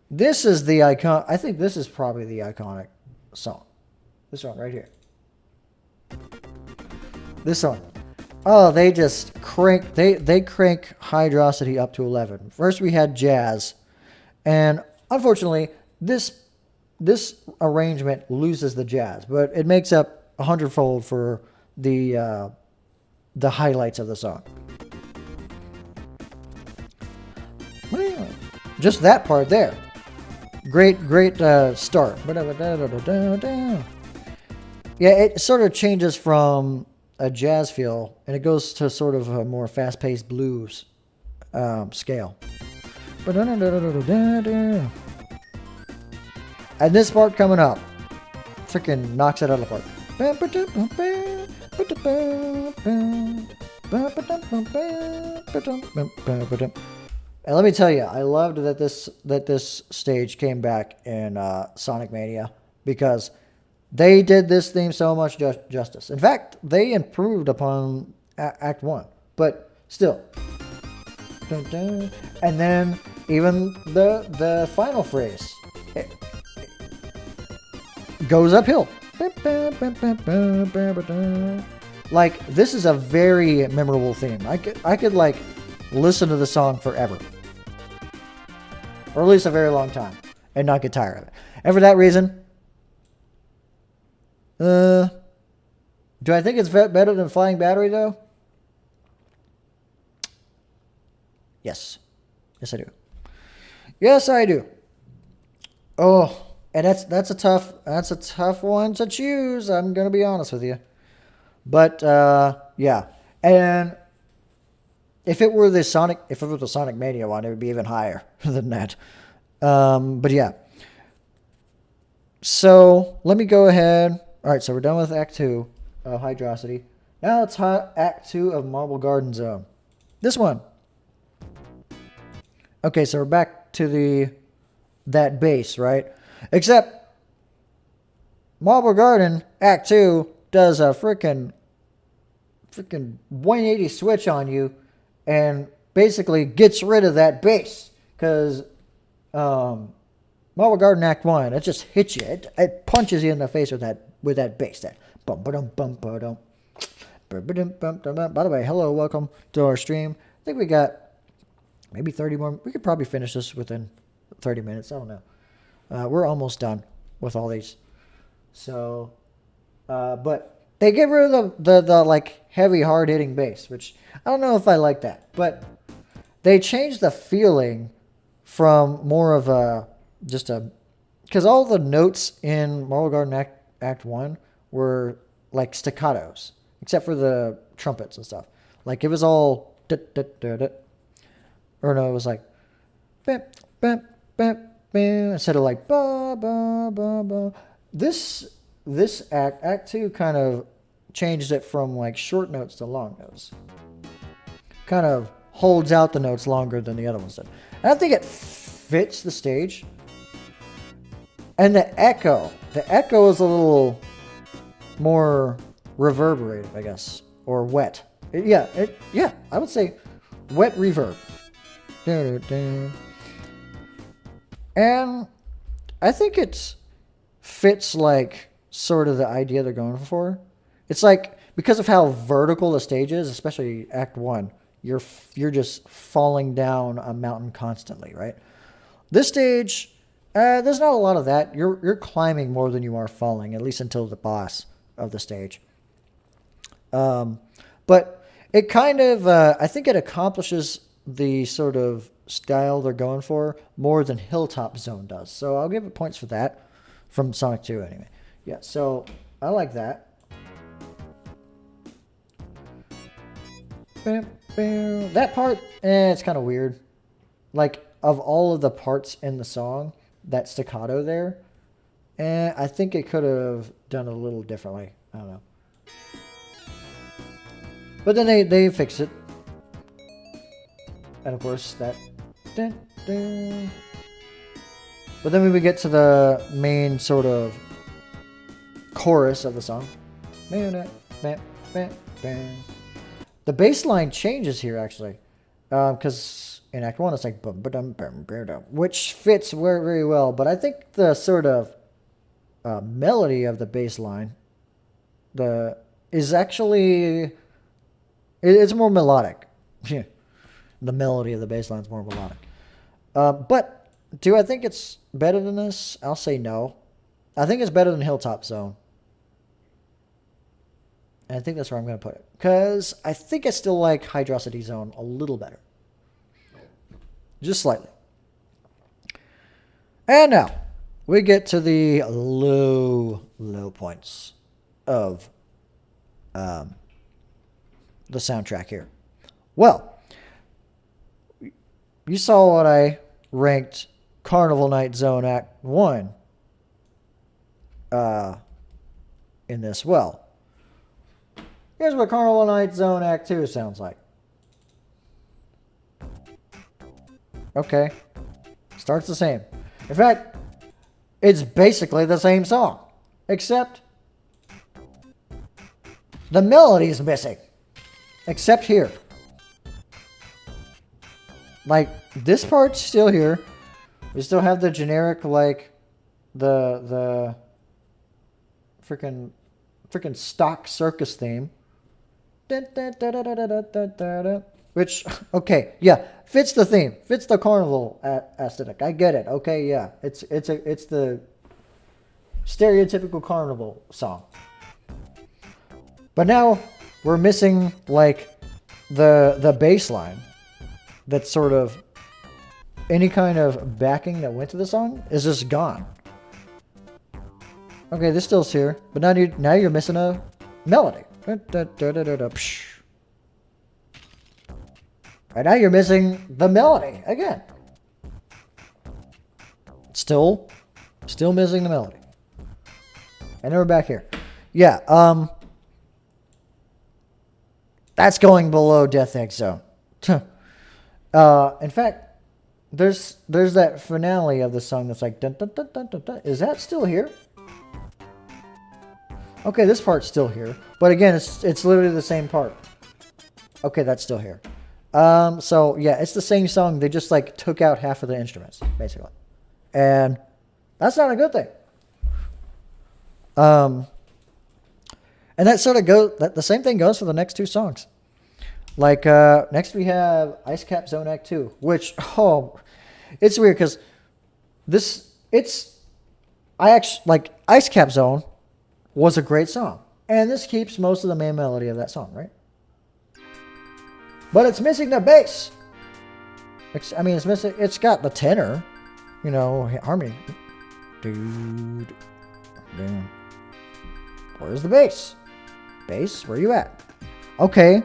This is the icon. I think this is probably the iconic song. This one right here. This one. Oh, they just crank. They crank Hydrocity up to 11. First we had Jazz, and unfortunately, this arrangement loses the Jazz, but it makes up 100-fold for the highlights of the song. Just that part there. Great start. Yeah, it sort of changes from a jazz feel, and it goes to sort of a more fast-paced blues scale. And this part coming up freaking knocks it out of the park. And let me tell you, I loved that this stage came back in Sonic Mania, because they did this theme so much justice. In fact, they improved upon Act 1, but still. And then even the final phrase goes uphill. Like, this is a very memorable theme. I could like listen to the song forever, or at least a very long time, and not get tired of it. And for that reason, do I think it's better than Flying Battery though? Yes. Yes, I do. Yes, I do. Oh, and that's a tough one to choose. I'm gonna be honest with you, but yeah. And if it were the Sonic Mania one, it would be even higher than that. But yeah. So let me go ahead. All right, so we're done with Act 2 of Hydrocity. Now it's Act 2 of Marble Garden Zone. This one. Okay, so we're back to that bass, right? Except Marble Garden Act 2 does a freaking 180 switch on you and basically gets rid of that bass. Because Marble Garden Act 1, it just hits you. It punches you in the face with that bass. That bum ba dum bum ba dum. By the way, hello, welcome to our stream. I think we got maybe 30 more. We could probably finish this within 30 minutes. I don't know. We're almost done with all these. So, but they get rid of the like heavy, hard hitting bass, which I don't know if I like that. But they changed the feeling from more of because all the notes in Marble Garden Act 1 were like staccatos, except for the trumpets and stuff. Like it was all or no, it was like bam, bam, bam, bam, instead of like ba ba ba ba. This act 2 kind of changed it from like short notes to long notes. Kind of holds out the notes longer than the other ones did. And I think it fits the stage. And the echo is a little more reverberated, I guess, or wet. Yeah, I would say wet reverb. And I think it fits like sort of the idea they're going for. It's like because of how vertical the stage is, especially Act 1, you're just falling down a mountain constantly, right? This stage, there's not a lot of that. You're climbing more than you are falling, at least until the boss of the stage. But it kind of, I think it accomplishes the sort of style they're going for more than Hilltop Zone does. So I'll give it points for that from Sonic 2 anyway. Yeah, so I like that. That part, it's kind of weird. Like, of all of the parts in the song, that staccato there, I think it could have done a little differently. I don't know. But then they fix it. And of course, that... Dun, dun. But then when we get to the main sort of chorus of the song, the bass line changes here, actually. Because in Act 1, it's like... which fits very well. But I think the sort of melody of the bass line is actually... It's more melodic. The melody of the bass line is more melodic. But do I think it's better than this? I'll say no. I think it's better than Hilltop Zone. And I think that's where I'm going to put it. Because I think I still like Hydrocity Zone a little better. Just slightly. And now, we get to the low points of the soundtrack here. Well, you saw what I ranked Carnival Night Zone Act 1 in this. Well, here's what Carnival Night Zone Act 2 sounds like. Okay. Starts the same. In fact, it's basically the same song. Except the melody is missing. Except here. Like, this part's still here. We still have the generic, like, the freaking stock circus theme. Which, okay, yeah, fits the theme. Fits the carnival aesthetic. I get it. Okay, yeah. It's the stereotypical carnival song. But now we're missing, like, the bass line. That's sort of any kind of backing that went to the song is just gone. Okay, this still's here, but now you're missing a melody. Right now you're missing the melody again. Still missing the melody. And then we're back here. Yeah, that's going below Death Egg Zone. In fact, there's that finale of the song that's like dun, dun, dun, dun, dun, dun. Is that still here? Okay, this part's still here, but again, it's literally the same part. Okay, that's still here. So yeah, it's the same song. They just like took out half of the instruments, basically. And that's not a good thing. And that sort of goes, the same thing goes for the next two songs. Like, next we have Ice Cap Zone Act 2, which, oh, it's weird because I actually, like, Ice Cap Zone was a great song. And this keeps most of the main melody of that song, right? But it's missing the bass. It's missing, it's got the tenor, harmony. Dude. Damn. Where's the bass? Bass, where you at? Okay,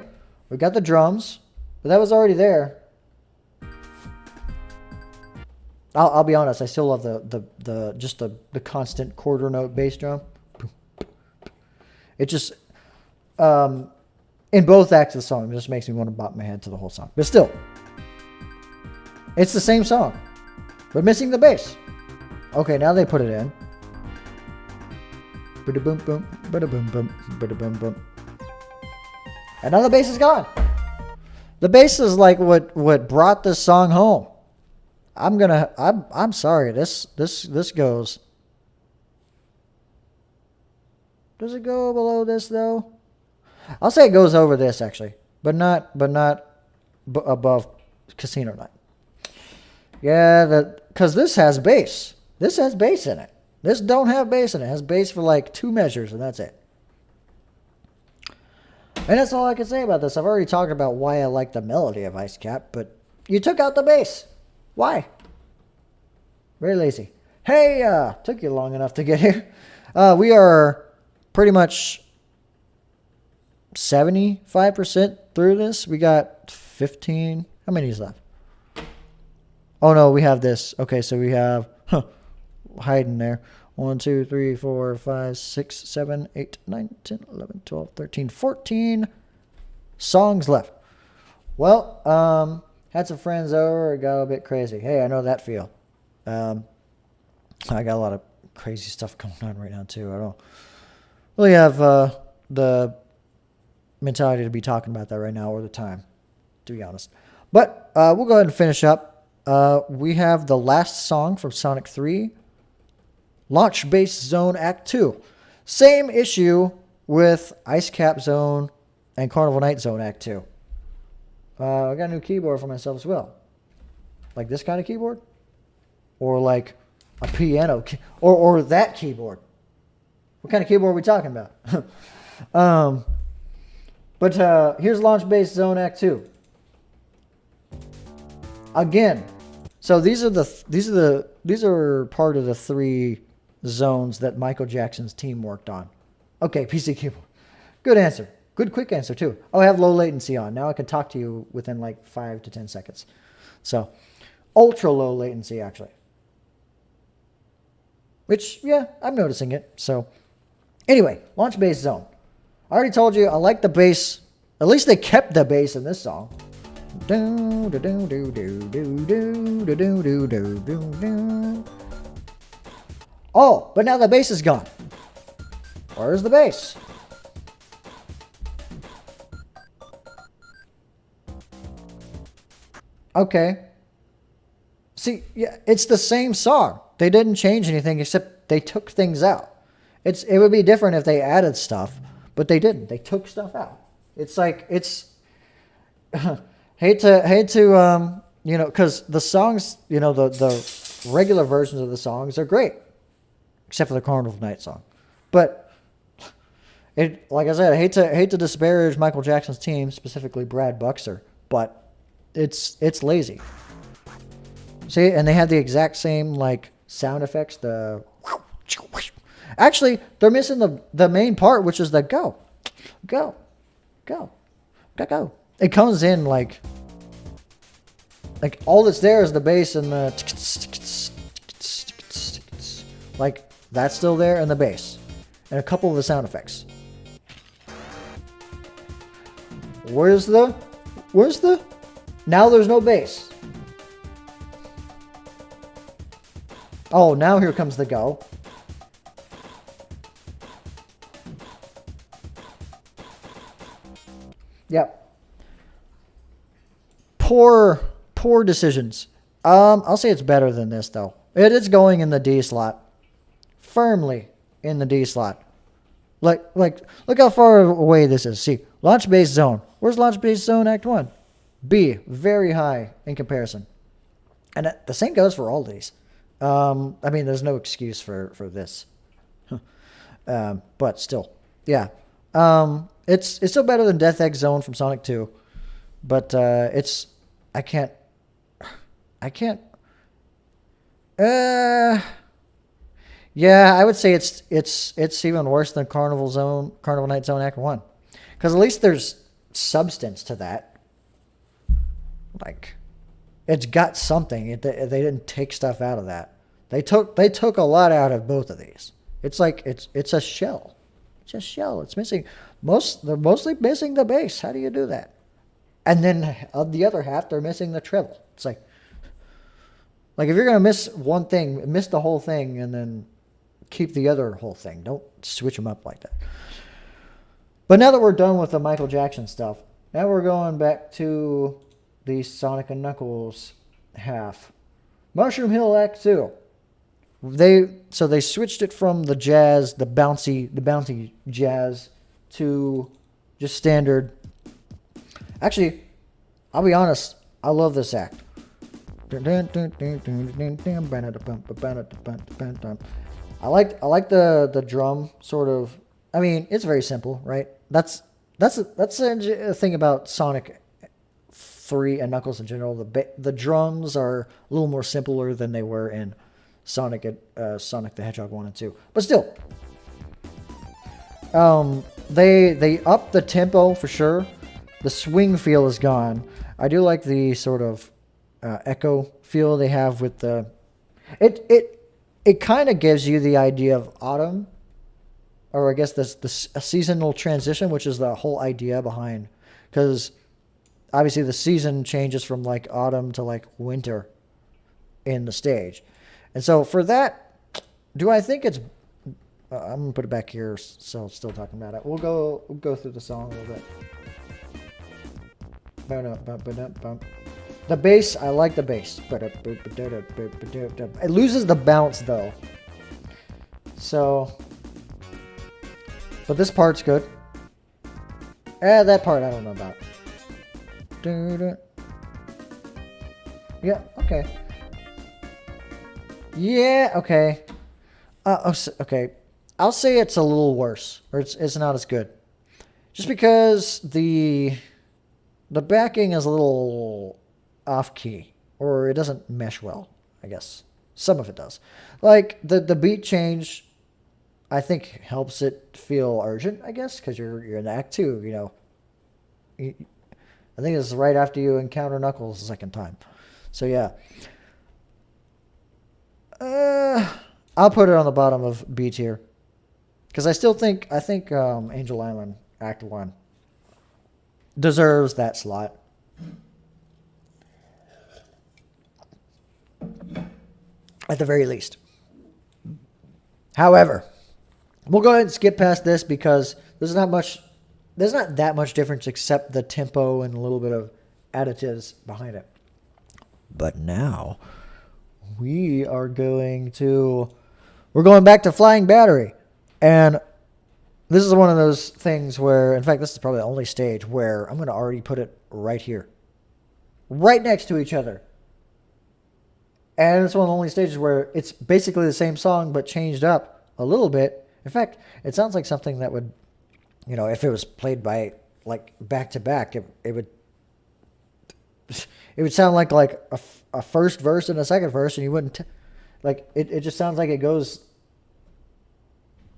we got the drums, but that was already there. I'll be honest, I still love the constant quarter note bass drum. It just in both acts of the song, it just makes me want to bop my head to the whole song. But still, it's the same song, but missing the bass. Okay, now they put it in. Ba-da-boom, boom, ba-da-boom, boom, ba-da-boom, boom. And now the bass is gone. The bass is like what brought this song home. I'm sorry. This goes. Does it go below this though? I'll say it goes over this actually, but not above Casino Night. Yeah, because this has bass. This has bass in it. This don't have bass in it. It has bass for like 2 measures, and that's it. And that's all I can say about this. I've already talked about why I like the melody of Ice Cap, but you took out the bass. Why? Very lazy. Hey, took you long enough to get here. We are pretty much 75% through this. We got 15. How many is left? Oh, no, we have this. Okay, so we have... hiding there. 1, 2, 3, 4, 5, 6, 7, 8, 9, 10, 11, 12, 13, 14 songs left. Well, had some friends over. It got a bit crazy. Hey, I know that feel. I got a lot of crazy stuff going on right now, too. I don't really have the mentality to be talking about that right now or the time, to be honest. But we'll go ahead and finish up. We have the last song from Sonic 3. Launch Base Zone Act 2. Same issue with Ice Cap Zone and Carnival Night Zone Act 2. I got a new keyboard for myself as well. Like this kind of keyboard? Or like a piano or that keyboard. What kind of keyboard are we talking about? But here's Launch Base Zone Act 2. Again, so these are part of the 3 zones that Michael Jackson's team worked on. Okay, PC keyboard. Good answer. Good quick answer too. Oh, I have low latency on. Now I can talk to you within like 5 to 10 seconds. So, ultra low latency actually. Which, yeah, I'm noticing it. So, anyway, Launch Base Zone. I already told you I like the bass. At least they kept the bass in this song. Oh, but now the bass is gone. Where's the bass? Okay. See, yeah, it's the same song. They didn't change anything except they took things out. It would be different if they added stuff, but they didn't. They took stuff out. It's like hate to because the songs, the regular versions of the songs are great, except for the Carnival Night song. But like I said, I hate to disparage Michael Jackson's team, specifically Brad Buxer, but it's lazy. See, and they had the exact same like sound effects. Actually, they're missing the main part, which is the go. It comes in like all that's there is the bass and the like that's still there and the bass and a couple of the sound effects. Where's the now there's no bass. Oh, now here comes the go. Yep. poor decisions. I'll say it's better than this though. It is going in the D slot, firmly in the D slot. Like look how far away this is. See, launch base zone. Where's launch base zone Act 1? B, very high in comparison. And the same goes for all these. I mean, there's no excuse for this. But still, yeah. It's still better than Death Egg Zone from Sonic 2. But I can't. Yeah, I would say it's even worse than Carnival Night Zone Act 1. Because at least there's substance to that. Like, it's got something. They didn't take stuff out of that. They took a lot out of both of these. It's like it's a shell. It's a shell. It's missing they're mostly missing the bass. How do you do that? And then of the other half, they're missing the treble. It's like if you're gonna miss one thing, miss the whole thing, and then keep the other whole thing. Don't switch them up like that. But now that we're done with the Michael Jackson stuff, now we're going back to the Sonic and Knuckles half. Mushroom Hill Act 2. They switched it from the jazz, the bouncy jazz, to just standard. Actually, I'll be honest, I love this act. I like the drum sort of. I mean, it's very simple, right? That's the thing about Sonic 3 and Knuckles in general. The drums are a little more simpler than they were in Sonic the Hedgehog 1 and 2. But still, they up the tempo for sure. The swing feel is gone. I do like the sort of echo feel they have with the. It kind of gives you the idea of autumn, or I guess a seasonal transition, which is the whole idea behind, because obviously the season changes from like autumn to like winter in the stage. And so for that, do I think it's... I'm going to put it back here, so still talking about it. We'll go through the song a little bit. The bass, I like the bass. It loses the bounce, though. So... But this part's good. That part I don't know about. Yeah, okay. Yeah, okay. Okay. I'll say it's a little worse, or it's not as good. Just because the backing is a little off key, or it doesn't mesh well, I guess. Some of it does. Like the beat change, I think helps it feel urgent, I guess, because you're in Act 2, you know. I think it's right after you encounter Knuckles the second time. So yeah. I'll put it on the bottom of B tier. Because I think Angel Island Act 1 deserves that slot. At the very least. However, we'll go ahead and skip past this because there's not that much difference except the tempo and a little bit of additives behind it. But now we're going back to Flying Battery. And this is one of those things where, in fact, this is probably the only stage where I'm going to already put it right here. Right next to each other. And it's one of the only stages where it's basically the same song but changed up a little bit. In fact, it sounds like something that would, you know, if it was played by like back to back, it would sound like a first verse and a second verse, and you wouldn't it just sounds like it goes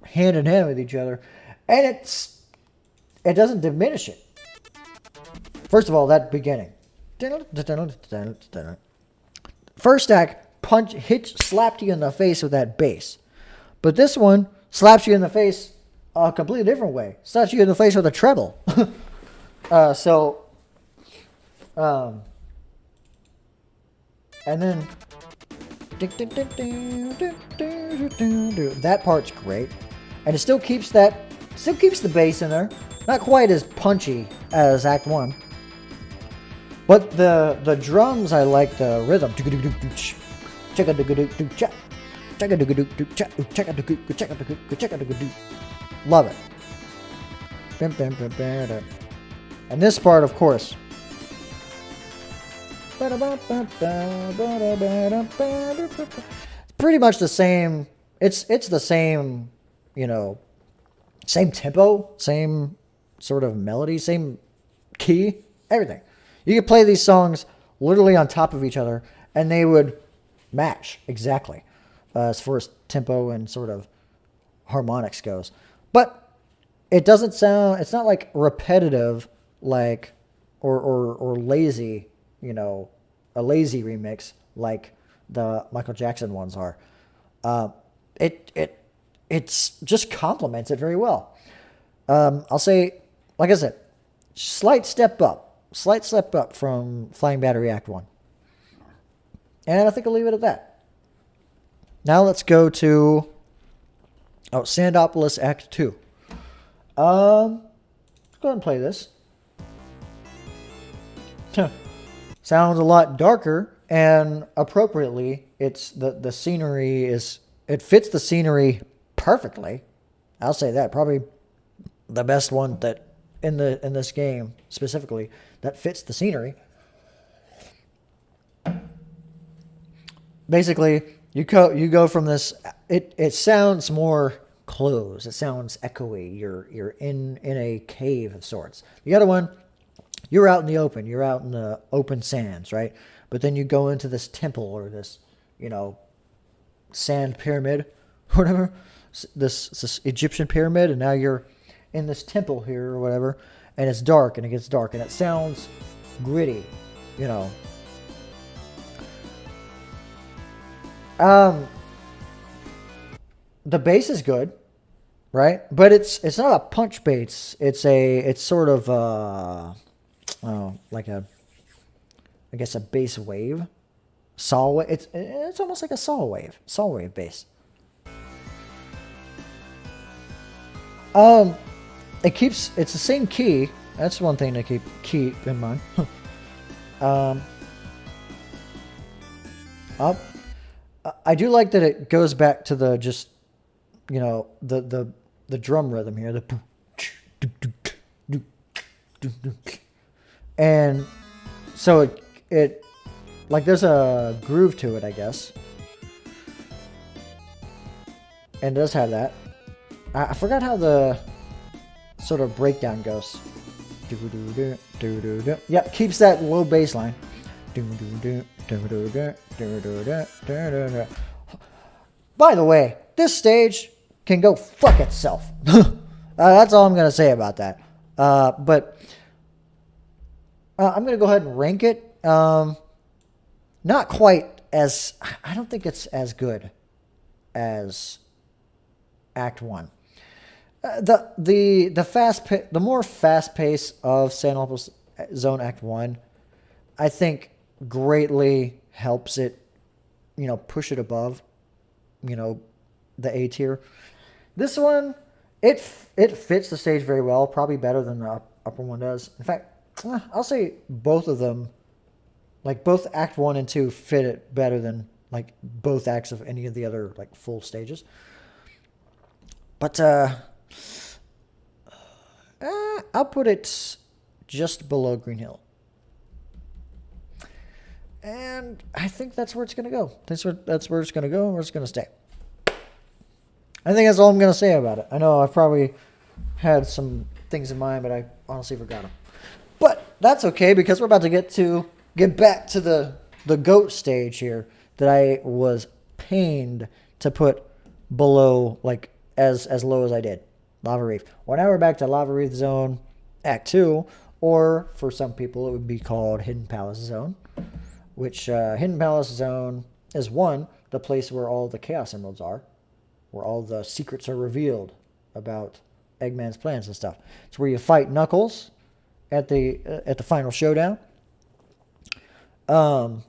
hand in hand with each other, and it doesn't diminish it. First of all, that beginning, first act slapped you in the face with that bass, but this one slaps you in the face a completely different way. Slaps you in the face with a treble. And then that part's great, and it still keeps the bass in there. Not quite as punchy as Act 1, But the drums, I like the rhythm. Love it. And this part, of course. Pretty much the same. It's the same, you know, same tempo, same sort of melody, same key, everything. You could play these songs literally on top of each other, and they would match exactly as far as tempo and sort of harmonics goes. But it doesn't sound. It's not like repetitive, like or lazy. You know, a lazy remix like the Michael Jackson ones are. It's just complements it very well. I'll say, like I said, slight step up from Flying Battery Act 1. And I think I'll leave it at that. Now let's go to Sandopolis Act 2. Let's go ahead and play this. Sounds a lot darker, and appropriately, it's the scenery it fits the scenery perfectly. I'll say that. Probably the best one that in this game specifically that fits the scenery. Basically, you go from this. It sounds more closed. It sounds echoey. You're in a cave of sorts. The other one, you're out in the open. You're out in the open sands, right? But then you go into this temple or this, sand pyramid, whatever, this Egyptian pyramid, and now you're in this temple here or whatever, and it's dark and it gets dark and it sounds gritty, The bass is good, right? But it's not a punch bass. It's sort of like I guess a bass wave, saw wave. It's almost like a saw wave bass. It's the same key. That's one thing to keep in mind. Up. I do like that it goes back to the just, the drum rhythm here. And so it like there's a groove to it, I guess. And it does have that. I forgot how the sort of breakdown goes. Yep, keeps that low bass line. By the way, this stage can go fuck itself. That's all I'm going to say about that. But I'm going to go ahead and rank it. Not quite as... I don't think it's as good as Act 1. The more fast pace of Sandopolis Zone Act 1, I think greatly helps it, push it above, the A tier. This one, it fits the stage very well, probably better than the upper one does. In fact, I'll say both of them, like both Act 1 and 2 fit it better than like both acts of any of the other like full stages. But I'll put it just below Green Hill. And I think that's where it's going to go. That's where it's going to go, and where it's going to stay. I think that's all I'm going to say about it. I know I've probably had some things in mind, but I honestly forgot them. But that's okay, because we're about to get back to the GOAT stage here that I was pained to put below, like as low as I did. Lava Reef. Well, now we're back to Lava Reef Zone Act 2, or for some people it would be called Hidden Palace Zone, which Hidden Palace Zone is the place where all the Chaos Emeralds are, where all the secrets are revealed about Eggman's plans and stuff. It's where you fight Knuckles at the final showdown. And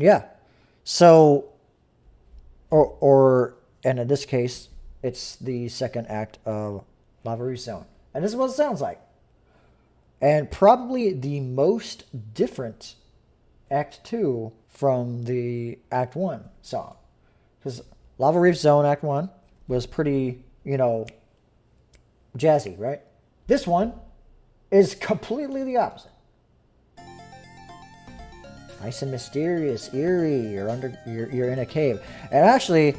yeah, so and in this case, it's the second act of Lava Reef Zone, and this is what it sounds like. and probably the most different Act 2 from the Act 1 song. Because Lava Reef Zone Act 1 was pretty, jazzy, right? This one is completely the opposite. Nice and mysterious, eerie. You're in a cave. And actually,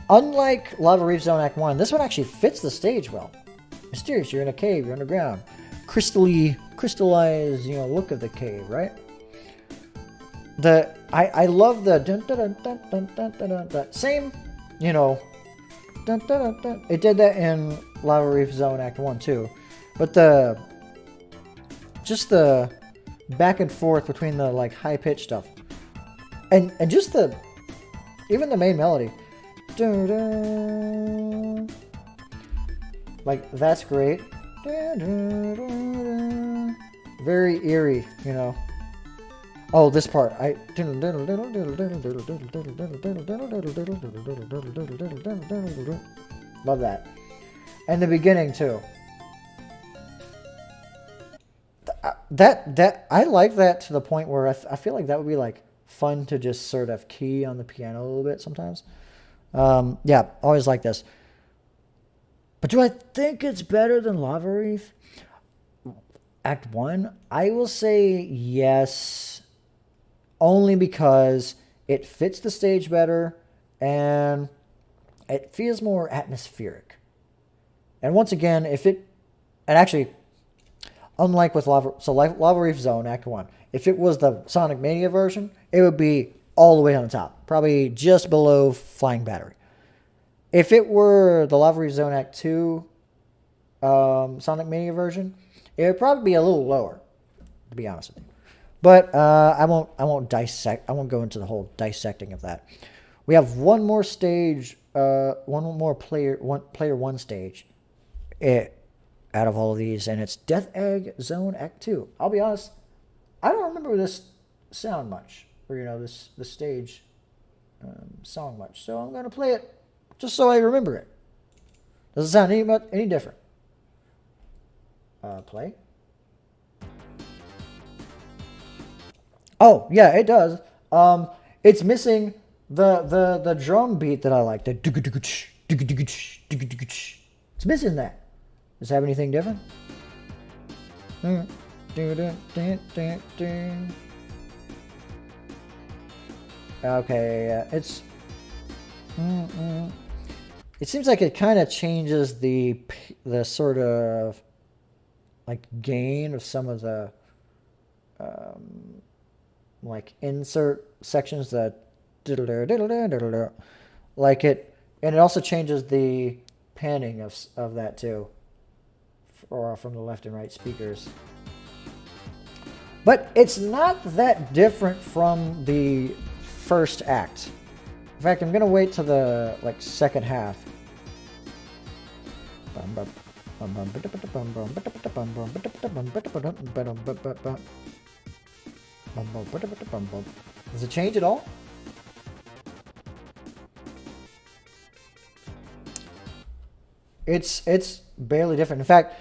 unlike Lava Reef Zone Act 1, this one actually fits the stage well. Mysterious, you're in a cave, you're underground. Crystallized, look of the cave, right? I love the dun dun dun dun dun dun dun dun, dun. Same, dun dun dun dun. It did that in Lava Reef Zone Act 1 too. But the back and forth between the like high pitched stuff. And just even the main melody. Dun, dun. Like that's great. Dun, dun, dun, dun. Very eerie, Oh, this part. Love that. And the beginning too. That I like that to the point where I feel like that would be like fun to just sort of key on the piano a little bit sometimes. Yeah, always like this. But do I think it's better than Lava Reef? Act 1? I will say yes, only because it fits the stage better and it feels more atmospheric. And once again, actually, unlike with Lava Reef Zone Act 1, if it was the Sonic Mania version, it would be all the way on the top, probably just below Flying Battery. If it were the Lava Reef Zone Act 2 Sonic Mania version, it would probably be a little lower, to be honest with you. But I won't go into the whole dissecting of that. We have one more stage, one more player one stage out of all of these, and it's Death Egg Zone Act 2. I'll be honest, I don't remember this sound much, or this stage song much. So I'm gonna play it just so I remember it. Does it sound any different? Play. Oh yeah, it does. It's missing the drum beat that I like. It's missing that. Does it have anything different? Okay, it's. It seems like it kind of changes the sort of like gain of some of the like insert sections that like it, and it also changes the panning of that too, or from the left and right speakers. But it's not that different from the first act. In fact, I'm gonna wait till the second half. Does it change at all? It's barely different. In fact,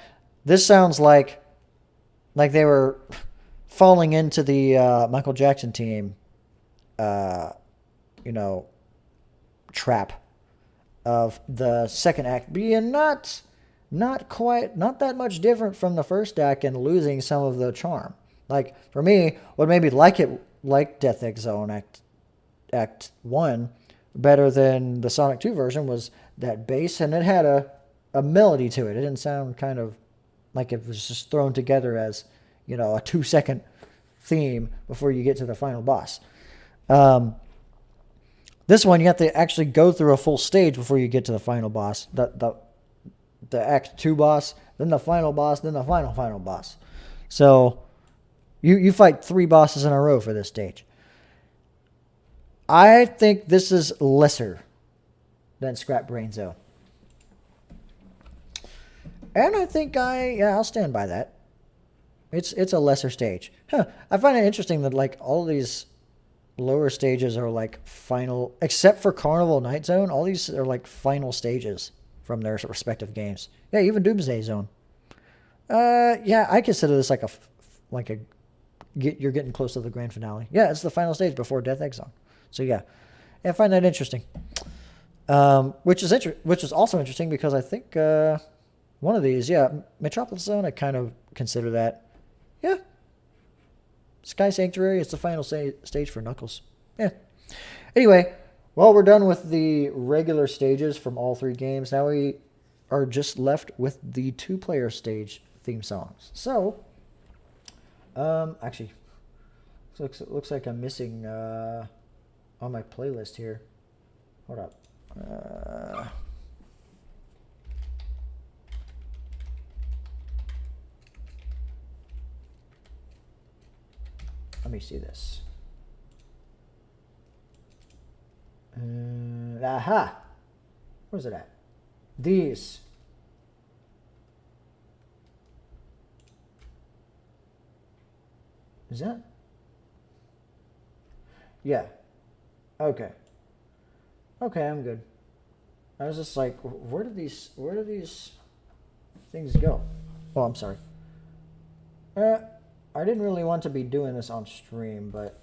this sounds like they were falling into the Michael Jackson team, trap of the second act being not that much different from the first act and losing some of the charm. Like for me, what made me like Death Egg Zone Act 1 better than the Sonic 2 version was that bass, and it had a melody to it. It didn't sound kind of like it was just thrown together as, a 2-second theme before you get to the final boss. This one, you have to actually go through a full stage before you get to the final boss. The Act 2 boss, then the final boss, then the final boss. So you fight 3 bosses in a row for this stage. I think this is lesser than Scrap Brain Zone. And I think I'll stand by that. It's a lesser stage. I find it interesting that all these lower stages are final, except for Carnival Night Zone. All these are final stages from their respective games. Yeah, even Doomsday Zone. Yeah, I consider this like you're getting close to the grand finale. Yeah, it's the final stage before Death Egg Zone. So yeah, I find that interesting. Which is also interesting because I think one of these, yeah, Metropolis Zone, I kind of consider that. Yeah, Sky Sanctuary, it's the final stage for Knuckles. Yeah. Anyway, well, we're done with the regular stages from all three games. Now we are just left with the two-player stage theme songs. So, actually, looks like I'm missing on my playlist here. Hold up. Let me see this. Aha! Where's it at? These. Is that? Yeah. Okay. Okay, I'm good. I was just like, where do these things go? Oh, I'm sorry. I didn't really want to be doing this on stream, but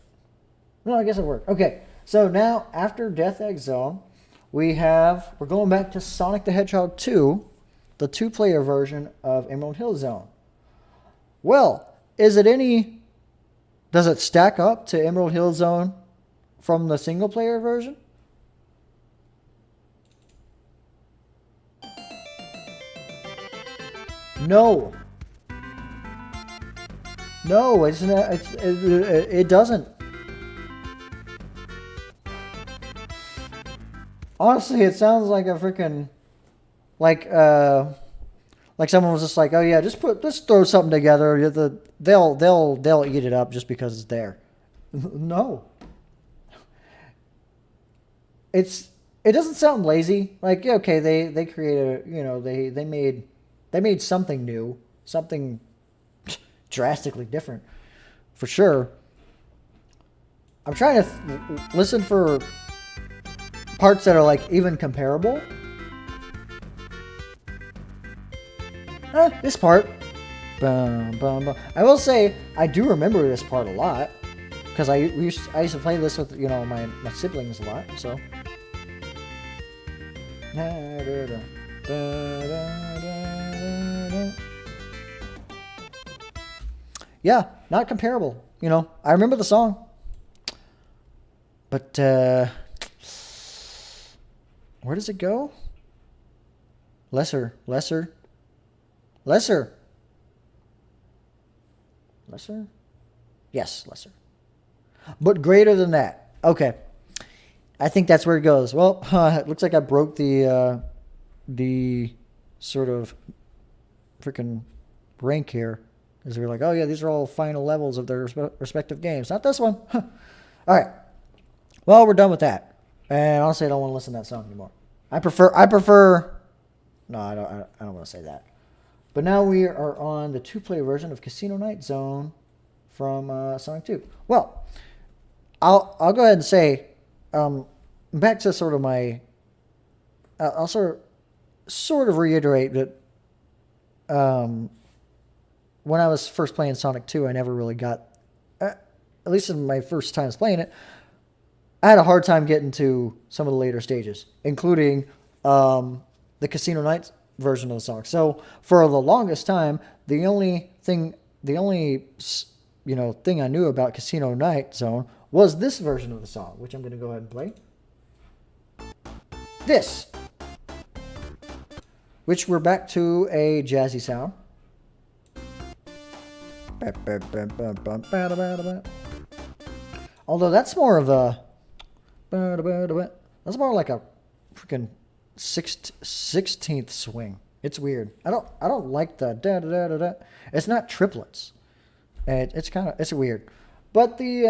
no, I guess it worked. Okay, so now after Death Egg Zone, we're going back to Sonic the Hedgehog 2, the two-player version of Emerald Hill Zone. Well, does it stack up to Emerald Hill Zone from the single-player version? No. No, it doesn't. Honestly, it sounds like a freaking like someone was just like, oh yeah, just throw something together. They'll eat it up just because it's there. No. It doesn't sound lazy. Like, yeah, okay, they created they made something new, something drastically different, for sure. I'm trying to listen for parts that are like even comparable. This part. Bum, bum, bum. I will say I do remember this part a lot because I used to play this with my siblings a lot. So. Yeah, not comparable. I remember the song, but where does it go? Lesser. Yes, lesser. But greater than that. Okay. I think that's where it goes. Well, it looks like I broke the sort of freaking rank here. Because we were like, oh yeah, these are all final levels of their respective games. Not this one. All right. Well, we're done with that. And honestly, I don't want to listen to that song anymore. I prefer. No, I don't want to say that. But now we are on the two-player version of Casino Night Zone from Sonic 2. Well, I'll go ahead and say, back to sort of my. I'll sort of reiterate that. When I was first playing Sonic 2, I never really got, at least in my first times playing it, I had a hard time getting to some of the later stages, including the Casino Night version of the song. So for the longest time, the only thing I knew about Casino Night Zone was this version of the song, which I'm going to go ahead and play. This, which we're back to a jazzy sound. Although that's more of a, that's more like a freaking 16th swing. It's weird. I don't like the da da da da da. It's not triplets. It's weird. But the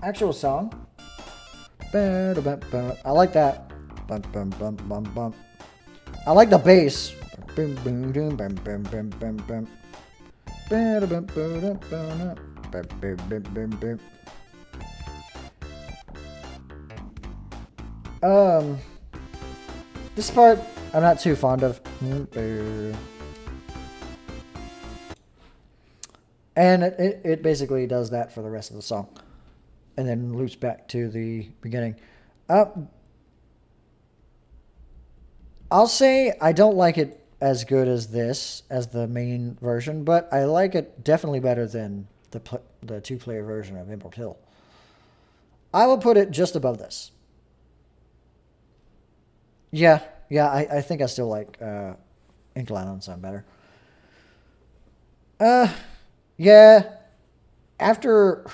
actual song, I like that. I like the bass. This part I'm not too fond of. And it basically does that for the rest of the song. And then loops back to the beginning. Uh, I'll say I don't like it as good as this, as the main version, but I like it definitely better than the two-player version of Emerald Hill. I will put it just above this. Yeah, yeah, I think I still like Inkline on Sun better. Uh, yeah. After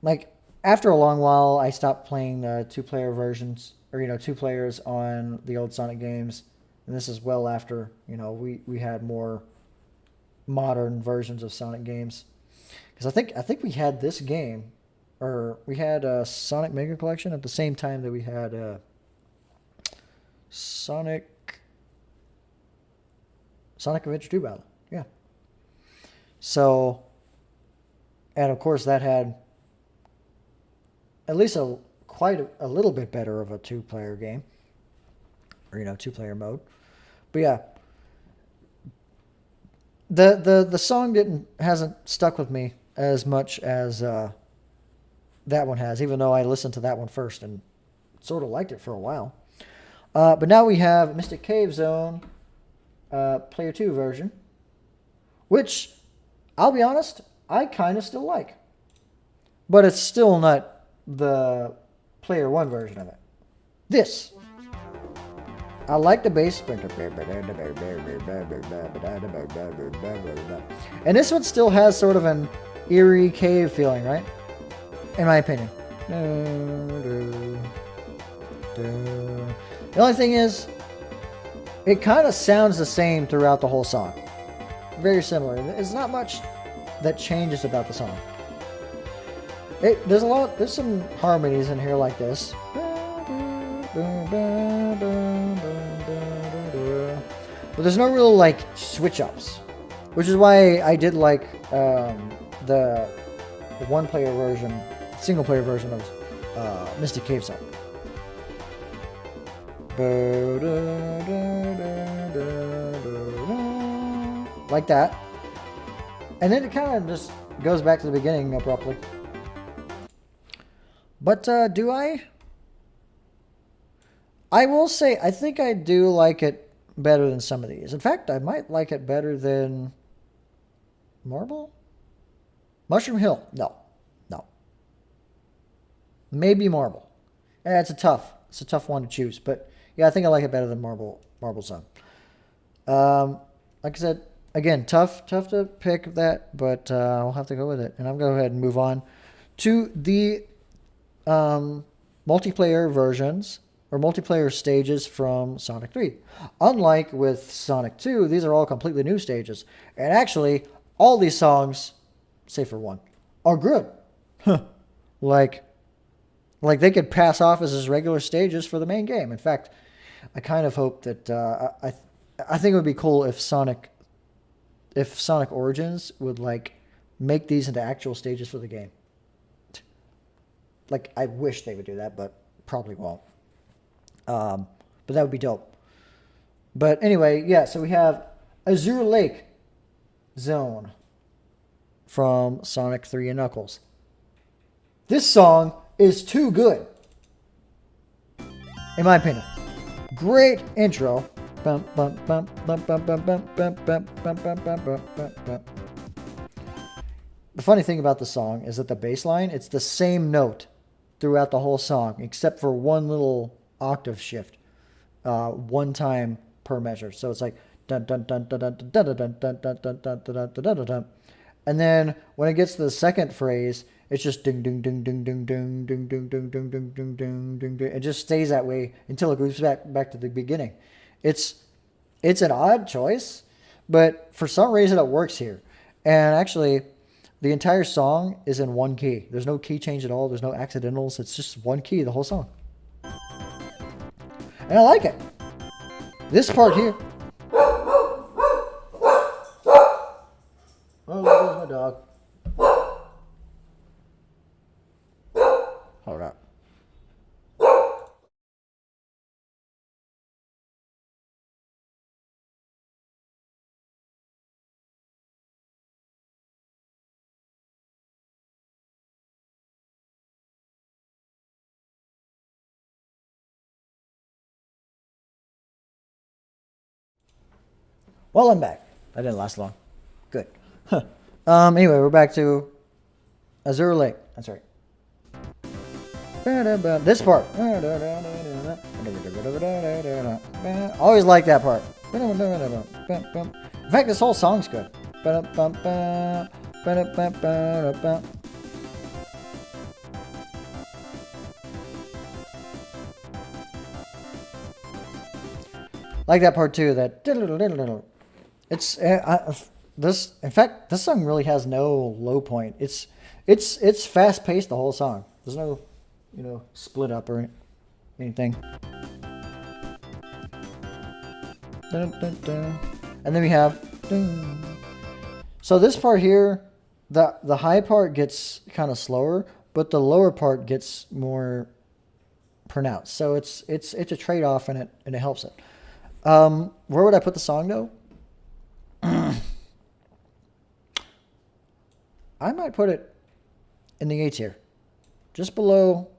like after a long while, I stopped playing the two-player versions, or two players on the old Sonic games, and this is well after we had more modern versions of Sonic games. Because I think we had this game, or we had a Sonic Mega Collection at the same time that we had Sonic Sonic Adventure 2 Battle. Yeah. So, and of course that had at least quite a little bit better of a two-player game, or two-player mode. But yeah, the song hasn't stuck with me as much as that one has, even though I listened to that one first and sort of liked it for a while. But now we have Mystic Cave Zone Player 2 version, which, I'll be honest, I kind of still like. But it's still not the Player 1 version of it. This. I like the bass. And this one still has sort of an eerie cave feeling, right? In my opinion. The only thing is, it kind of sounds the same throughout the whole song. Very similar. There's not much that changes about the song. There's some harmonies in here like this. But there's no real like switch ups, which is why I did like the one-player version, single-player version of Mystic Cave Zone. Like that, and then it kind of just goes back to the beginning abruptly. But do I? I will say I think I do like it better than some of these. In fact, I might like it better than Mushroom Hill. No. Maybe Marble. It's a tough one to choose. But yeah, I think I like it better than Marble Zone. Like I said, again, tough to pick that, but I'll have to go with it. And I'll go ahead and move on to the multiplayer versions or multiplayer stages from Sonic 3. Unlike with Sonic 2, these are all completely new stages. And actually, all these songs, save for one, are good. Like they could pass off as regular stages for the main game. In fact, I kind of hope that I think it would be cool if Sonic Origins would like make these into actual stages for the game. Like, I wish they would do that, but probably won't. But that would be dope. But anyway, yeah, so we have Azure Lake Zone from Sonic 3 and Knuckles. This song is too good, in my opinion. Great intro. The funny thing about the song is that the bass line, it's the same note throughout the whole song, except for one little octave shift, one time per measure. So it's like dun dun dun dun dun dun dun dun dun dun dun dun dun dun dun dun. And then when it gets to the second phrase, it's just ding ding ding ding ding ding ding ding ding ding ding ding ding ding ding. It just stays that way until it goes back to the beginning. It's an odd choice, but for some reason it works here. And actually, the entire song is in one key. There's no key change at all. There's no accidentals. It's just one key the whole song. And I like it. This part here. Oh, there's my dog. Hold up. Well, I'm back. That didn't last long. Good. Anyway, we're back to Azure Lake. That's right. This part. Always like that part. In fact, this whole song's good. Like that part too. That it's this. In fact, this song really has no low point. It's fast paced the whole song. There's no, split up or anything. And then we have. So this part here, the high part gets kind of slower, but the lower part gets more pronounced. So it's a trade off, and it helps it. Where would I put the song though? I might put it in the A tier, just below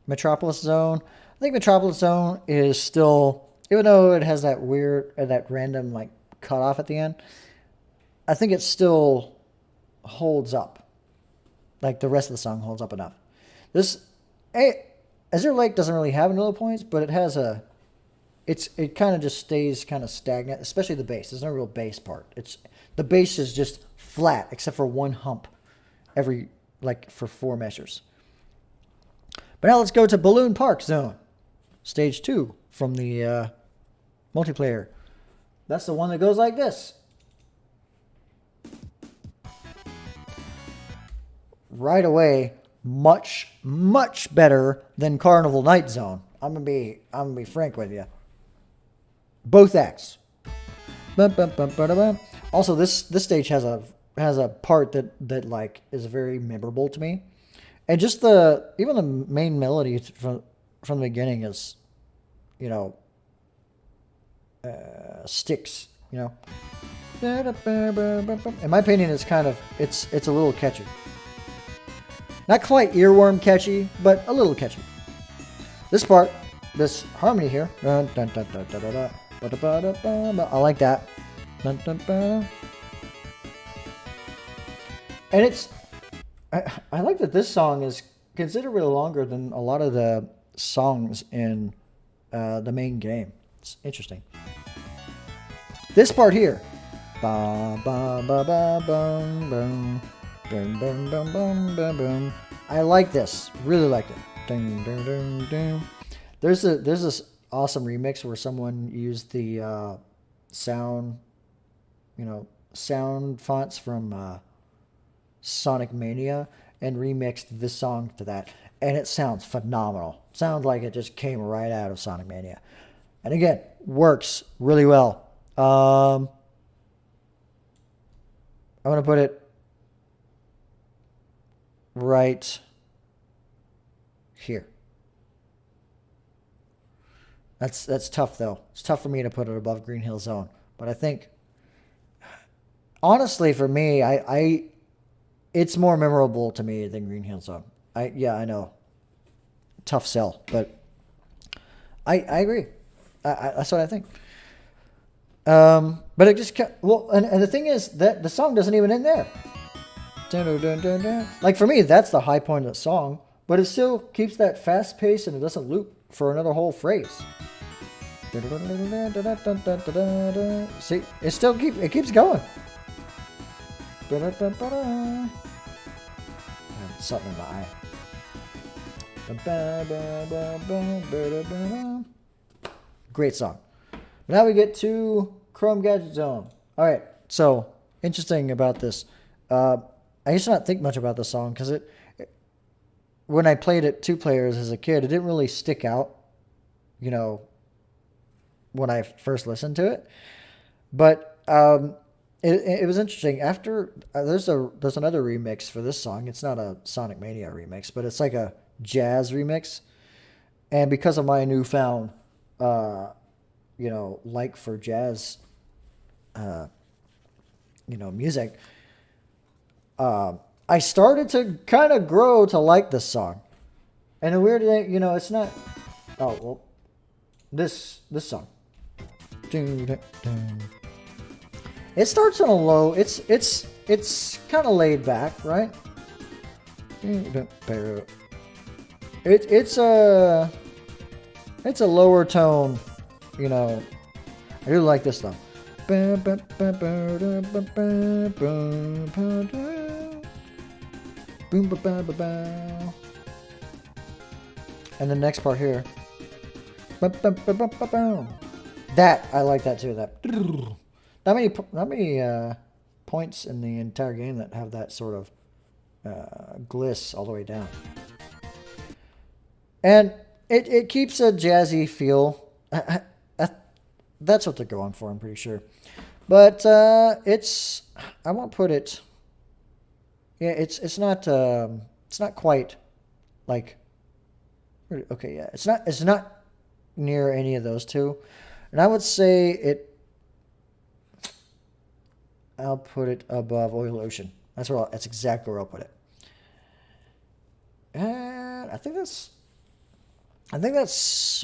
Metropolis Zone. I think Metropolis Zone is still, even though it has that weird, that random like cut off at the end, I think it still holds up. Like the rest of the song holds up enough. Azure Lake doesn't really have any low points, but it has it kind of just stays kind of stagnant, especially the bass. There's no real bass part. The bass is just flat, except for one hump for 4 measures. But now let's go to Balloon Park Zone, stage 2 from the multiplayer. That's the one that goes like this. Right away, much, much better than Carnival Night Zone. I'm gonna be frank with you. Both acts. Also, this stage has a part that like is very memorable to me, and just even the main melody from the beginning is, sticks. In my opinion, it's a little catchy. Not quite earworm catchy, but a little catchy. This part, this harmony here. I like that. And I like that this song is considerably longer than a lot of the songs in the main game. It's interesting. This part here. I like this. Really like it. There's this awesome remix where someone used the sound fonts from Sonic Mania and remixed this song to that, and it sounds phenomenal. Sounds like it just came right out of Sonic Mania, and again, works really well. I'm gonna put it right here. That's tough though. It's tough for me to put it above Green Hill Zone, but I think, honestly, for me, it's more memorable to me than Green Hill Zone. I know, tough sell, but I agree. That's what I think. But it just and the thing is that the song doesn't even end there. Like for me, that's the high point of the song, but it still keeps that fast pace and it doesn't loop for another whole phrase. See, it keeps going. Something in my eye. Great song. Now we get to Chrome Gadget Zone. All right, so interesting about this. I used to not think much about this song because when I played it 2 players as a kid, it didn't really stick out, when I first listened to it. But it was interesting. After there's another remix for this song. It's not a Sonic Mania remix, but it's like a jazz remix. And because of my newfound, like for jazz, music, I started to kind of grow to like this song. And the weird thing, it's not. Oh well, this song. It starts on a low. It's kind of laid back, right? It's a lower tone, you know. I do like this though. And the next part here. That I like that too. That not many points in the entire game that have that sort of gliss all the way down. And it keeps a jazzy feel. That's what they're going for, I'm pretty sure. But it's, I won't put it. Yeah, it's not quite like. Okay, yeah, it's not near any of those two, and I would say it. I'll put it above Oil Ocean. That's exactly where I'll put it. And I think that's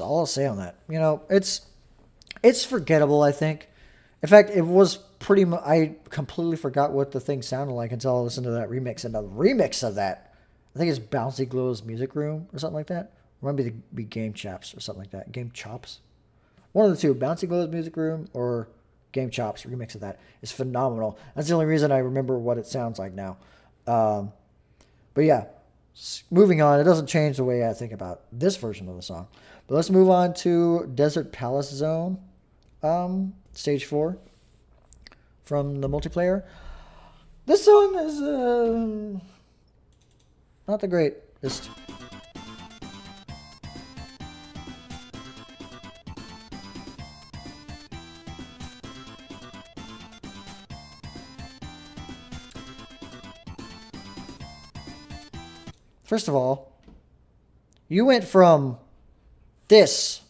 all I'll say on that. You know, it's forgettable, I think. In fact, it was pretty much, I completely forgot what the thing sounded like until I listened to that remix. And the remix of that, I think it's Bouncy Glow's Music Room or something like that. Or maybe it'd be Game Chops or something like that. Game Chops. One of the two, Bouncy Glow's Music Room or Game Chops remix of that is phenomenal. That's the only reason I remember what it sounds like now. But yeah, moving on. It doesn't change the way I think about this version of the song. But let's move on to Desert Palace Zone, stage 4 from the multiplayer. This song is not the greatest. First of all, you went from this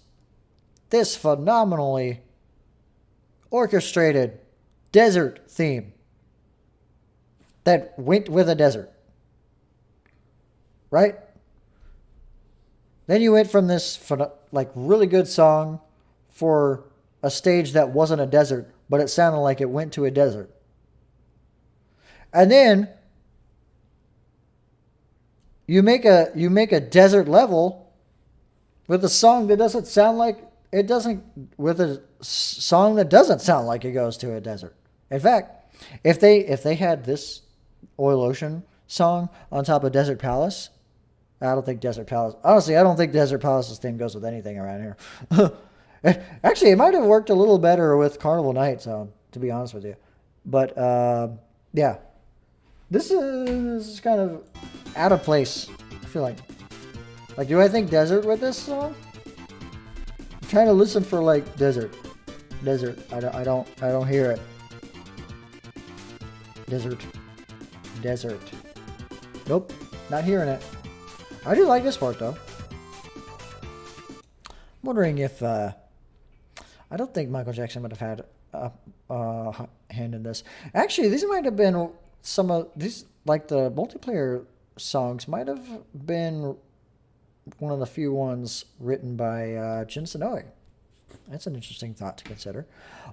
phenomenally orchestrated desert theme that went with a desert, right? Then you went from this like really good song for a stage that wasn't a desert, but it sounded like it went to a desert. And then you make a desert level with a song that doesn't sound like it doesn't, with a song that doesn't sound like it goes to a desert. In fact, if they had this Oil Ocean song on top of Desert Palace, I don't think Desert Palace. Honestly, I don't think Desert Palace's theme goes with anything around here. Actually, it might have worked a little better with Carnival Night Zone, to be honest with you. But yeah, this is kind of out of place. I feel like do I think desert with this song? I'm trying to listen for like desert. I don't hear it. Desert. Nope, not hearing it. I do like this part though. I'm wondering if I don't think Michael Jackson would have had a hand in this. Actually, these might have been some of these, like the multiplayer songs might have been one of the few ones written by Jin Sonoe. That's an interesting thought to consider.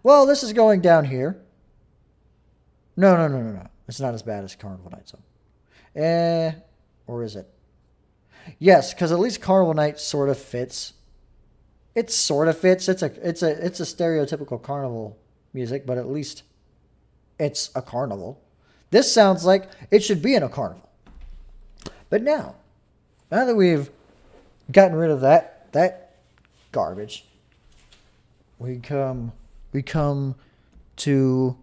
Well, this is going down here. No. It's not as bad as Carnival Night Zone. Or is it? Yes, because at least Carnival Night sort of fits. It sort of fits. It's a stereotypical carnival music, but at least it's a carnival. This sounds like it should be in a carnival. But now that we've gotten rid of that garbage, we come to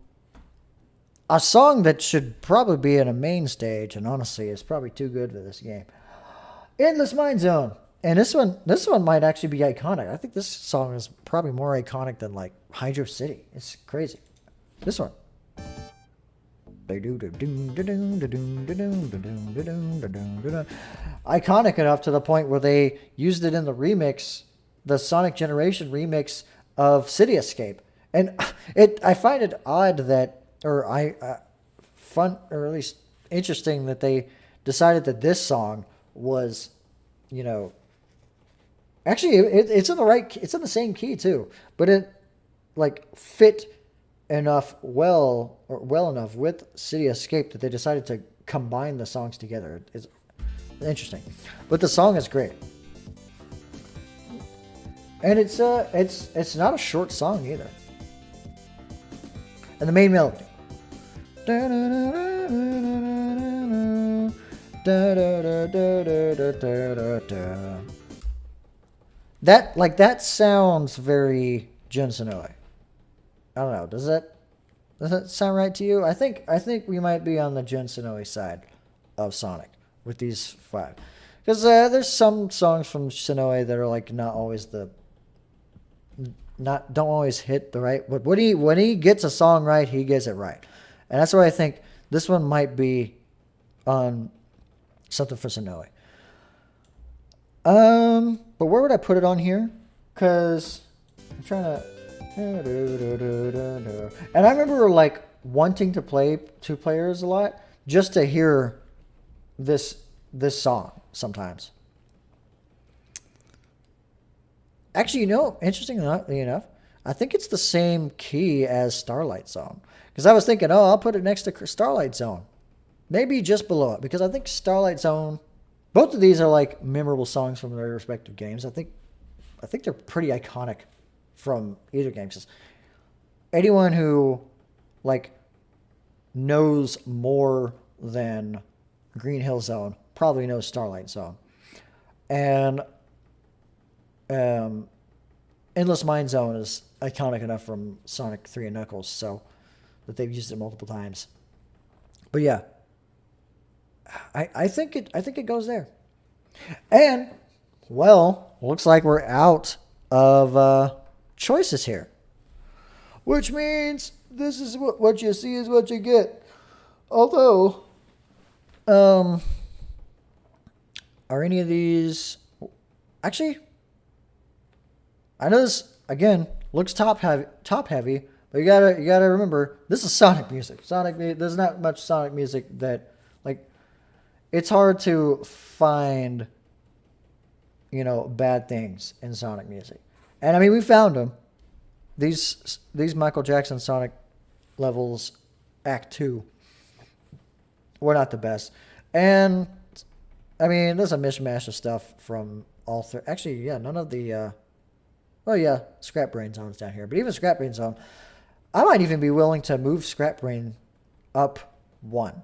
a song that should probably be in a main stage, and honestly is probably too good for this game. Endless Mind Zone. And this one might actually be iconic. I think this song is probably more iconic than like Hydro City. It's crazy. This one. Iconic enough to the point where they used it in the remix, the Sonic Generation remix of City Escape. And I find it odd that, fun, or at least interesting that they decided that this song was, actually it's in the same key too, but it like fit well enough with City Escape that they decided to combine the songs together. It's interesting, but the song is great, and it's not a short song either. And the main melody. That sounds very Jun Senoi. I don't know. Does that sound right to you? I think we might be on the Jun Senoi side of Sonic with these five, because there's some songs from Senoi that are like don't always hit the right. But when he gets a song right, he gets it right, and that's why I think this one might be on something for Senoi. But where would I put it on here? Because I'm trying to. And I remember like wanting to play two players a lot just to hear this song sometimes. Actually, interesting enough, I think it's the same key as Starlight Zone. Because I was thinking, oh, I'll put it next to Starlight Zone. Maybe just below it. Because I think Starlight Zone, both of these are like memorable songs from their respective games. I think they're pretty iconic from either game. Anyone who like knows more than Green Hill Zone probably knows Starlight Zone. And Endless Mine Zone is iconic enough from Sonic 3 and Knuckles, so that they've used it multiple times. But yeah, I think it goes there. And well, looks like we're out of choices here, which means this is what you see is what you get. Although, are any of these actually? I know this again looks top heavy, but you gotta remember this is Sonic music. There's not much Sonic music that like. It's hard to find, bad things in Sonic music, and I mean we found them. These Michael Jackson Sonic levels, Act 2, were not the best, and I mean there's a mishmash of stuff from all three. Actually, yeah, none of the. Scrap Brain Zone's down here. But even Scrap Brain Zone, I might even be willing to move Scrap Brain up one.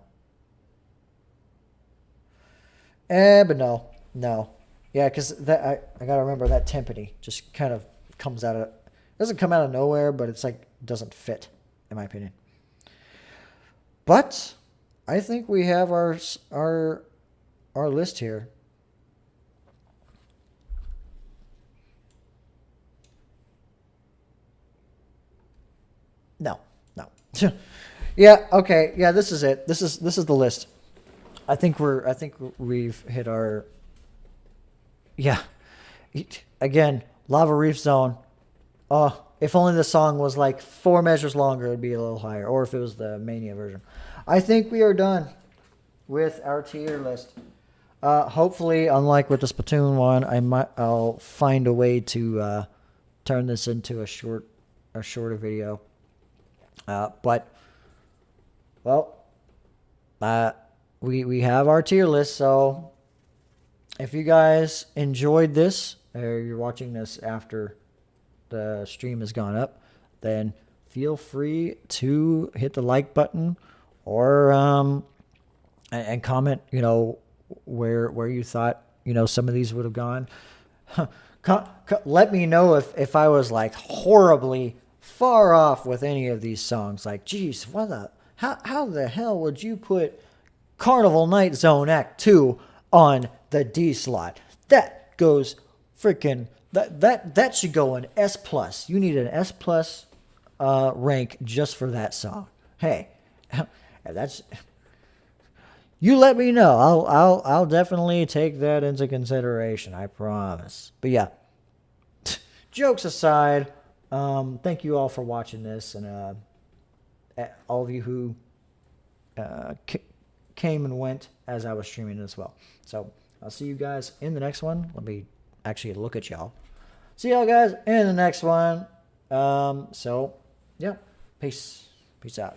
But no. Yeah, because I got to remember that timpani just kind of doesn't come out of nowhere, but it's like, doesn't fit, in my opinion. But I think we have our list here. No. Yeah, okay. Yeah, this is it. This is the list. I think we've hit our. Yeah. Again, Lava Reef Zone. Oh, if only the song was like 4 measures longer, it'd be a little higher. Or if it was the Mania version. I think we are done with our tier list. Hopefully, unlike with the Splatoon one, I'll find a way to turn this into a shorter video. But we have our tier list. So if you guys enjoyed this, or you're watching this after the stream has gone up, then feel free to hit the like button, or and comment. Where you thought some of these would have gone. Let me know if I was like horribly far off with any of these songs. Like, geez, how the hell would you put Carnival Night Zone Act 2 on the D slot? That goes freaking that should go an S plus. You need an S plus rank just for that song. Hey, that's. You let me know. I'll definitely take that into consideration. I promise. But yeah, jokes aside, thank you all for watching this, and all of you who came and went as I was streaming as well. So I'll see you guys in the next one. Let me actually look at y'all. See y'all guys in the next one. So yeah, Peace. Peace out.